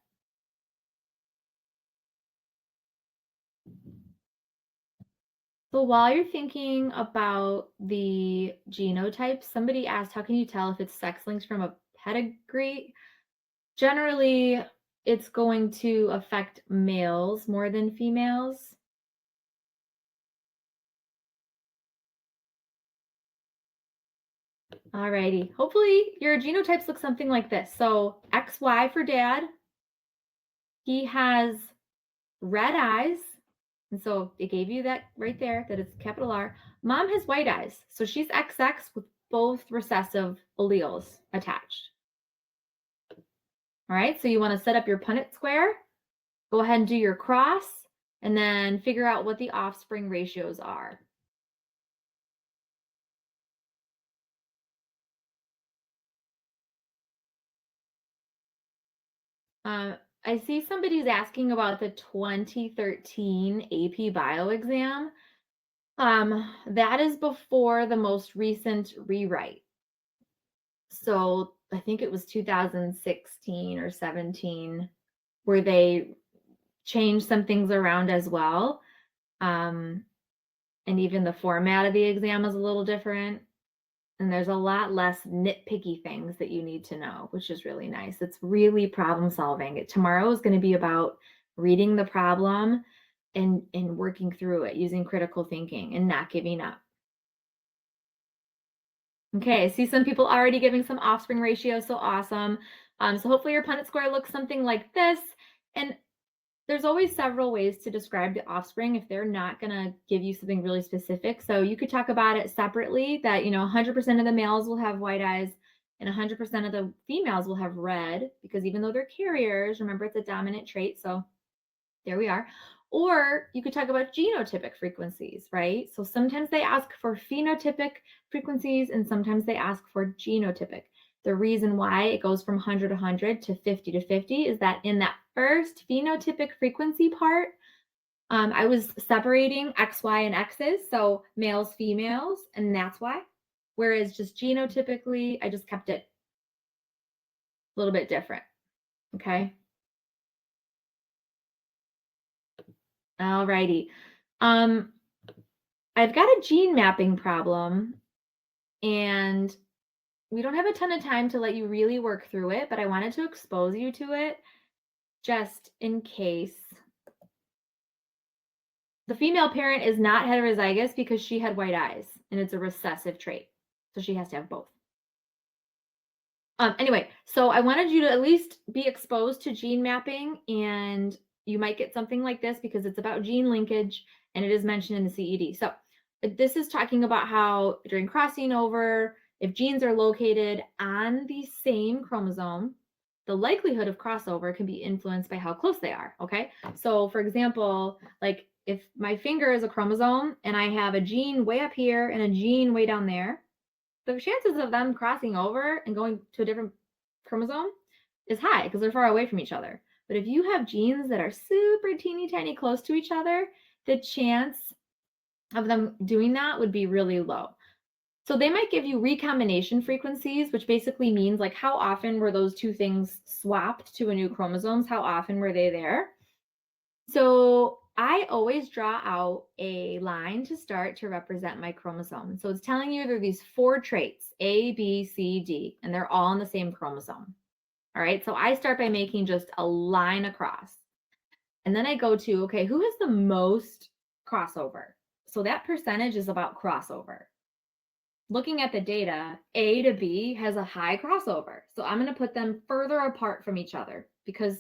So while you're thinking about the genotypes, somebody asked, how can you tell if it's sex-linked from a pedigree? Generally, it's going to affect males more than females. Alrighty, hopefully your genotypes look something like this. So XY for dad, he has red eyes. And so it gave you that right there, that it's capital R. Mom has white eyes. So she's XX with both recessive alleles attached. All right, so you want to set up your Punnett square. Go ahead and do your cross, and then figure out what the offspring ratios are. I see somebody's asking about the 2013 AP Bio exam. That is before the most recent rewrite. So I think it was 2016 or 17 where they changed some things around as well. And even the format of the exam is a little different. And there's a lot less nitpicky things that you need to know, which is really nice. It's really problem solving. Tomorrow is going to be about reading the problem and working through it using critical thinking and not giving up. Okay, I see some people already giving some offspring ratios, so awesome. So hopefully your Punnett square looks something like this. And there's always several ways to describe the offspring if they're not going to give you something really specific. So you could talk about it separately that, 100% of the males will have white eyes and 100% of the females will have red, because even though they're carriers, remember it's a dominant trait. So there we are. Or you could talk about genotypic frequencies, right? So sometimes they ask for phenotypic frequencies and sometimes they ask for genotypic. The reason why it goes from 100 to 100 to 50 to 50 is that in that first phenotypic frequency part, I was separating X, Y, and X's, so males, females, and that's why. Whereas just genotypically, I just kept it a little bit different, okay? All righty. I've got a gene mapping problem, and we don't have a ton of time to let you really work through it, but I wanted to expose you to it just in case. The female parent is not heterozygous because she had white eyes, and it's a recessive trait. So she has to have both. Anyway, so I wanted you to at least be exposed to gene mapping, and you might get something like this because it's about gene linkage, and it is mentioned in the CED. So this is talking about how during crossing over, if genes are located on the same chromosome, the likelihood of crossover can be influenced by how close they are, okay? So for example, like if my finger is a chromosome and I have a gene way up here and a gene way down there, the chances of them crossing over and going to a different chromosome is high because they're far away from each other. But if you have genes that are super teeny tiny close to each other, the chance of them doing that would be really low. So they might give you recombination frequencies, which basically means like how often were those two things swapped to a new chromosomes? How often were they there? So I always draw out a line to start to represent my chromosome. So it's telling you there are these 4 traits, A, B, C, D, and they're all on the same chromosome. All right, so I start by making just a line across. And then I go to, okay, who has the most crossover? So that percentage is about crossover. Looking at the data, A to B has a high crossover. So I'm going to put them further apart from each other because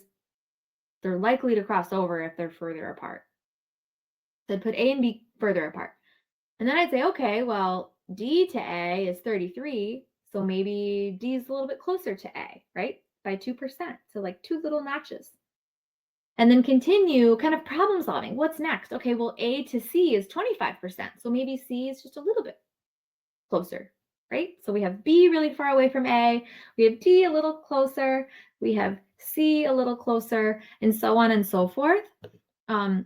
they're likely to cross over if they're further apart. So I'd put A and B further apart. And then I'd say, okay, well, D to A is 33. So maybe D is a little bit closer to A, right? By 2%. So like 2 little notches. And then continue kind of problem solving. What's next? Okay, well, A to C is 25%. So maybe C is just a little bit closer, right? So we have B really far away from A. We have D a little closer. We have C a little closer, and so on and so forth. So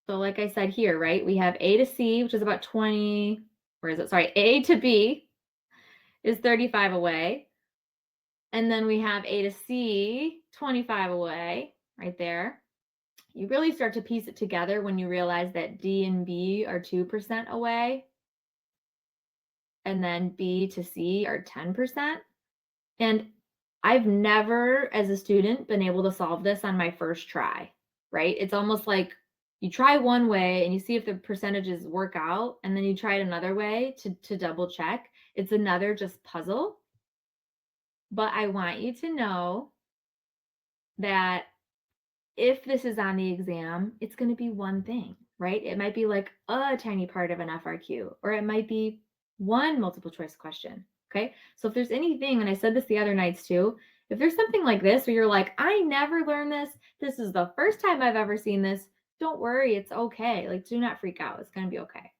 like I said here, right, we have A to C, which is about 20, where is it? Sorry, A to B is 35 away. And then we have A to C, 25 away, right there. You really start to piece it together when you realize that D and B are 2% away. And then B to C are 10%. And I've never, as a student, been able to solve this on my first try, right? It's almost like you try one way and you see if the percentages work out, and then you try it another way to double check. It's another just puzzle. But I want you to know that if this is on the exam, it's going to be one thing, right? It might be like a tiny part of an FRQ, or it might be one multiple choice question, okay? So if there's anything, and I said this the other nights too, if there's something like this where you're like, I never learned this, this is the first time I've ever seen this, don't worry, it's okay. Like, do not freak out. It's going to be okay,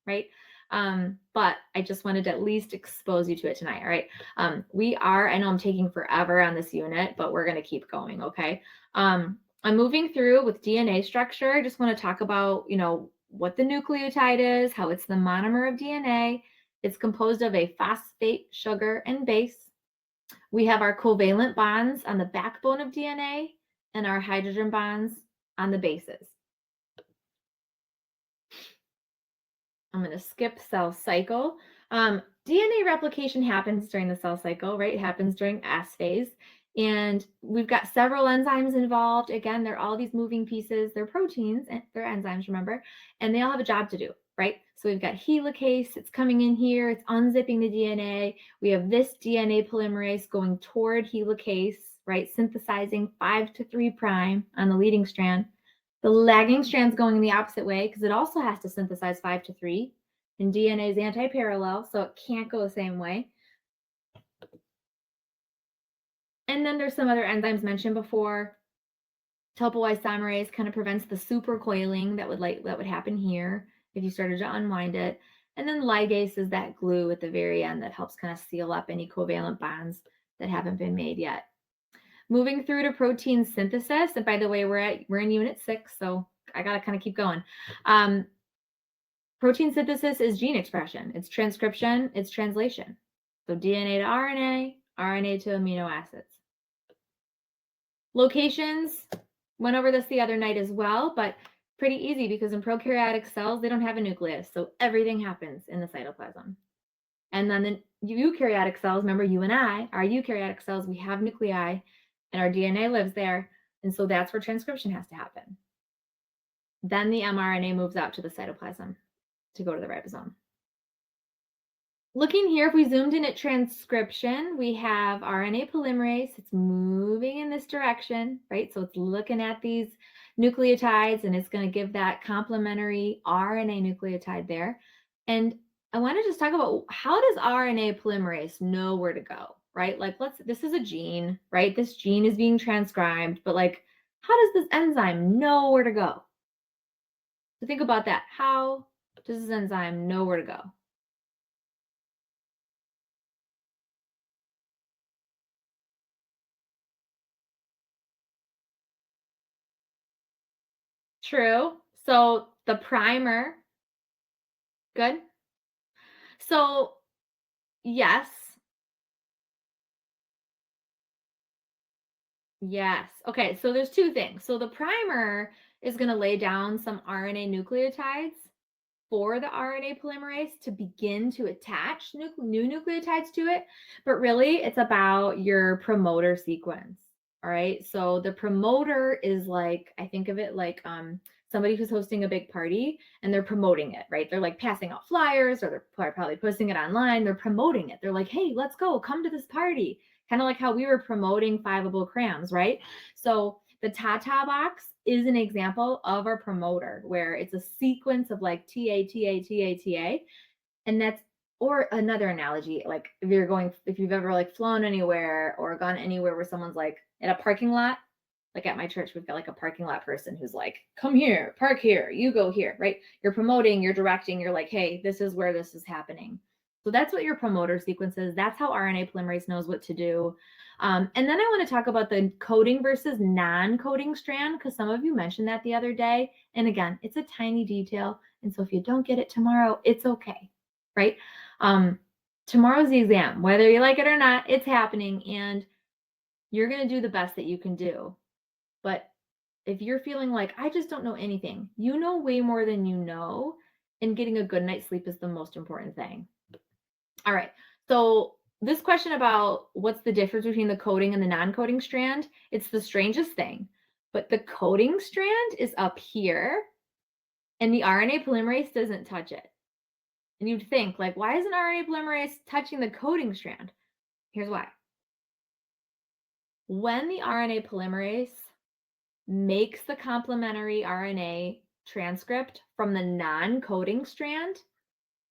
right? But I just wanted to at least expose you to it tonight, all right? I know I'm taking forever on this unit, but we're going to keep going, okay? I'm moving through with DNA structure. I just want to talk about, what the nucleotide is, how it's the monomer of DNA. It's composed of a phosphate, sugar, and base. We have our covalent bonds on the backbone of DNA and our hydrogen bonds on the bases. I'm going to skip cell cycle. DNA replication happens during the cell cycle, right? It happens during S phase. And we've got several enzymes involved. Again, they're all these moving pieces. They're proteins, and they're enzymes, remember? And they all have a job to do, right? So we've got helicase. It's coming in here. It's unzipping the DNA. We have this DNA polymerase going toward helicase, right? Synthesizing 5 to 3' on the leading strand. The lagging strand's going in the opposite way because it also has to synthesize 5 to 3. And DNA is anti-parallel, so it can't go the same way. And then there's some other enzymes mentioned before. Topoisomerase kind of prevents the supercoiling that would happen here if you started to unwind it. And then ligase is that glue at the very end that helps kind of seal up any covalent bonds that haven't been made yet. Moving through to protein synthesis. And by the way, we're in unit 6, so I got to kind of keep going. Protein synthesis is gene expression. It's transcription. It's translation. So DNA to RNA, RNA to amino acids. Locations, went over this the other night as well, but pretty easy because in prokaryotic cells, they don't have a nucleus. So everything happens in the cytoplasm. And then the eukaryotic cells, remember you and I, our eukaryotic cells, we have nuclei and our DNA lives there. And so that's where transcription has to happen. Then the mRNA moves out to the cytoplasm to go to the ribosome. Looking here, if we zoomed in at transcription, we have RNA polymerase. It's moving in this direction, right? So it's looking at these nucleotides and it's going to give that complementary RNA nucleotide there. And I want to just talk about how does RNA polymerase know where to go, right? Like this is a gene, right? This gene is being transcribed, but like, how does this enzyme know where to go? So think about that. How does this enzyme know where to go? True. So the primer, good. So yes. Yes. Okay, so there's two things. So the primer is going to lay down some RNA nucleotides for the RNA polymerase to begin to attach new nucleotides to it. But really, it's about your promoter sequence. All right. So the promoter is like, I think of it like somebody who's hosting a big party and they're promoting it, right? They're like passing out flyers or they're probably posting it online. They're promoting it. They're like, hey, let's go, come to this party. Kind of like how we were promoting 5-able CRAMs, right? So the TATA box is an example of our promoter where it's a sequence of like TA, TA, TA, TA. And that's, or another analogy, like if you've ever like flown anywhere or gone anywhere where someone's like in a parking lot, like at my church, we've got like a parking lot person who's like, come here, park here, you go here, right? You're promoting, you're directing, you're like, hey, this is where this is happening. So that's what your promoter sequence is. That's how RNA polymerase knows what to do. And then I want to talk about the coding versus non-coding strand, because some of you mentioned that the other day. And again, it's a tiny detail. And so if you don't get it tomorrow, it's okay, right? Tomorrow's the exam, whether you like it or not, it's happening. And you're going to do the best that you can do. But if you're feeling like, I just don't know anything, you know way more than you know. And getting a good night's sleep is the most important thing. All right. So this question about what's the difference between the coding and the non-coding strand, it's the strangest thing. But the coding strand is up here and the RNA polymerase doesn't touch it. And you'd think, like, why isn't RNA polymerase touching the coding strand? Here's why. When the RNA polymerase makes the complementary RNA transcript from the non-coding strand,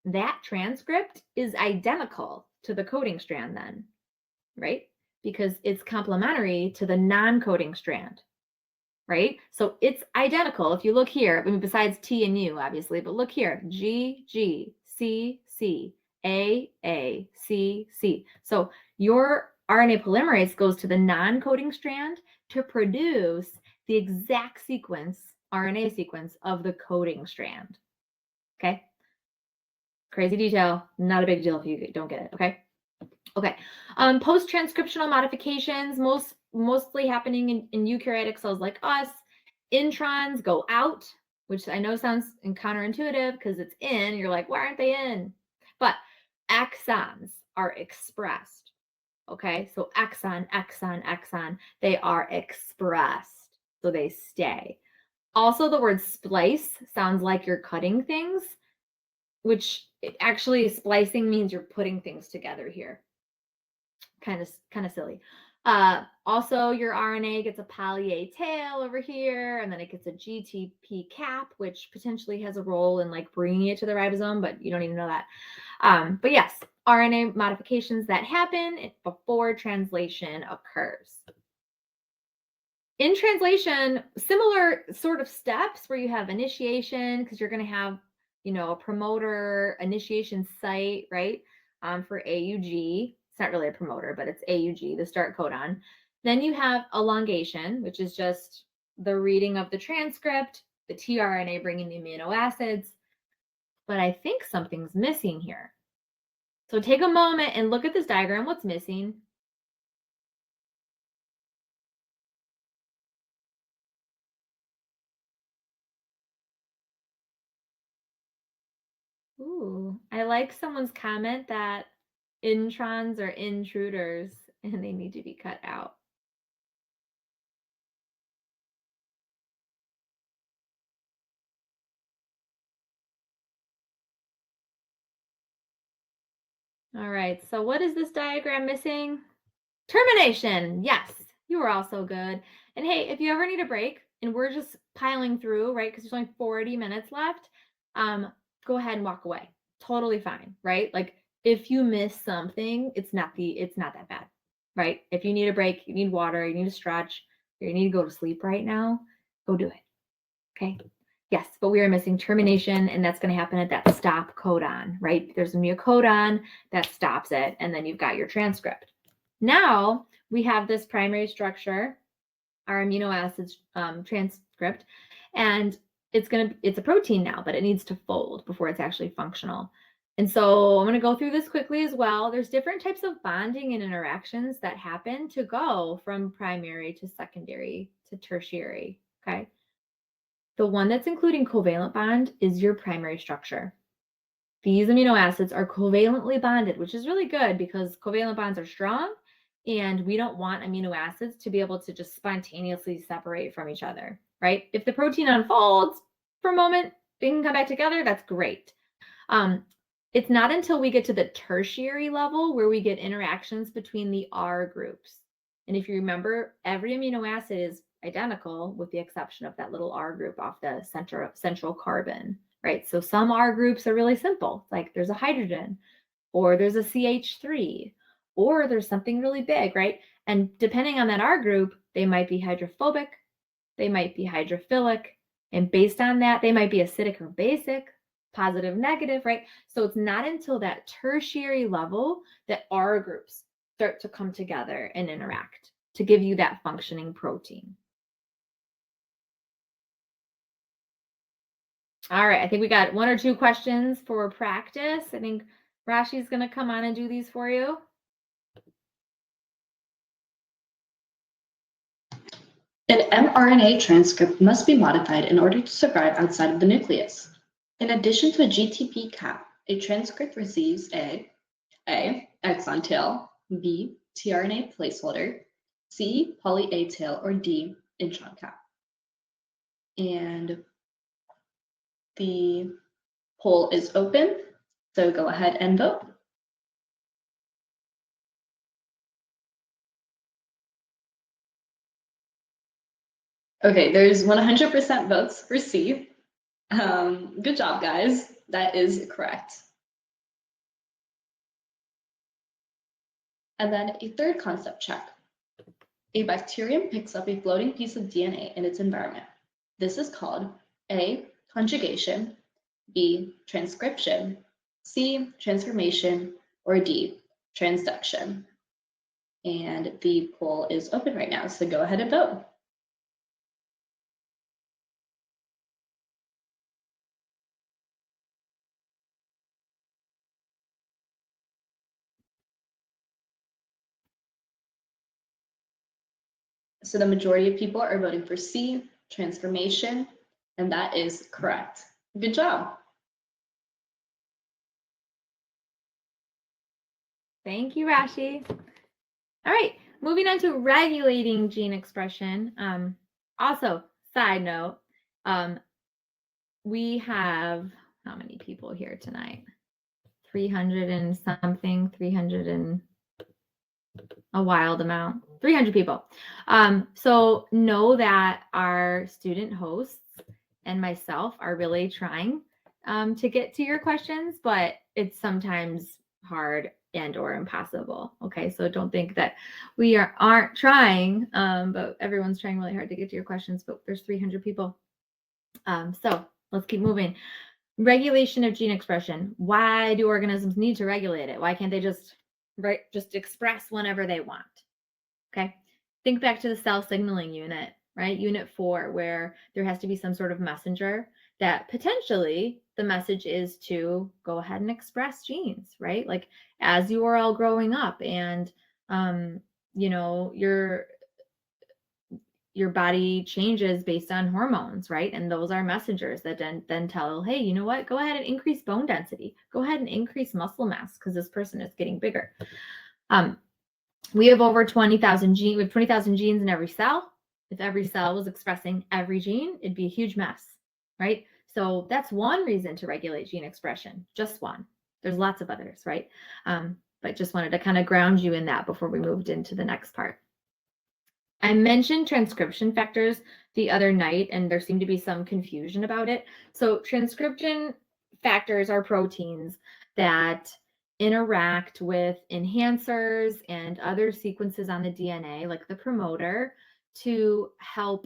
that transcript is identical to the coding strand then, right? Because it's complementary to the non-coding strand, right? So it's identical. If you look here, I mean, besides T and U, obviously, but look here, G, G, C, C, A, C, C. So your RNA polymerase goes to the non-coding strand to produce the exact sequence, RNA sequence of the coding strand, okay? Crazy detail, not a big deal if you don't get it, okay? Okay, post-transcriptional modifications, mostly happening in eukaryotic cells like us. Introns go out, which I know sounds counterintuitive because it's in, you're like, why aren't they in? But exons are expressed, okay? So exon, exon, exon, they are expressed, so they stay. Also, the word splice sounds like you're cutting things, which actually splicing means you're putting things together here. Kind of silly. Also, your RNA gets a poly A tail over here, and then it gets a GTP cap, which potentially has a role in like bringing it to the ribosome, but you don't even know that. But yes, RNA modifications that happen before translation occurs. In translation, similar sort of steps where you have initiation, because you're going to have, you know, a promoter initiation site, right? For AUG. It's not really a promoter, but it's AUG, the start codon. Then you have elongation, which is just the reading of the transcript, the tRNA bringing the amino acids. But I think something's missing here. So take a moment and look at this diagram. What's missing? Ooh, I like someone's comment that introns are intruders and they need to be cut out. All right, so what is this diagram missing? Termination. Yes, you were also good. And hey, if you ever need a break and we're just piling through, right, because there's only 40 minutes left, go ahead and walk away. Totally fine, right? Like if you miss something, it's not that bad, right? If you need a break, you need water, you need to stretch, or you need to go to sleep right now, go do it. Okay. Yes, but we are missing termination, and that's going to happen at that stop codon, right? There's going to be a codon that stops it, and then you've got your transcript. Now we have this primary structure, our amino acids transcript, and it's a protein now, but it needs to fold before it's actually functional. And so I'm going to go through this quickly as well. There's different types of bonding and interactions that happen to go from primary to secondary to tertiary, okay? The one that's including covalent bond is your primary structure. These amino acids are covalently bonded, which is really good because covalent bonds are strong and we don't want amino acids to be able to just spontaneously separate from each other, right? If the protein unfolds for a moment, they can come back together, that's great. It's not until we get to the tertiary level where we get interactions between the R groups. And if you remember, every amino acid is identical with the exception of that little R group off the central carbon, right? So some R groups are really simple, like there's a hydrogen, or there's a CH3, or there's something really big, right? And depending on that R group, they might be hydrophobic, they might be hydrophilic, and based on that, they might be acidic or basic, positive, negative, right? So it's not until that tertiary level that R groups start to come together and interact to give you that functioning protein. All right, I think we got one or two questions for practice. I think Rashi's going to come on and do these for you. An mRNA transcript must be modified in order to survive outside of the nucleus. In addition to a GTP cap, a transcript receives A, exon tail, B, tRNA placeholder, C, poly A tail, or D, intron cap. And the poll is open, so go ahead and vote. Okay, there's 100% votes for C. Good job, guys. That is correct. And then a third concept check. A bacterium picks up a floating piece of DNA in its environment. This is called A, conjugation, B, transcription, C, transformation, or D, transduction. And the poll is open right now, so go ahead and vote. So the majority of people are voting for C, transformation, and that is correct. Good job. Thank you, Rashi. All right, moving on to regulating gene expression. Also, side note, we have how many people here tonight? 300 and something, 300 and a wild amount, 300 people. So know that our student hosts and myself are really trying to get to your questions, but it's sometimes hard and or impossible. Okay, so don't think that we aren't trying, but everyone's trying really hard to get to your questions, but there's 300 people. So let's keep moving. Regulation of gene expression. Why do organisms need to regulate it? Why can't they just express whenever they want? Okay, Think back to the cell signaling unit, right? Unit 4, where there has to be some sort of messenger that potentially the message is to go ahead and express genes, right? Like as you are all growing up and, you know, your body changes based on hormones, right? And those are messengers that then tell, hey, you know what? Go ahead and increase bone density. Go ahead and increase muscle mass because this person is getting bigger. We have over 20,000 genes. We have 20,000 genes in every cell. If every cell was expressing every gene, it'd be a huge mess, right? So that's one reason to regulate gene expression, just one. There's lots of others, right? But just wanted to kind of ground you in that before we moved into the next part. I mentioned transcription factors the other night, and there seemed to be some confusion about it. So transcription factors are proteins that interact with enhancers and other sequences on the DNA, like the promoter, to help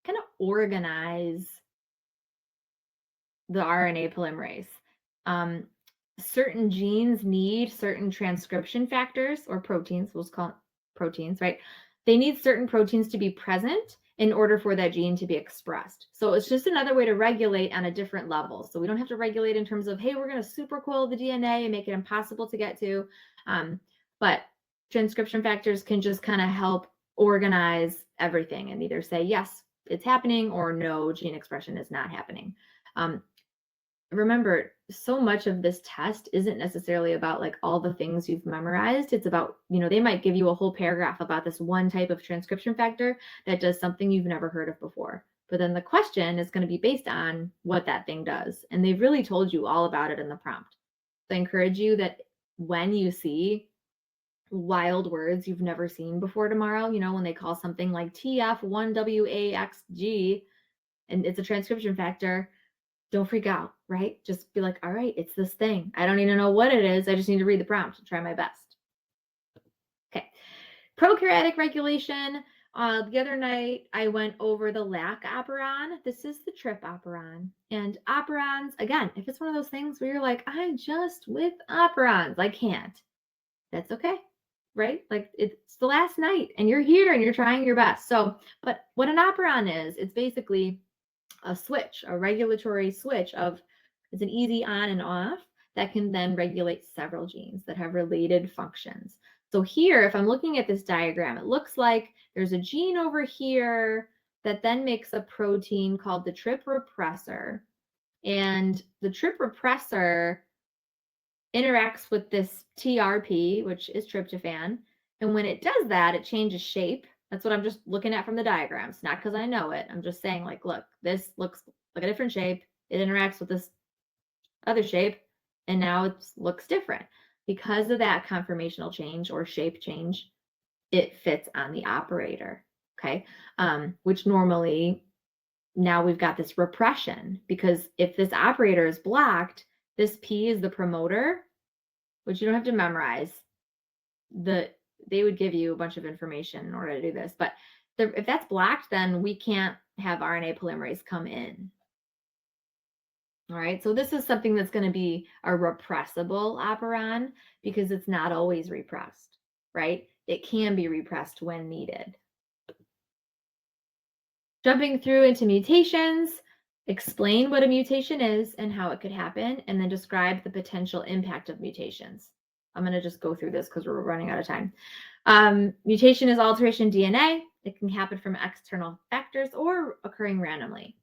kind of organize the RNA polymerase. Certain genes need certain transcription factors or proteins, we'll call it proteins, right? They need certain proteins to be present in order for that gene to be expressed. So it's just another way to regulate on a different level. So we don't have to regulate in terms of, hey, we're going to supercoil the DNA and make it impossible to get to. But transcription factors can just kind of help organize everything and either say, yes, it's happening, or no, gene expression is not happening. Remember, so much of this test isn't necessarily about like all the things you've memorized. It's about, you know, they might give you a whole paragraph about this one type of transcription factor that does something you've never heard of before. But then the question is going to be based on what that thing does. And they've really told you all about it in the prompt. So I encourage you that when you see wild words you've never seen before tomorrow, you know, when they call something like TF1WAXG and it's a transcription factor, don't freak out, right? Just be like, all right, it's this thing. I don't need to know what it is. I just need to read the prompt and try my best. Okay. Prokaryotic regulation. The other night, I went over the lac operon. This is the trip operon. And operons, again, if it's one of those things where you're like, I'm just with operons, I can't. That's okay, right? Like it's the last night and you're here and you're trying your best. So, but what an operon is, it's basically a switch, a regulatory switch of, it's an easy on and off that can then regulate several genes that have related functions. So here, if I'm looking at this diagram, it looks like there's a gene over here that then makes a protein called the TRP repressor. And the TRP repressor interacts with this TRP, which is tryptophan. And when it does that, it changes shape. That's what I'm just looking at from the diagrams, not because I know it. I'm just saying, like, look, this looks like a different shape. It interacts with this other shape, and now it looks different. Because of that conformational change or shape change, it fits on the operator, okay? Which normally, now we've got this repression, because if this operator is blocked, this P is the promoter, which you don't have to memorize. They would give you a bunch of information in order to do this. But if that's blocked, then we can't have RNA polymerase come in. All right, so this is something that's going to be a repressible operon because it's not always repressed, right? It can be repressed when needed. Jumping through into mutations, explain what a mutation is and how it could happen, and then describe the potential impact of mutations. I'm going to just go through this because we're running out of time. Mutation is alteration in DNA. It can happen from external factors or occurring randomly,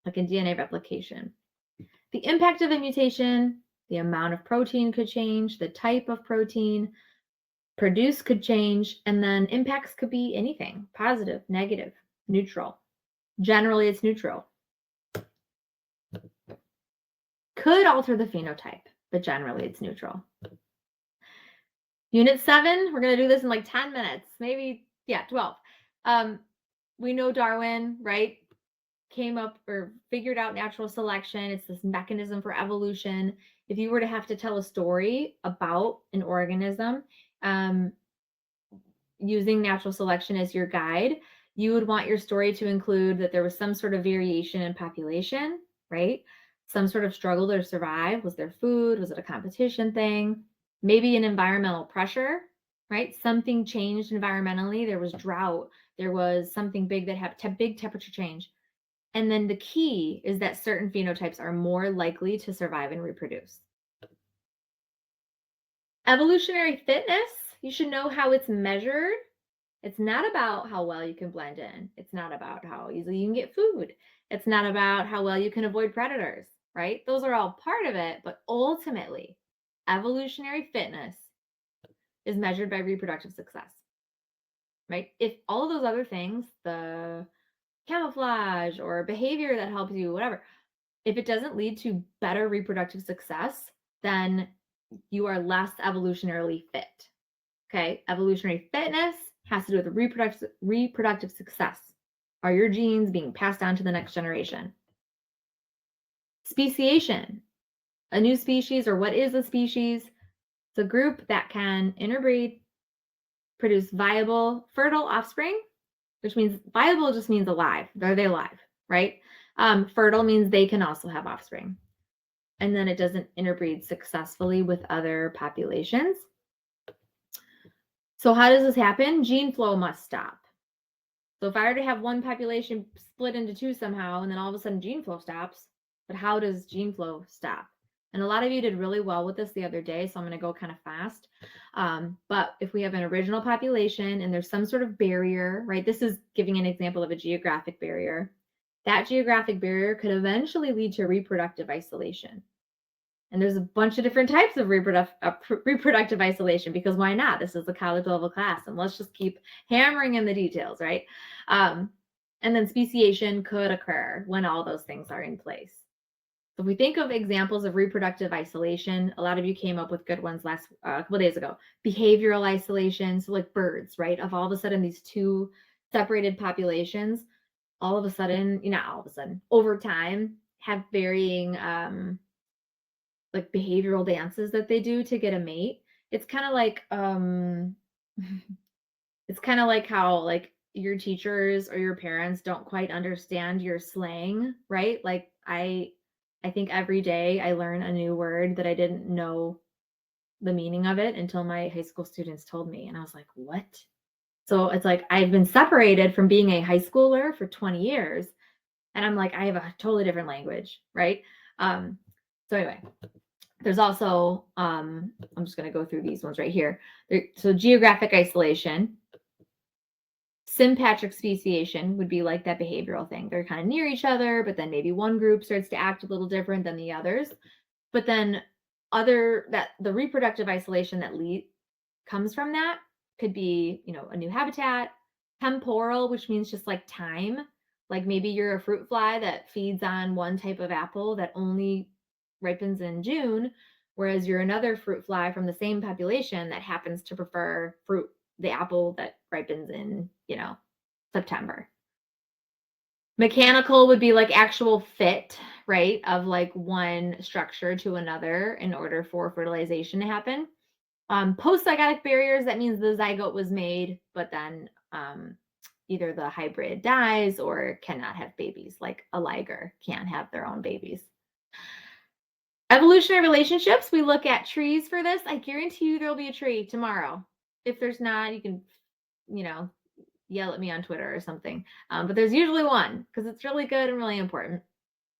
like in DNA replication. The impact of a mutation, the amount of protein could change, the type of protein produced could change, and then impacts could be anything, positive, negative, neutral. Generally, it's neutral. Could alter the phenotype, but generally it's neutral. Unit 7, we're going to do this in like 10 minutes, maybe, yeah, 12. We know Darwin, right? Came up or figured out natural selection. It's this mechanism for evolution. If you were to have to tell a story about an organism using natural selection as your guide, you would want your story to include that there was some sort of variation in population, right? Some sort of struggle to survive. Was there food? Was it a competition thing? Maybe an environmental pressure, right? Something changed environmentally. There was drought. there was something big that had big temperature change. And then the key is that certain phenotypes are more likely to survive and reproduce. Evolutionary fitness, you should know how it's measured. It's not about how well you can blend in. It's not about how easily you can get food. It's not about how well you can avoid predators, right? Those are all part of it, but ultimately, evolutionary fitness is measured by reproductive success, right? If all of those other things, the camouflage or behavior that helps you, whatever, if it doesn't lead to better reproductive success, then you are less evolutionarily fit. Okay, evolutionary fitness has to do with reproductive success. Are your genes being passed on to the next generation? Speciation, a new species, or what is a species? It's a group that can interbreed, produce viable, fertile offspring, which means viable just means alive. Are they alive, right? Fertile means they can also have offspring. And then it doesn't interbreed successfully with other populations. So how does this happen? Gene flow must stop. So if I were to have one population split into two somehow, and then all of a sudden gene flow stops, but how does gene flow stop? And a lot of you did really well with this the other day, so I'm going to go kind of fast. But if we have an original population and there's some sort of barrier, right? This is giving an example of a geographic barrier. That geographic barrier could eventually lead to reproductive isolation. And there's a bunch of different types of reproductive isolation, because why not? This is the college level class, and let's just keep hammering in the details, right? And then speciation could occur when all those things are in place. So if we think of examples of reproductive isolation, a lot of you came up with good ones a couple of days ago. Behavioral isolation, so like birds, right? Of all of a sudden these two separated populations, all of a sudden, not all of a sudden, over time, have varying like behavioral dances that they do to get a mate. It's kind of like it's kind of like how like your teachers or your parents don't quite understand your slang, right? Like I think every day I learn a new word that I didn't know the meaning of it until my high school students told me, and I was like, what? So it's like I've been separated from being a high schooler for 20 years, and I'm like, I have a totally different language, right? So anyway, there's also, I'm just going to go through these ones right here. So geographic isolation, sympatric speciation would be like that behavioral thing. They're kind of near each other, but then maybe one group starts to act a little different than the others. But then the reproductive isolation that comes from that could be, a new habitat. Temporal, which means just like time. Like maybe you're a fruit fly that feeds on one type of apple that only ripens in June, whereas you're another fruit fly from the same population that happens to prefer the apple that ripens in, September. Mechanical would be like actual fit, right, of like one structure to another in order for fertilization to happen. Post-zygotic barriers, that means the zygote was made, but then either the hybrid dies or cannot have babies, like a liger can't have their own babies. Evolutionary relationships, we look at trees for this. I guarantee you there'll be a tree tomorrow. If there's not, you can, yell at me on Twitter or something. But there's usually one, because it's really good and really important.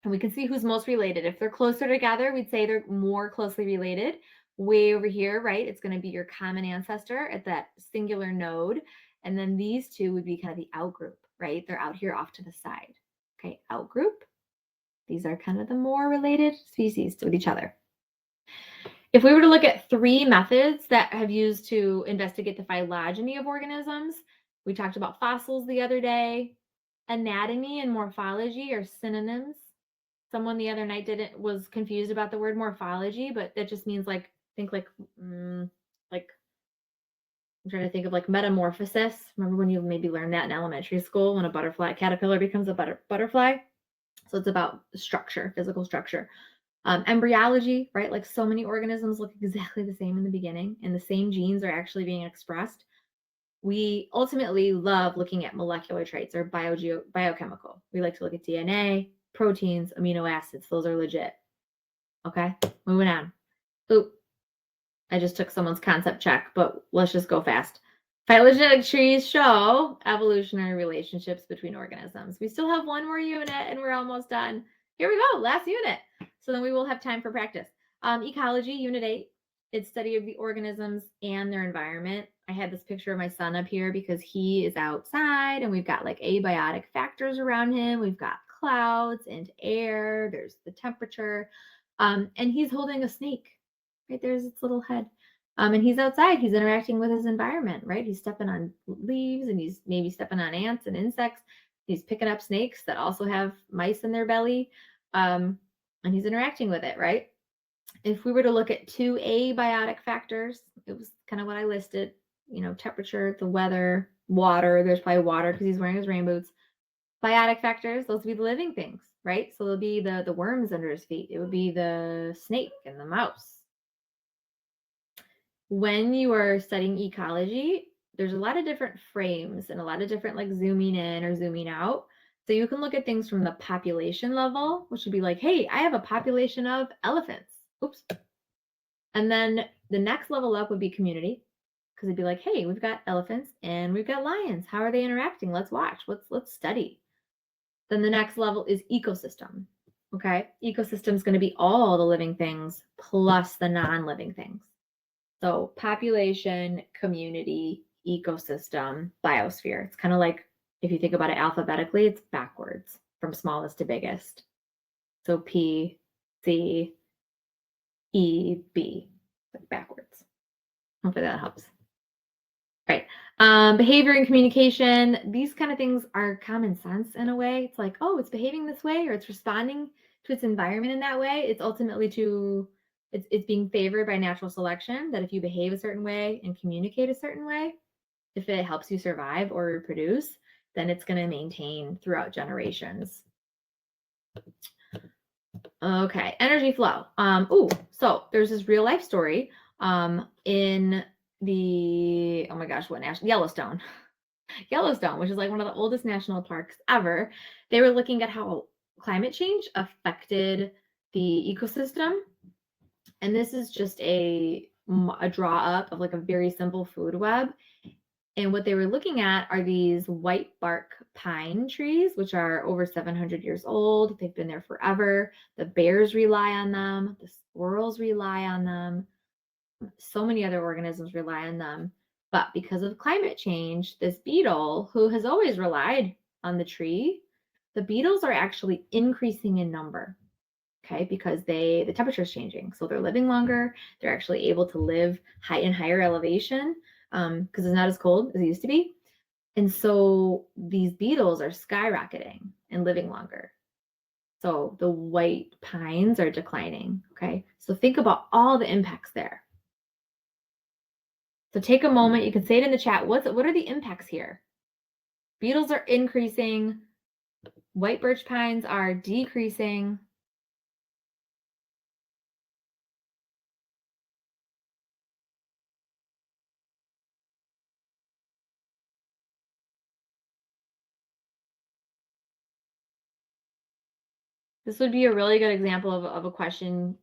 And we can see who's most related. If they're closer together, we'd say they're more closely related. Way over here, right, it's going to be your common ancestor at that singular node. And then these two would be kind of the outgroup, right? They're out here off to the side. Okay, outgroup. These are kind of the more related species with each other. If we were to look at 3 methods that have used to investigate the phylogeny of organisms, we talked about fossils the other day. Anatomy and morphology are synonyms. Someone the other night was confused about the word morphology, but that just means like, think like I'm trying to think of like metamorphosis. Remember when you maybe learned that in elementary school when a caterpillar becomes a butterfly? So it's about structure, physical structure. Embryology, right? Like so many organisms look exactly the same in the beginning, and the same genes are actually being expressed. We ultimately love looking at molecular traits or biochemical. We like to look at DNA, proteins, amino acids. Those are legit. Okay, moving on. Oop, I just took someone's concept check, but let's just go fast. Phylogenetic trees show evolutionary relationships between organisms. We still have one more unit and we're almost done. Here we go, last unit. So then we will have time for practice. Ecology, Unit 8. It's study of the organisms and their environment. I had this picture of my son up here because he is outside and we've got like abiotic factors around him. We've got clouds and air. There's the temperature. And he's holding a snake. Right there's its little head. And he's outside, he's interacting with his environment, right? He's stepping on leaves and he's maybe stepping on ants and insects. He's picking up snakes that also have mice in their belly. And he's interacting with it, right? If we were to look at 2 abiotic factors, it was kind of what I listed, you know, temperature, the weather, water. There's probably water because he's wearing his rain boots. Biotic factors, those would be the living things, right? So it'll be the worms under his feet. It would be the snake and the mouse. When you are studying ecology, there's a lot of different frames and a lot of different like zooming in or zooming out. So you can look at things from the population level, which would be like, hey, I have a population of elephants. Oops. And then the next level up would be community, because it'd be like, hey, we've got elephants and we've got lions. How are they interacting? Let's watch. Let's study. Then the next level is ecosystem. Okay. Ecosystem is going to be all the living things plus the non-living things. So population, community, ecosystem, biosphere. It's kind of like, if you think about it alphabetically, it's backwards from smallest to biggest. So P, C, E, B, like backwards. Hopefully that helps. Right. Behavior and communication, these kind of things are common sense in a way. It's like, oh, it's behaving this way or it's responding to its environment in that way. It's ultimately it's being favored by natural selection, that if you behave a certain way and communicate a certain way, if it helps you survive or reproduce, then it's going to maintain throughout generations. Okay, energy flow. So there's this real life story in the, oh my gosh, what national? Yellowstone. Yellowstone, which is like one of the oldest national parks ever. They were looking at how climate change affected the ecosystem. And this is just a draw up of like a very simple food web. And what they were looking at are these white bark pine trees, which are over 700 years old. They've been there forever. The bears rely on them. The squirrels rely on them. So many other organisms rely on them. But because of climate change, this beetle, who has always relied on the tree, the beetles are actually increasing in number. Okay, because the temperature is changing. So they're living longer. They're actually able to live in higher elevation because it's not as cold as it used to be. And so these beetles are skyrocketing and living longer. So the white pines are declining. Okay, so think about all the impacts there. So take a moment. You can say it in the chat. What are the impacts here? Beetles are increasing. White birch pines are decreasing. This would be a really good example of a question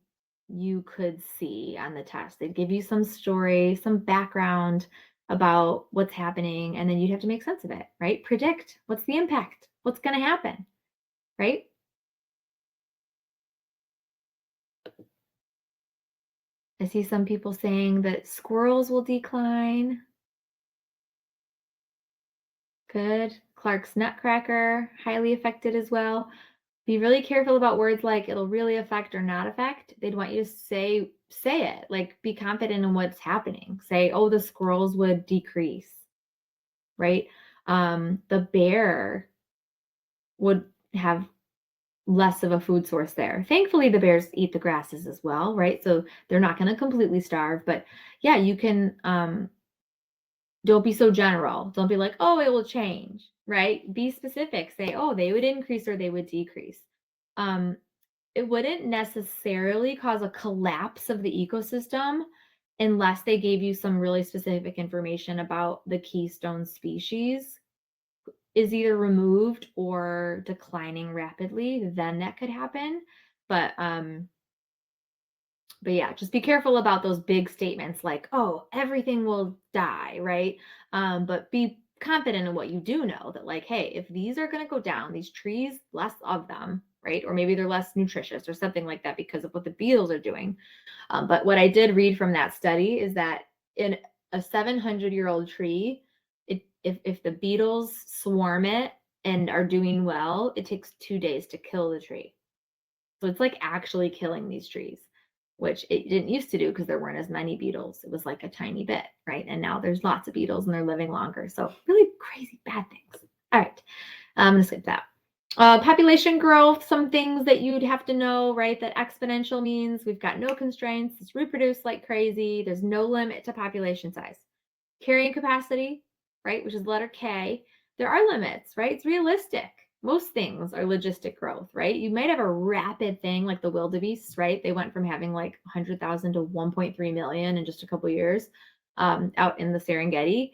you could see on the test. They'd give you some story, some background about what's happening, and then you'd have to make sense of it, right? Predict what's the impact, what's going to happen, right? I see some people saying that squirrels will decline. Good. Clark's nutcracker, highly affected as well. Be really careful about words like it'll really affect or not affect. They'd want you to say it, like be confident in what's happening. Say, oh, the squirrels would decrease, right? The bear would have less of a food source there. Thankfully, the bears eat the grasses as well, right? So they're not going to completely starve. But yeah, you can, don't be so general. Don't be like, oh, it will change, right? Be specific. Say, oh, they would increase or they would decrease. It wouldn't necessarily cause a collapse of the ecosystem unless they gave you some really specific information about the keystone species is either removed or declining rapidly, then that could happen. But But yeah, just be careful about those big statements like, oh, everything will die, right? But be confident in what you do know, that like, hey, if these are going to go down, these trees, less of them, right? Or maybe they're less nutritious or something like that because of what the beetles are doing. But what I did read from that study is that in a 700-year-old tree, if the beetles swarm it and are doing well, it takes 2 days to kill the tree. So it's like actually killing these trees, which it didn't used to do because there weren't as many beetles. It was like a tiny bit, right? And now there's lots of beetles and they're living longer. So really crazy bad things. All right, I'm going to skip that. Population growth, some things that you'd have to know, right? That exponential means we've got no constraints. It's reproduced like crazy. There's no limit to population size. Carrying capacity, right? Which is the letter K. There are limits, right? It's realistic. Most things are logistic growth, right? You might have a rapid thing like the wildebeests, right? They went from having like 100,000 to 1.3 million in just a couple of years out in the Serengeti.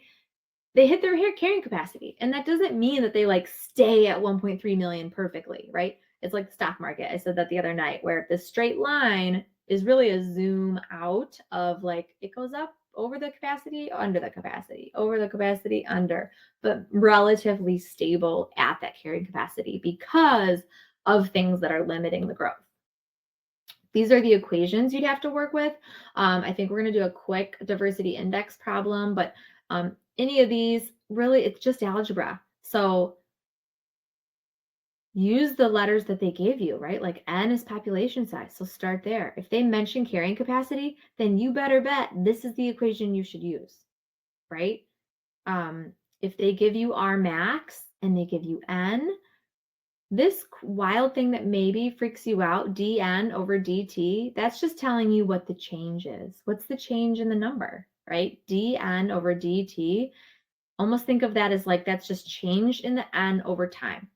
They hit their carrying capacity. And that doesn't mean that they like stay at 1.3 million perfectly, right? It's like the stock market. I said that the other night, where this straight line is really a zoom out of like, it goes up over the capacity, under the capacity, over the capacity, under, but relatively stable at that carrying capacity because of things that are limiting the growth. These are the equations you'd have to work with. I think we're going to do a quick diversity index problem, but any of these, really, it's just algebra. So use the letters that they gave you, right? Like N is population size. So start there. If they mention carrying capacity, then you better bet this is the equation you should use, right? If they give you R max and they give you N, this wild thing that maybe freaks you out, dN over dt, that's just telling you what the change is. What's the change in the number, right? dN over dt, almost think of that as like that's just change in the N over time.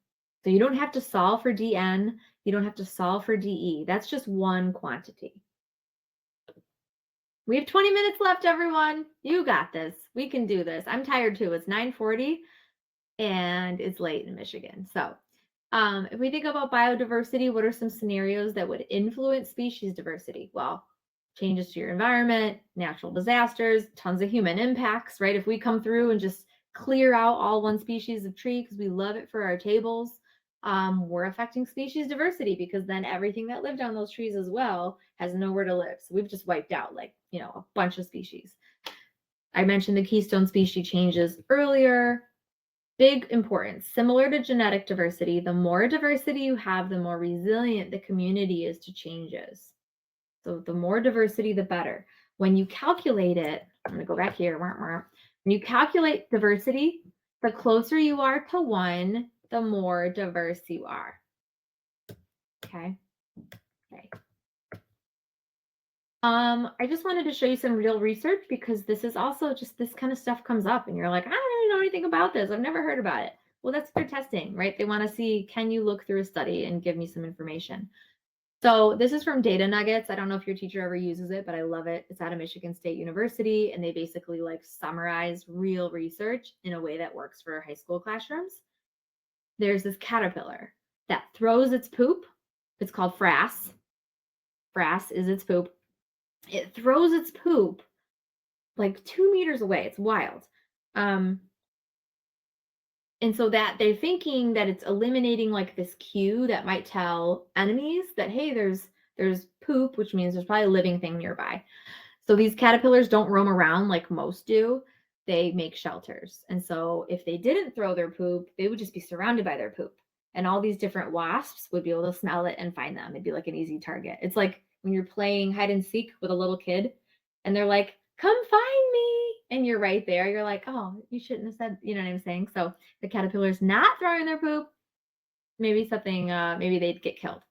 So you don't have to solve for dN, you don't have to solve for dE. That's just one quantity. We have 20 minutes left, everyone. You got this. We can do this. I'm tired too. It's 9:40 and it's late in Michigan. So if we think about biodiversity, what are some scenarios that would influence species diversity? Well, changes to your environment, natural disasters, tons of human impacts, right? If we come through and just clear out all one species of tree because we love it for our tables, we're affecting species diversity because then everything that lived on those trees as well has nowhere to live. So we've just wiped out like, a bunch of species. I mentioned the keystone species changes earlier. Big importance. Similar to genetic diversity, the more diversity you have, the more resilient the community is to changes. So the more diversity, the better. When you calculate it, I'm going to go back here. When you calculate diversity, the closer you are to 1, the more diverse you are. Okay. I just wanted to show you some real research because this is also just this kind of stuff comes up and you're like, I don't really know anything about this. I've never heard about it. Well, that's their testing, right? They want to see, can you look through a study and give me some information? So this is from Data Nuggets. I don't know if your teacher ever uses it, but I love it. It's out of Michigan State University, and they basically like summarize real research in a way that works for high school classrooms. There's this caterpillar that throws its poop. It's called frass. Frass is its poop. It throws its poop like 2 meters away. It's wild. And so that they're thinking that it's eliminating like this cue that might tell enemies that, hey, there's poop, which means there's probably a living thing nearby. So these caterpillars don't roam around like most do. They make shelters. And so if they didn't throw their poop, they would just be surrounded by their poop. And all these different wasps would be able to smell it and find them. It'd be like an easy target. It's like when you're playing hide and seek with a little kid and they're like, come find me. And you're right there. You're like, oh, you shouldn't have said, you know what I'm saying? So the caterpillar's not throwing their poop. Maybe something, maybe they'd get killed.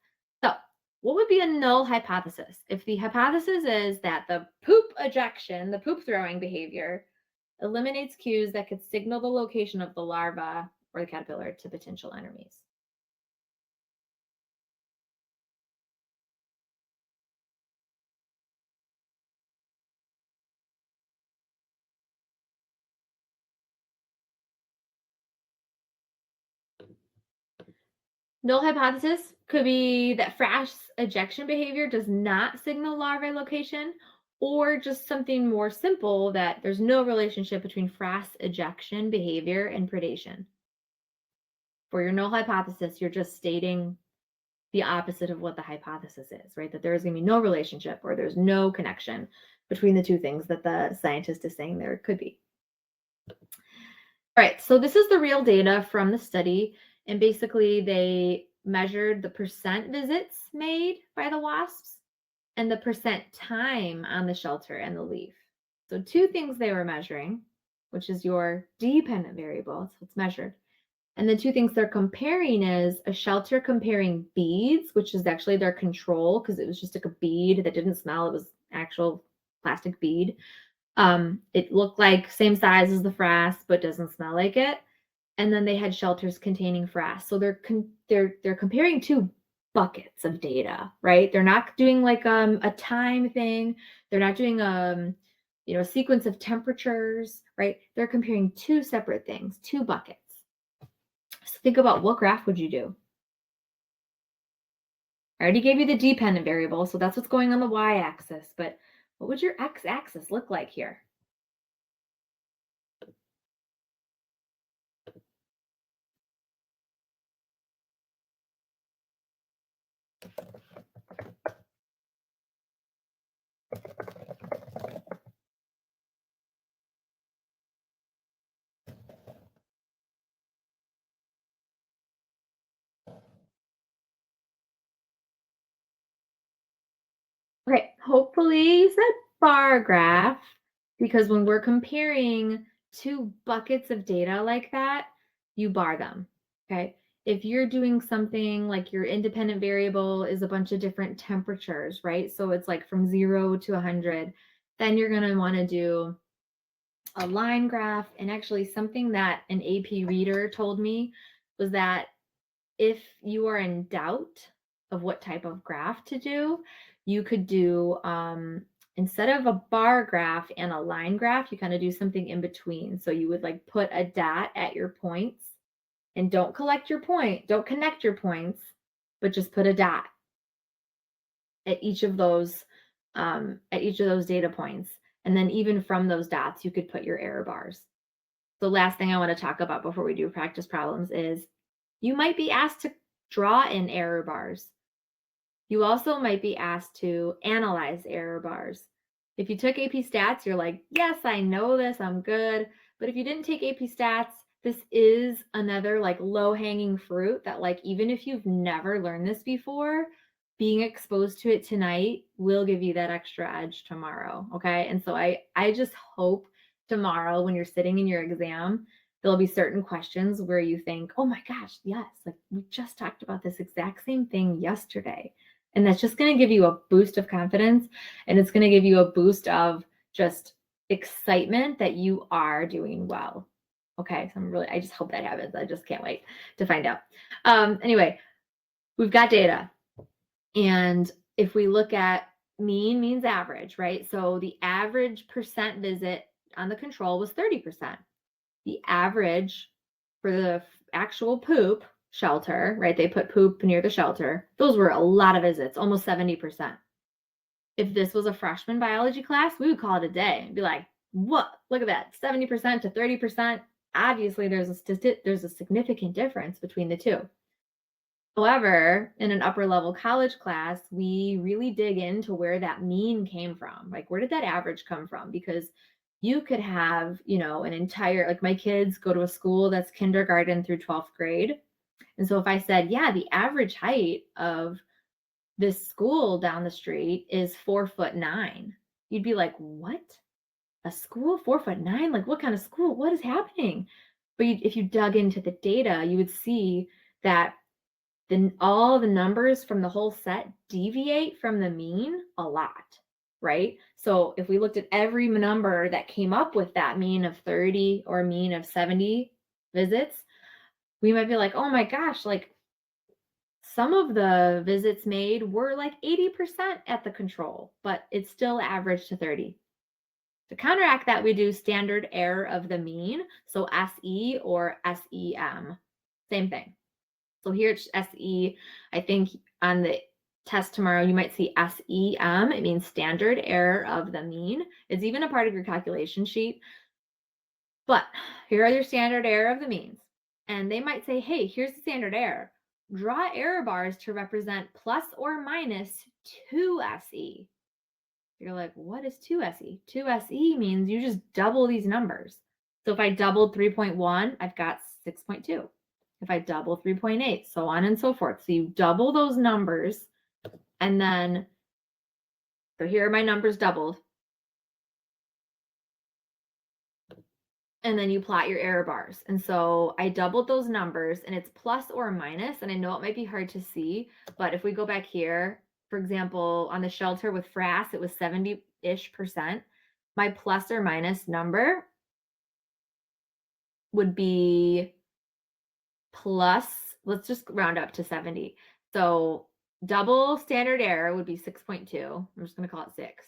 So what would be a null hypothesis? If the hypothesis is that the poop ejection, the poop throwing behavior, eliminates cues that could signal the location of the larva or the caterpillar to potential enemies. Null hypothesis could be that frass ejection behavior does not signal larvae location, or just something more simple that there's no relationship between frass ejection behavior and predation. For your null hypothesis, you're just stating the opposite of what the hypothesis is, right? That there is going to be no relationship or there's no connection between the two things that the scientist is saying there could be. All right, so this is the real data from the study. And basically they measured the percent visits made by the wasps and the percent time on the shelter and the leaf. So two things they were measuring, which is your dependent variable, so it's measured. And the two things they're comparing is a shelter comparing beads, which is actually their control because it was just like a bead that didn't smell. It was actual plastic bead. It looked like same size as the frass, but doesn't smell like it. And then they had shelters containing frass. So they're comparing two buckets of data, right? They're not doing like a time thing. They're not doing a sequence of temperatures, right? They're comparing two separate things, two buckets. So think about what graph would you do? I already gave you the dependent variable, so that's what's going on the y-axis, but what would your x-axis look like here? Okay, hopefully you said bar graph, because when we're comparing two buckets of data like that, you bar them, okay? If you're doing something like your independent variable is a bunch of different temperatures, right? So it's like from 0 to 100, then you're gonna wanna do a line graph. And actually something that an AP reader told me was that if you are in doubt of what type of graph to do, you could do, instead of a bar graph and a line graph, you kind of do something in between. So you would like put a dot at your points and don't connect your points, but just put a dot at each of those data points. And then even from those dots, you could put your error bars. The last thing I want to talk about before we do practice problems is you might be asked to draw in error bars. You also might be asked to analyze error bars. If you took AP Stats, you're like, yes, I know this, I'm good. But if you didn't take AP Stats, this is another like low-hanging fruit that like, even if you've never learned this before, being exposed to it tonight will give you that extra edge tomorrow, okay? And so I just hope tomorrow when you're sitting in your exam, there'll be certain questions where you think, oh my gosh, yes, like we just talked about this exact same thing yesterday. And that's just going to give you a boost of confidence. And it's going to give you a boost of just excitement that you are doing well. Okay, so I just hope that happens. I just can't wait to find out. Anyway, we've got data. And if we look at mean means average, right? So the average percent visit on the control was 30%. The average for the actual poop shelter, right? They put poop near the shelter. Those were a lot of visits, almost 70%. If this was a freshman biology class, we would call it a day and be like, what? Look at that, 70% to 30%. Obviously, there's a significant difference between the two. However, in an upper level college class, we really dig into where that mean came from. Like, where did that average come from? Because you could have, an entire, like my kids go to a school that's kindergarten through 12th grade. And so if I said, yeah, the average height of this school down the street is 4'9", you'd be like, what? A school 4'9"? Like, what kind of school? What is happening? But if you dug into the data, you would see that all the numbers from the whole set deviate from the mean a lot, right? So if we looked at every number that came up with that mean of 30 or mean of 70 visits, we might be like, oh my gosh, like some of the visits made were like 80% at the control, but it's still average to 30. To counteract that, we do standard error of the mean, so SE or SEM, same thing. So here it's SE. I think on the test tomorrow, you might see SEM. It means standard error of the mean. It's even a part of your calculation sheet. But here are your standard error of the means. And they might say, hey, here's the standard error. Draw error bars to represent plus or minus 2 SE. You're like, what is 2 SE? 2 SE means you just double these numbers. So if I doubled 3.1, I've got 6.2. If I double 3.8, so on and so forth. So you double those numbers, and then, so here are my numbers doubled. And then you plot your error bars. And so I doubled those numbers, and it's plus or minus. And I know it might be hard to see, but if we go back here, for example, on the shelter with frass, it was 70-ish%. My plus or minus number would be plus, let's just round up to 70. So double standard error would be 6.2. I'm just going to call it 6.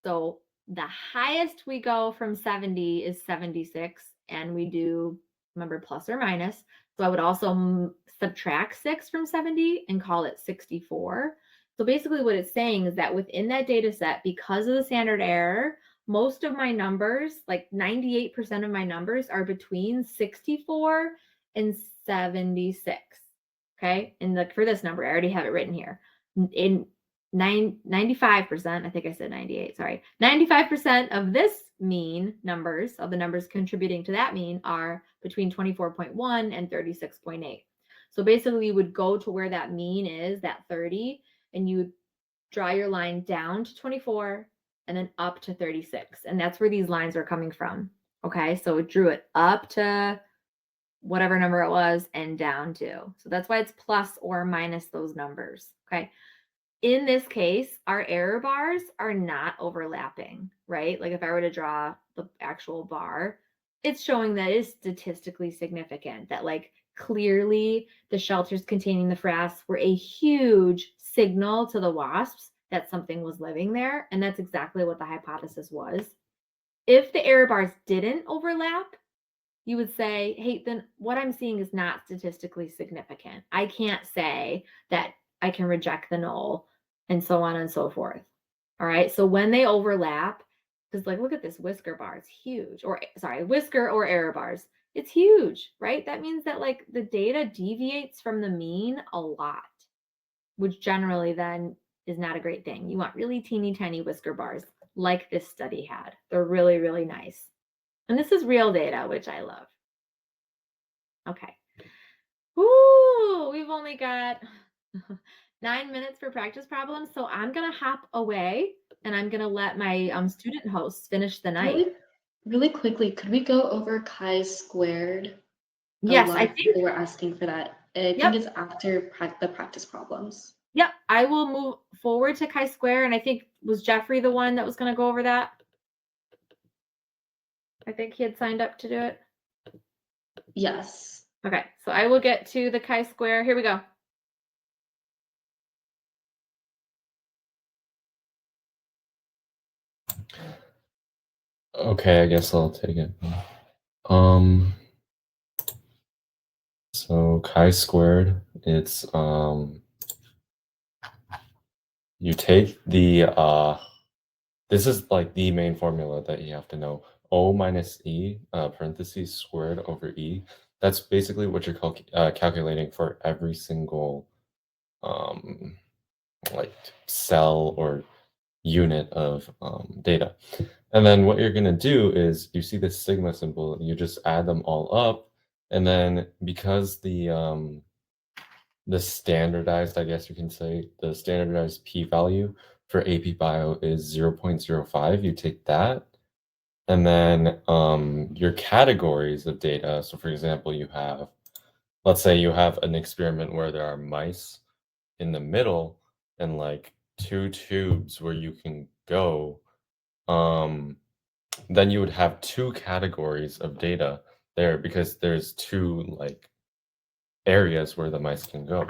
So the highest we go from 70 is 76, and we do, remember, plus or minus. So I would also subtract 6 from 70 and call it 64. So basically what it's saying is that within that data set, because of the standard error, most of my numbers, like 98% of my numbers, are between 64 and 76. Okay. And for this number, I already have it written here. In 95%, I think I said 98, sorry. 95% of this mean numbers, of the numbers contributing to that mean, are between 24.1 and 36.8. So basically you would go to where that mean is, that 30, and you would draw your line down to 24 and then up to 36. And that's where these lines are coming from. Okay, so it drew it up to whatever number it was and down to. So that's why it's plus or minus those numbers. Okay. In this case, our error bars are not overlapping, right? Like if I were to draw the actual bar, it's showing that it's statistically significant, that like clearly the shelters containing the frass were a huge signal to the wasps that something was living there. And that's exactly what the hypothesis was. If the error bars didn't overlap, you would say, hey, then what I'm seeing is not statistically significant. I can't say that I can reject the null, and so on and so forth. All right. So when they overlap, because like, look at this whisker bar, it's huge. Or sorry, whisker or error bars, it's huge, right? That means that like the data deviates from the mean a lot, which generally then is not a great thing. You want really teeny tiny whisker bars like this study had. They're really, really nice. And this is real data, which I love. Okay. Ooh, we've only got 9 minutes for practice problems. So I'm going to hop away and I'm going to let my student hosts finish the night. Really quickly, could we go over chi-squared? Yes, I think people were asking for that. I think it's after the practice problems. Yep, I will move forward to chi-square. And I think, was Jeffrey the one that was going to go over that? I think he had signed up to do it. Yes. Okay, so I will get to the chi-square. Here we go. Okay, I guess I'll take it. So chi-squared, it's you take the this is like the main formula that you have to know. O minus E parentheses squared over E. That's basically what you're calculating for every single like cell or unit of data. And then what you're going to do is you see this sigma symbol, you just add them all up. And then because the standardized, I guess you can say, the standardized p-value for AP Bio is 0.05, you take that. And then your categories of data, so for example, you have, let's say you have an experiment where there are mice in the middle and like 2 tubes where you can go, then you would have 2 categories of data there because there's 2 like areas where the mice can go.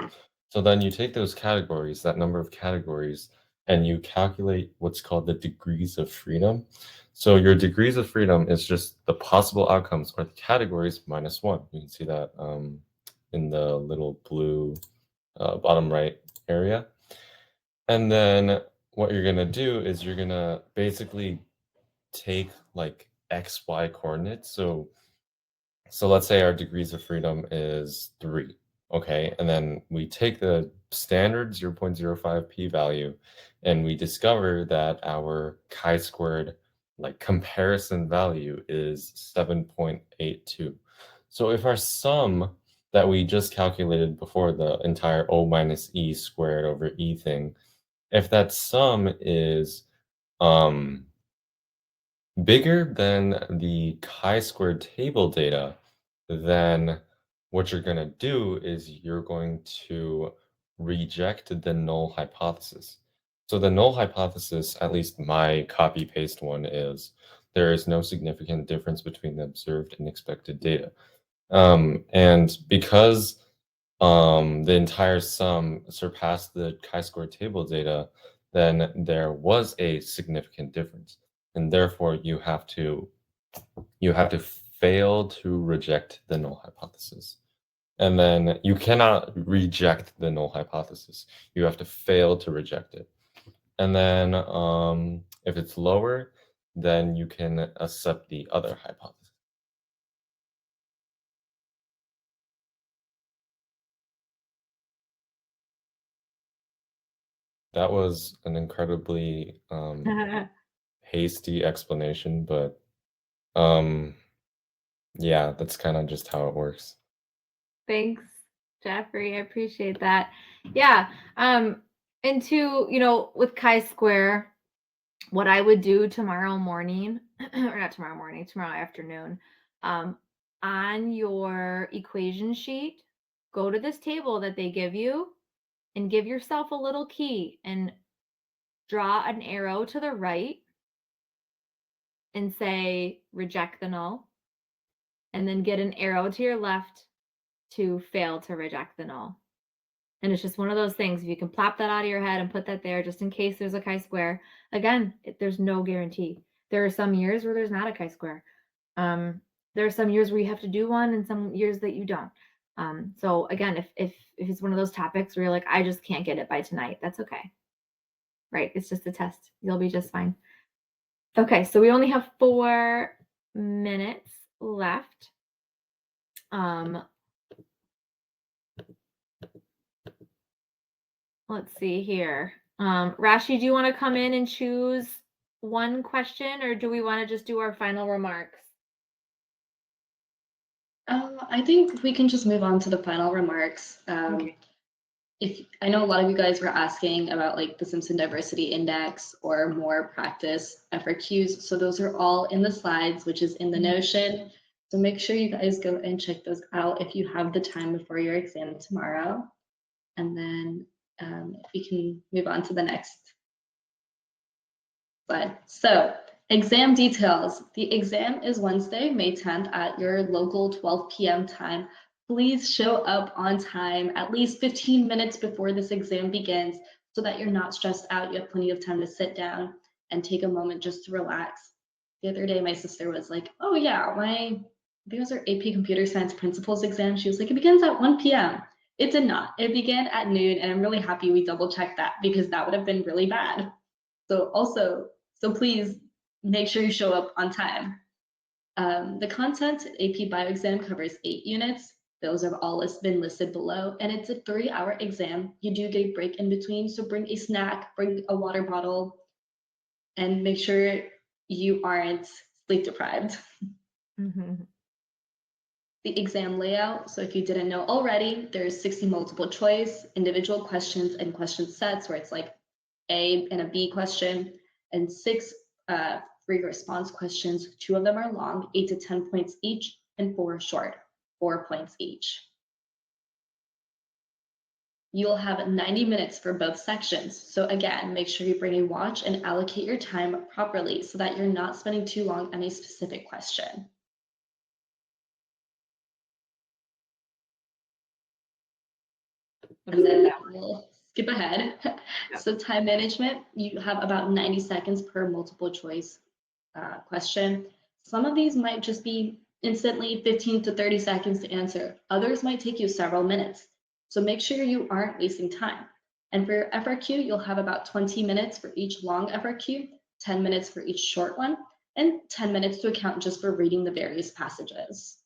So then you take those categories, that number of categories, and you calculate what's called the degrees of freedom. So your degrees of freedom is just the possible outcomes or the categories minus 1. You can see that in the little blue bottom right area. And then what you're going to do is you're going to basically take like XY coordinates. So let's say our degrees of freedom is 3, okay? And then we take the standard 0.05 p-value, and we discover that our chi-squared like comparison value is 7.82. So if our sum that we just calculated before, the entire O minus E squared over E thing, if that sum is bigger than the chi-squared table data, then what you're going to do is you're going to reject the null hypothesis. So the null hypothesis, at least my copy-paste one, is there is no significant difference between the observed and expected data. And because the entire sum surpassed the chi-squared table data, then there was a significant difference. And therefore, you have to fail to reject the null hypothesis. And then you cannot reject the null hypothesis. You have to fail to reject it. And then if it's lower, then you can accept the other hypothesis. That was an incredibly hasty explanation, but yeah, that's kind of just how it works. Thanks, Jeffrey. I appreciate that. Yeah. And to, with chi-square, what I would do tomorrow morning, or not tomorrow morning, tomorrow afternoon, on your equation sheet, go to this table that they give you and give yourself a little key and draw an arrow to the right and say reject the null, and then get an arrow to your left to fail to reject the null. And it's just one of those things. If you can plop that out of your head and put that there just in case there's a chi-square. Again, there's no guarantee. There are some years where there's not a chi-square. There are some years where you have to do one and some years that you don't. So again, if it's one of those topics where you're like, I just can't get it by tonight, that's okay. Right? It's just a test. You'll be just fine. Okay, so we only have 4 minutes left. Let's see here. Rashi, do you want to come in and choose one question, or do we want to just do our final remarks? I think we can just move on to the final remarks. Okay. If I know a lot of you guys were asking about like the Simpson Diversity Index or more practice FRQs, so those are all in the slides, which is in the Notion. So make sure you guys go and check those out if you have the time before your exam tomorrow. And then we can move on to the next slide. So exam details. The exam is Wednesday, May 10th at your local 12 p.m. time. Please show up on time at least 15 minutes before this exam begins so that you're not stressed out. You have plenty of time to sit down and take a moment just to relax. The other day, my sister was like, oh yeah, I think it was her AP Computer Science Principles exam. She was like, it begins at 1 p.m. It did not. It began at noon, and I'm really happy we double checked that because that would have been really bad. So please make sure you show up on time. The content AP Bio exam covers 8 units. Those have all been listed below, and it's a 3-hour exam. You do get a break in between, so bring a snack, bring a water bottle, and make sure you aren't sleep deprived. Mm-hmm. The exam layout, so if you didn't know already, there's 60 multiple choice, individual questions and question sets where it's like A and a B question, and 6 free response questions. 2 of them are long, 8 to 10 points each, and 4 short, 4 points each. You'll have 90 minutes for both sections. So again, make sure you bring a watch and allocate your time properly so that you're not spending too long on a specific question. And then we'll skip ahead. So time management, you have about 90 seconds per multiple choice question. Some of these might just be instantly 15 to 30 seconds to answer. Others might take you several minutes. So make sure you aren't wasting time. And for your FRQ, you'll have about 20 minutes for each long FRQ, 10 minutes for each short one, and 10 minutes to account just for reading the various passages.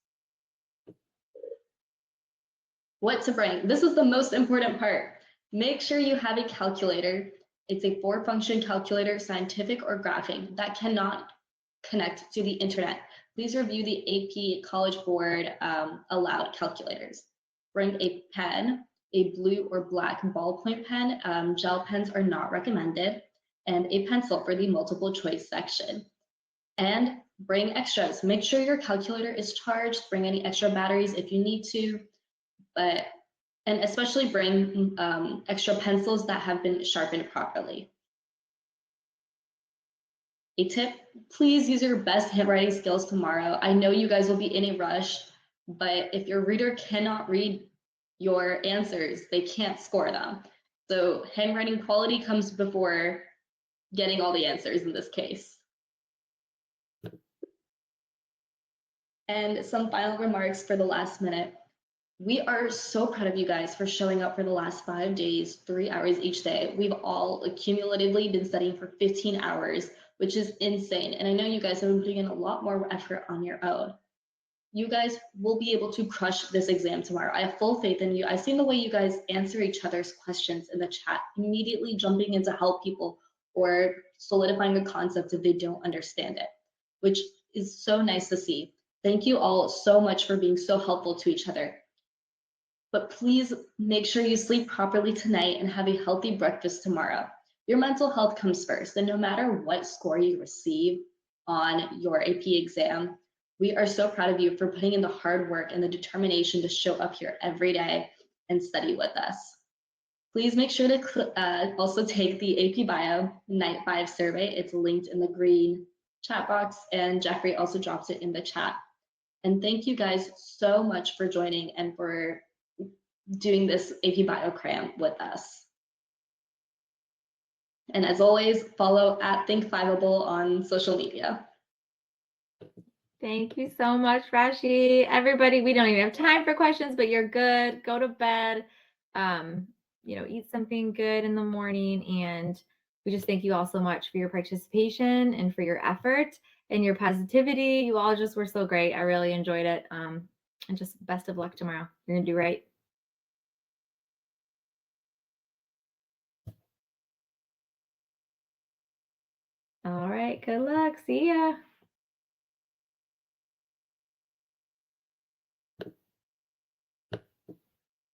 What to bring? This is the most important part. Make sure you have a calculator. It's a 4-function calculator, scientific or graphing, that cannot connect to the internet. Please review the AP College Board allowed calculators. Bring a pen, a blue or black ballpoint pen. Gel pens are not recommended, and a pencil for the multiple choice section. And bring extras. Make sure your calculator is charged. Bring any extra batteries if you need to, and especially bring extra pencils that have been sharpened properly. A tip, please use your best handwriting skills tomorrow. I know you guys will be in a rush, but if your reader cannot read your answers, they can't score them. So handwriting quality comes before getting all the answers in this case. And some final remarks for the last minute. We are so proud of you guys for showing up for the last 5 days, 3 hours each day. We've all accumulatively been studying for 15 hours, which is insane. And I know you guys have been putting in a lot more effort on your own. You guys will be able to crush this exam tomorrow. I have full faith in you. I've seen the way you guys answer each other's questions in the chat, immediately jumping in to help people or solidifying the concept if they don't understand it, which is so nice to see. Thank you all so much for being so helpful to each other. But please make sure you sleep properly tonight and have a healthy breakfast tomorrow. Your mental health comes first, and no matter what score you receive on your AP exam, we are so proud of you for putting in the hard work and the determination to show up here every day and study with us. Please make sure to also take the AP Bio Night 5 survey. It's linked in the green chat box, and Jeffrey also drops it in the chat. And thank you guys so much for joining and for doing this AP Bio CRAM with us. And as always, follow @ThinkFiveable on social media. Thank you so much, Rashi. Everybody, we don't even have time for questions, but you're good. Go to bed. Eat something good in the morning. And we just thank you all so much for your participation and for your effort and your positivity. You all just were so great. I really enjoyed it. And just best of luck tomorrow. You're gonna do right. All right, good luck. See ya.